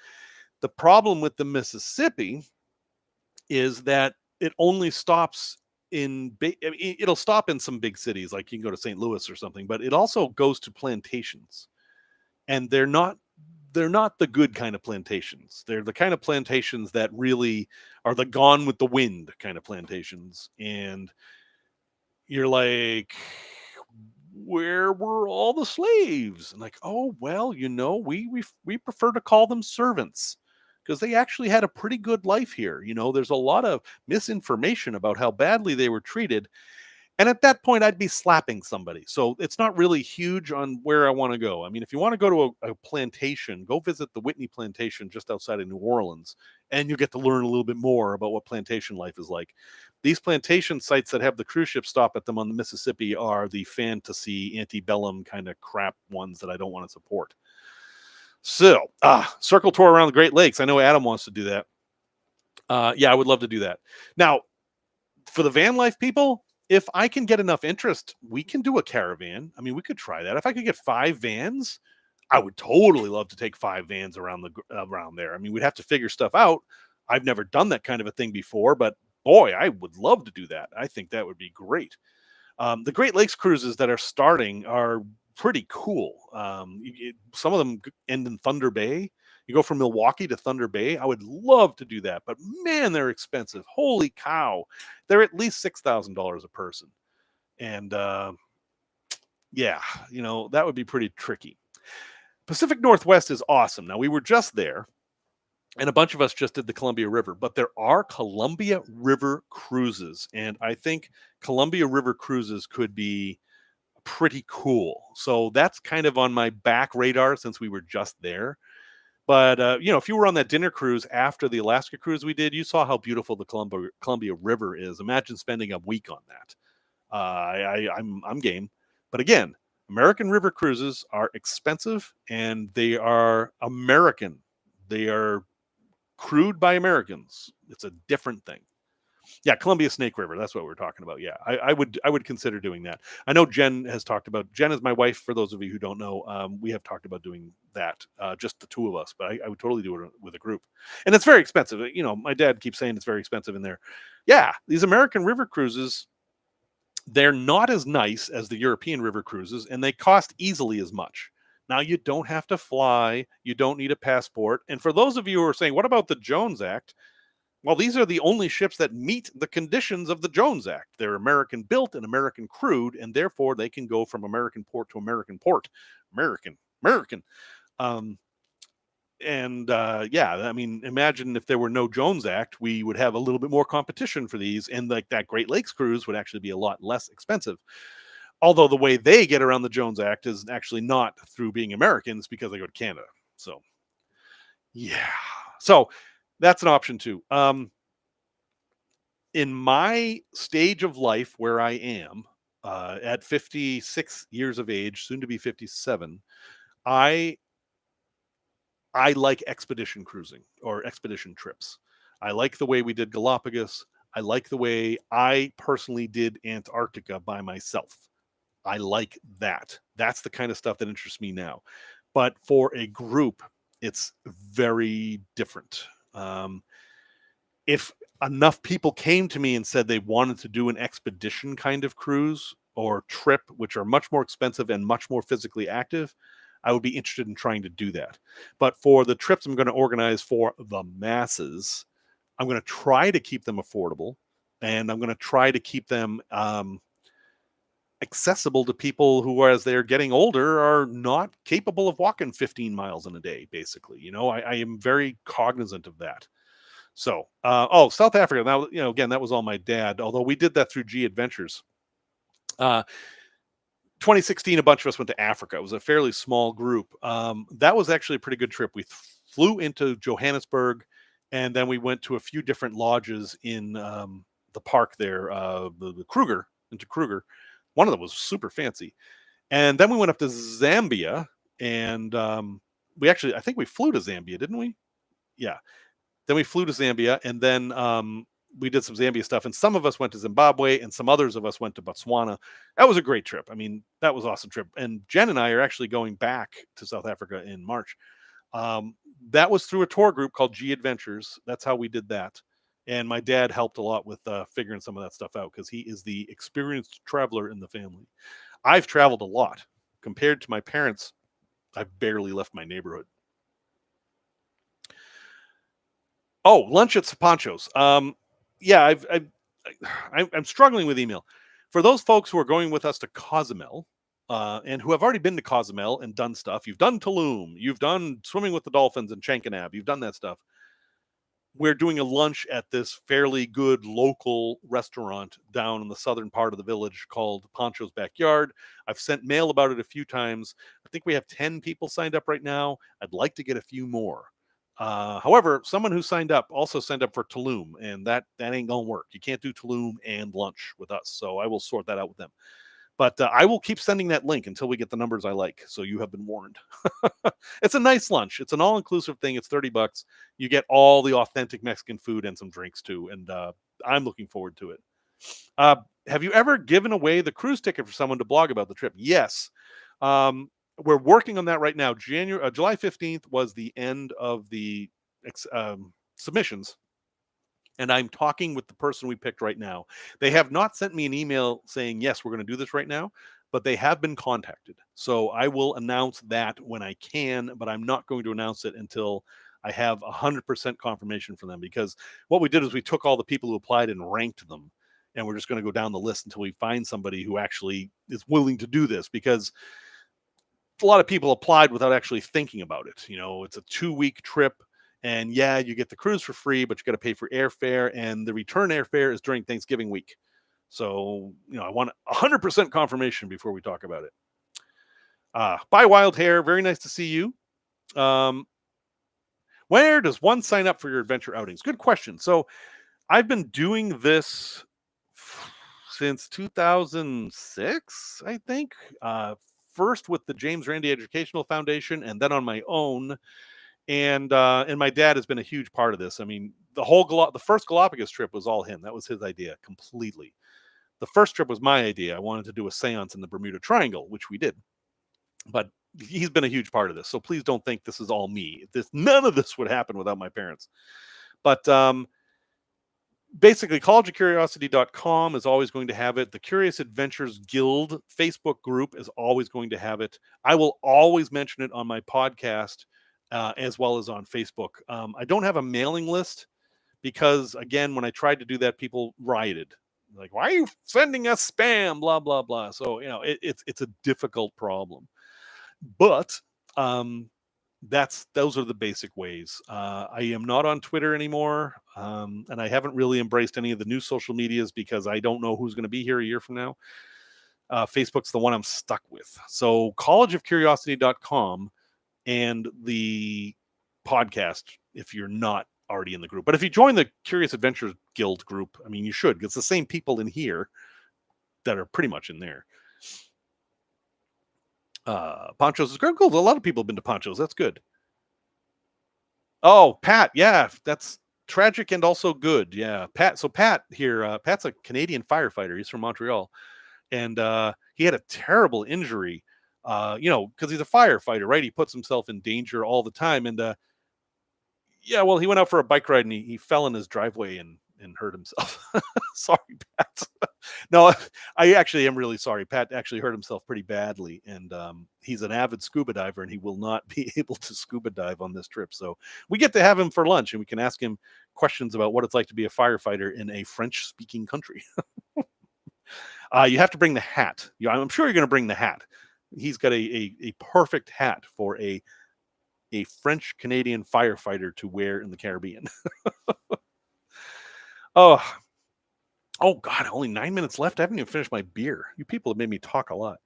The problem with the Mississippi is that it only stops it'll stop in some big cities, like you can go to St. Louis or something, but it also goes to plantations, and they're not the good kind of plantations. They're the kind of plantations that really are the Gone with the Wind kind of plantations. And you're like, where were all the slaves? And like, oh, well, we prefer to call them servants because they actually had a pretty good life here. There's a lot of misinformation about how badly they were treated. And at that point, I'd be slapping somebody. So it's not really huge on where I want to go. I mean, if you want to go to a plantation, go visit the Whitney Plantation just outside of New Orleans, and you get to learn a little bit more about what plantation life is like. These plantation sites that have the cruise ship stop at them on the Mississippi are the fantasy, antebellum kind of crap ones that I don't want to support. So, circle tour around the Great Lakes. I know Adam wants to do that. Yeah, I would love to do that. Now, for the van life people, if I can get enough interest, we can do a caravan. I mean, we could try that. If I could get 5 vans, I would totally love to take 5 vans around there. I mean, we'd have to figure stuff out. I've never done that kind of a thing before, but boy, I would love to do that. I think that would be great. The Great Lakes cruises that are starting are pretty cool. Some of them end in Thunder Bay. You go from Milwaukee to Thunder Bay. I would love to do that, but man, they're expensive. Holy cow. They're at least $6,000 a person. And yeah, that would be pretty tricky. Pacific Northwest is awesome. Now, we were just there, and a bunch of us just did the Columbia River, but there are Columbia River cruises, and I think Columbia River cruises could be pretty cool. So that's kind of on my back radar since we were just there. But, if you were on that dinner cruise after the Alaska cruise we did, you saw how beautiful the Columbia River is. Imagine spending a week on that. I'm game. But again, American river cruises are expensive, and they are American. They are crewed by Americans. It's a different thing. Yeah, Columbia Snake River. That's what we're talking about. Yeah, I would consider doing that. I know Jen has talked about. Jen is my wife. For those of you who don't know, we have talked about doing that, just the two of us. But I would totally do it with a group, and it's very expensive. You know, my dad keeps saying it's very expensive in there. Yeah, these American river cruises, they're not as nice as the European river cruises, and they cost easily as much. Now, you don't have to fly, you don't need a passport. And for those of you who are saying, what about the Jones Act? Well, these are the only ships that meet the conditions of the Jones Act. They're American built and American crewed, and therefore they can go from American port to American port. American. Um, and yeah, I mean, imagine if there were no Jones Act, we would have a little bit more competition for these, and like that Great Lakes cruise would actually be a lot less expensive. Although the way they get around the Jones Act is actually not through being Americans because they go to Canada. So yeah, so that's an option too. In my stage of life where I am, at 56 years of age, soon to be 57, I I like expedition cruising or expedition trips. I like the way we did Galapagos. I like the way I personally did Antarctica by myself. I like that. That's the kind of stuff that interests me now. But for a group, it's very different. If enough people came to me and said they wanted to do an expedition kind of cruise or trip, which are much more expensive and much more physically active, I would be interested in trying to do that. But for the trips I'm going to organize for the masses, I'm going to try to keep them affordable, and I'm going to try to keep them accessible to people who, as they're getting older, are not capable of walking 15 miles in a day, basically. You know, I am very cognizant of that. So, oh, South Africa. Now, you know, again, that was all my dad. Although we did that through G Adventures. 2016, a bunch of us went to Africa. It was a fairly small group. That was actually a pretty good trip. We flew into Johannesburg, and then we went to a few different lodges in the park there, the Kruger, into Kruger. One of them was super fancy. And then we went up to Zambia, and we actually, I think we flew to Zambia, didn't we? Yeah. Then we flew to Zambia, and then we did some Zambia stuff. And some of us went to Zimbabwe, and some others of us went to Botswana. That was a great trip. I mean, that was an awesome trip. And Jen and I are actually going back to South Africa in March. Um, that was through a tour group called G Adventures. That's how we did that. And my dad helped a lot with figuring some of that stuff out because he is the experienced traveler in the family. I've traveled a lot. Compared to my parents, I've barely left my neighborhood. Oh, lunch at Sapancho's. Yeah, I'm struggling with email. For those folks who are going with us to Cozumel, and who have already been to Cozumel and done stuff, you've done Tulum, you've done swimming with the dolphins in Chankanab, you've done that stuff. We're doing a lunch at this fairly good local restaurant down in the southern part of the village called Pancho's Backyard. I've sent mail about it a few times. I think we have 10 people signed up right now. I'd like to get a few more. However, someone who signed up also signed up for Tulum, and that ain't gonna work. You can't do Tulum and lunch with us, so I will sort that out with them. But I will keep sending that link until we get the numbers I like. So you have been warned. It's a nice lunch. It's an all-inclusive thing. It's $30. You get all the authentic Mexican food and some drinks too, and I'm looking forward to it. Uh, have you ever given away the cruise ticket for someone to blog about the trip? Yes. We're working on that right now. July 15th was the end of the submissions, and I'm talking with the person we picked right now. They have not sent me an email saying, yes, we're going to do this right now, but they have been contacted. So I will announce that when I can, but I'm not going to announce it until I have 100% confirmation from them, because what we did is we took all the people who applied and ranked them. And we're just going to go down the list until we find somebody who actually is willing to do this, because a lot of people applied without actually thinking about it. You know, it's a 2-week trip, and yeah, you get the cruise for free, but you got to pay for airfare, and the return airfare is during Thanksgiving week. So, you know, I want 100% confirmation before we talk about it. Bye, Wild Hair. Very nice to see you. Um, where does one sign up for your adventure outings? Good question. So, I've been doing this since 2006, I think. First with the James Randi Educational Foundation, and then on my own And my dad has been a huge part of this. I mean, the first Galapagos trip was all him. That was his idea completely. The first trip was my idea. I wanted to do a séance in the Bermuda Triangle, which we did. But he's been a huge part of this. So please don't think this is all me. None of this would happen without my parents. But basically, collegeofcuriosity.com is always going to have it. The Curious Adventures Guild Facebook group is always going to have it. I will always mention it on my podcast as well as on Facebook. I don't have a mailing list because, again, when I tried to do that, people rioted. Like, why are you sending us spam? Blah, blah, blah. So, it's a difficult problem. But those are the basic ways. I am not on Twitter anymore, and I haven't really embraced any of the new social medias because I don't know who's going to be here a year from now. Facebook's the one I'm stuck with. So collegeofcuriosity.com and the podcast if you're not already in the group. But if you join the Curious Adventures Guild group, I mean, you should. It's the same people in here that are pretty much in there. Ponchos is great. Cool. A lot of people have been to Ponchos. That's good. Oh, Pat. Yeah, that's tragic and also good. Yeah, Pat. So Pat here, Pat's a Canadian firefighter. He's from Montreal, and he had a terrible injury. Because he's a firefighter, right? He puts himself in danger all the time, and yeah, well, he went out for a bike ride and he fell in his driveway and hurt himself. Sorry, Pat. No, I actually am really sorry. Pat actually hurt himself pretty badly, and he's an avid scuba diver, and he will not be able to scuba dive on this trip. So we get to have him for lunch, and we can ask him questions about what it's like to be a firefighter in a French-speaking country. You have to bring the hat. I'm sure you're going to bring the hat. He's got a perfect hat for a French-Canadian firefighter to wear in the Caribbean. Oh God, only 9 minutes left. I haven't even finished my beer. You people have made me talk a lot.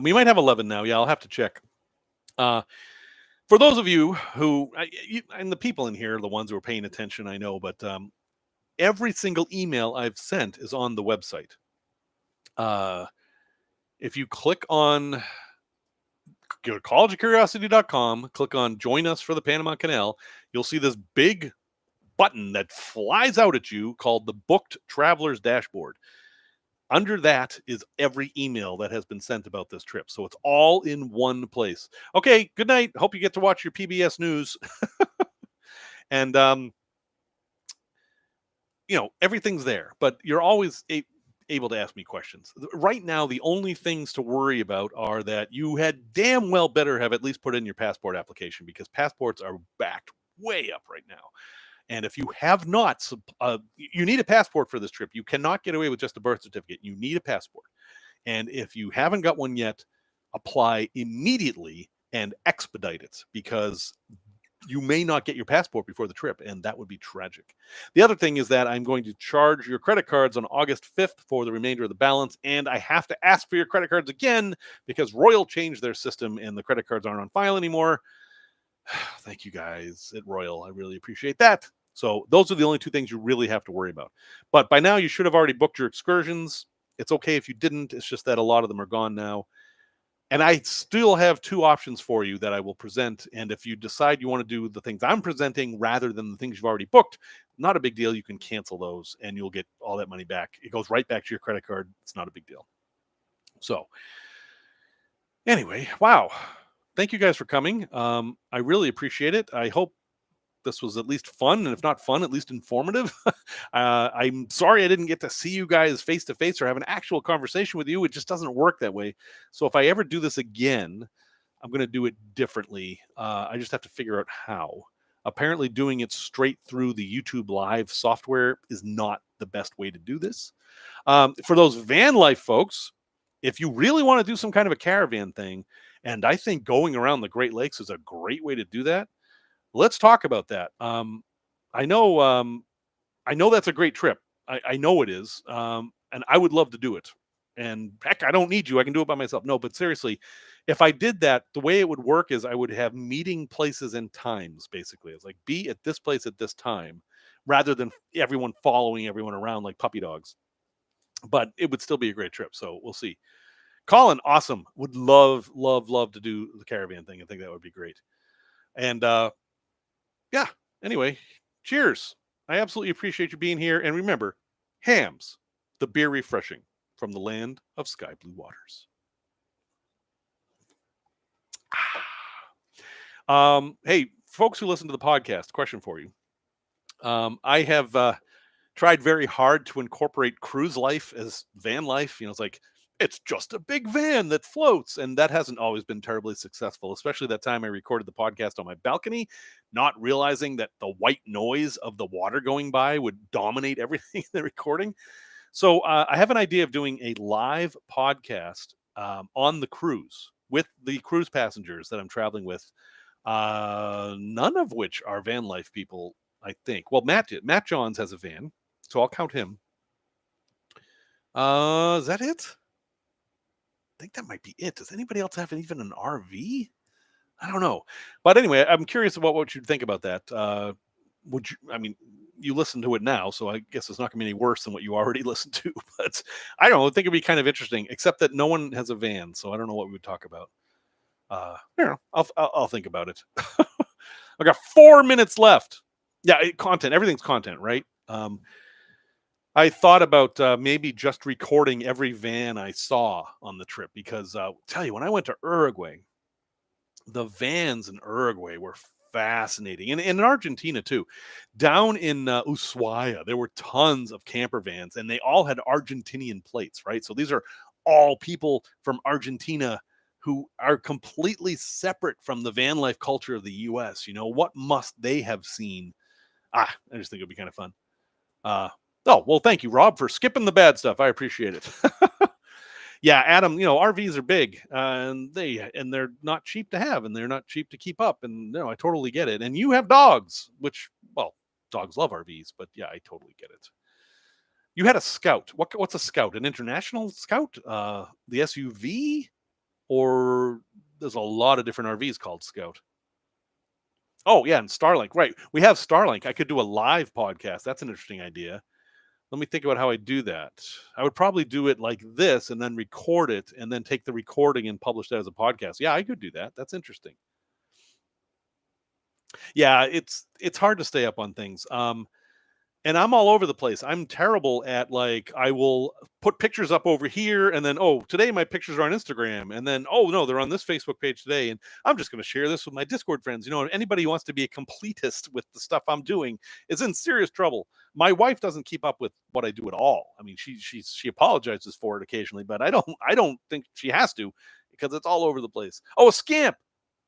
We might have 11 now. Yeah, I'll have to check. For those of you who, and the people in here are the ones who are paying attention, I know, but every single email I've sent is on the website. If you click on, go to collegeofcuriosity.com, click on join us for the Panama Canal, you'll see this big button that flies out at you called the Booked Traveler's Dashboard. Under that is every email that has been sent about this trip. So it's all in one place. Okay, good night. Hope you get to watch your PBS News. And, everything's there, but you're always able to ask me questions. Right now, the only things to worry about are that you had damn well better have at least put in your passport application, because passports are backed way up right now. And if you have not, you need a passport for this trip. You cannot get away with just a birth certificate. You need a passport. And if you haven't got one yet, apply immediately and expedite it, because you may not get your passport before the trip, and that would be tragic. The other thing is that I'm going to charge your credit cards on August 5th for the remainder of the balance, and I have to ask for your credit cards again because Royal changed their system and the credit cards aren't on file anymore. Thank you guys at Royal. I really appreciate that. So those are the only two things you really have to worry about. But by now, you should have already booked your excursions. It's okay if you didn't. It's just that a lot of them are gone now. And I still have two options for you that I will present. And if you decide you want to do the things I'm presenting rather than the things you've already booked, not a big deal. You can cancel those and you'll get all that money back. It goes right back to your credit card. It's not a big deal. So anyway, wow. Thank you guys for coming. I really appreciate it. I hope this was at least fun, and if not fun, at least informative. I'm sorry I didn't get to see you guys face to face or have an actual conversation with you. It just doesn't work that way. So if I ever do this again, I'm going to do it differently. I just have to figure out how. Apparently doing it straight through the YouTube Live software is not the best way to do this. For those van life folks, if you really want to do some kind of a caravan thing, and I think going around the Great Lakes is a great way to do that, let's talk about that. I know that's a great trip. I know it is. And I would love to do it. And heck, I don't need you. I can do it by myself. No, but seriously, if I did that, the way it would work is I would have meeting places and times, basically. It's like, be at this place at this time, rather than everyone following everyone around like puppy dogs. But it would still be a great trip. So we'll see. Colin, awesome. Would love, love, love to do the caravan thing. I think that would be great. And yeah, anyway, cheers. I absolutely appreciate you being here. And remember, hams, the beer refreshing from the land of sky blue waters. Hey, folks who listen to the podcast, question for you. I have tried very hard to incorporate cruise life as van life. It's like, it's just a big van that floats. And that hasn't always been terribly successful, especially that time I recorded the podcast on my balcony, not realizing that the white noise of the water going by would dominate everything in the recording. So I have an idea of doing a live podcast on the cruise with the cruise passengers that I'm traveling with, none of which are van life people, I think. Well, Matt Johns has a van, so I'll count him. Is that it? I think that might be it. Does anybody else have even an RV? I don't know. But anyway, I'm curious about what you'd think about that. Would you, I mean, you listen to it now, so I guess it's not going to be any worse than what you already listened to. But I don't know. I think it'd be kind of interesting, except that no one has a van, so I don't know what we would talk about. I'll think about it. I got 4 minutes left. Yeah, content. Everything's content, right? I thought about maybe just recording every van I saw on the trip because tell you, when I went to Uruguay, the vans in Uruguay were fascinating, and in Argentina too. Down in Ushuaia, there were tons of camper vans, and they all had Argentinian plates, right? So these are all people from Argentina who are completely separate from the van life culture of the U.S. What must they have seen? I just think it'd be kind of fun. Oh, well, thank you, Rob, for skipping the bad stuff. I appreciate it. Yeah, Adam, RVs are big, and they're not cheap to have, and they're not cheap to keep up. And no, I totally get it. And you have dogs, which, well, dogs love RVs, but yeah, I totally get it. You had a Scout. What's a Scout? An international Scout? The SUV? Or there's a lot of different RVs called Scout. Oh, yeah, and Starlink. Right. We have Starlink. I could do a live podcast. That's an interesting idea. Let me think about how I do that. I would probably do it like this and then record it and then take the recording and publish that as a podcast. Yeah, I could do that. That's interesting. Yeah, it's hard to stay up on things. And I'm all over the place. I'm terrible at, like, I will put pictures up over here and then, oh, today my pictures are on Instagram, and then, oh no, they're on this Facebook page today, and I'm just going to share this with my Discord friends. Anybody who wants to be a completist with the stuff I'm doing is in serious trouble. My wife doesn't keep up with what I do at all. I mean, she apologizes for it occasionally, but I don't think she has to, because it's all over the place. Oh, a scamp.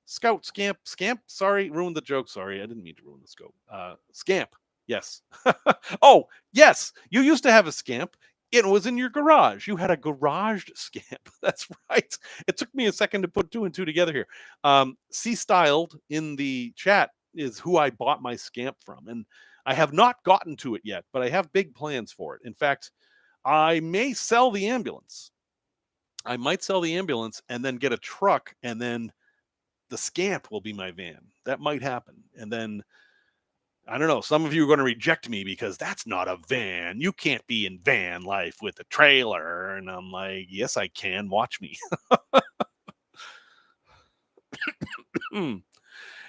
Scamp. Sorry, ruined the joke. Sorry, I didn't mean to ruin the scope. Scamp. Yes. Oh, yes. You used to have a scamp. It was in your garage. You had a garaged scamp. That's right. It took me a second to put two and two together here. C Styled in the chat is who I bought my scamp from. And I have not gotten to it yet, but I have big plans for it. In fact, I may sell the ambulance. I might sell the ambulance and then get a truck, and then the scamp will be my van. That might happen. And then I don't know. Some of you are going to reject me because that's not a van. You can't be in van life with a trailer. And I'm like, yes, I can. Watch me.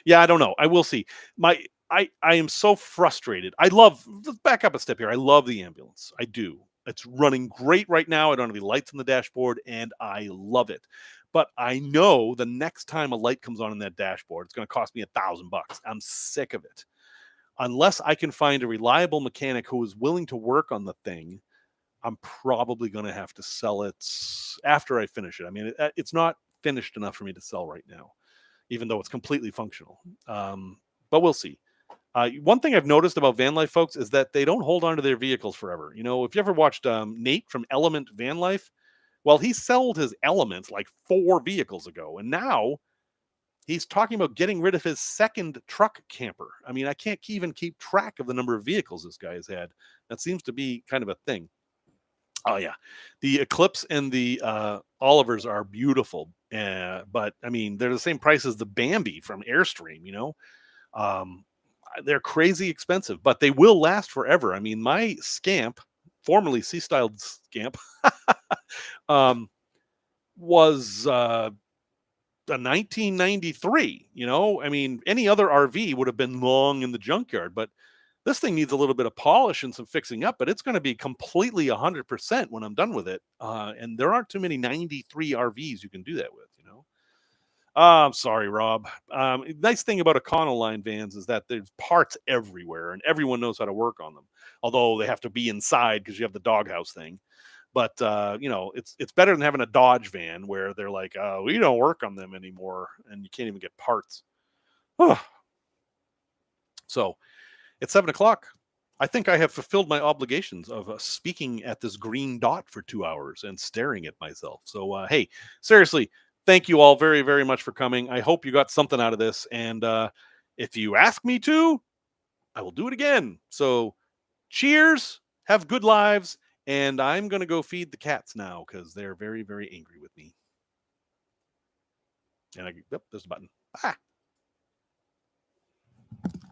Yeah, I don't know. I will see. I am so frustrated. Let's back up a step here. I love the ambulance. I do. It's running great right now. I don't have any lights on the dashboard, and I love it. But I know the next time a light comes on in that dashboard, it's going to cost me $1,000. I'm sick of it. Unless I can find a reliable mechanic who is willing to work on the thing, I'm probably going to have to sell it after I finish it. I mean, it's not finished enough for me to sell right now, even though it's completely functional. But we'll see. One thing I've noticed about van life folks is that they don't hold on to their vehicles forever. If you ever watched Nate from Element Van Life, well, he sold his Element like 4 vehicles ago, and now he's talking about getting rid of his second truck camper. I mean, I can't even keep track of the number of vehicles this guy has had. That seems to be kind of a thing. Oh, yeah. The Eclipse and the Olivers are beautiful. But, I mean, they're the same price as the Bambi from Airstream, They're crazy expensive, but they will last forever. I mean, my Scamp, formerly C-Styled Scamp, was a 1993. I mean, any other RV would have been long in the junkyard, but this thing needs a little bit of polish and some fixing up, but it's going to be completely 100% when I'm done with it. And there aren't too many 93 RVs you can do that with. I'm sorry, Rob. Nice thing about Econoline vans is that there's parts everywhere and everyone knows how to work on them. Although they have to be inside because you have the doghouse thing. But it's better than having a Dodge van where they're like, we don't work on them anymore, and you can't even get parts. So it's 7 o'clock. I think I have fulfilled my obligations of speaking at this green dot for 2 hours and staring at myself. So, hey, seriously, thank you all very, very much for coming. I hope you got something out of this. And if you ask me to, I will do it again. So, cheers, have good lives. And I'm going to go feed the cats now because they're very, very angry with me. And yep, there's a button. Ah.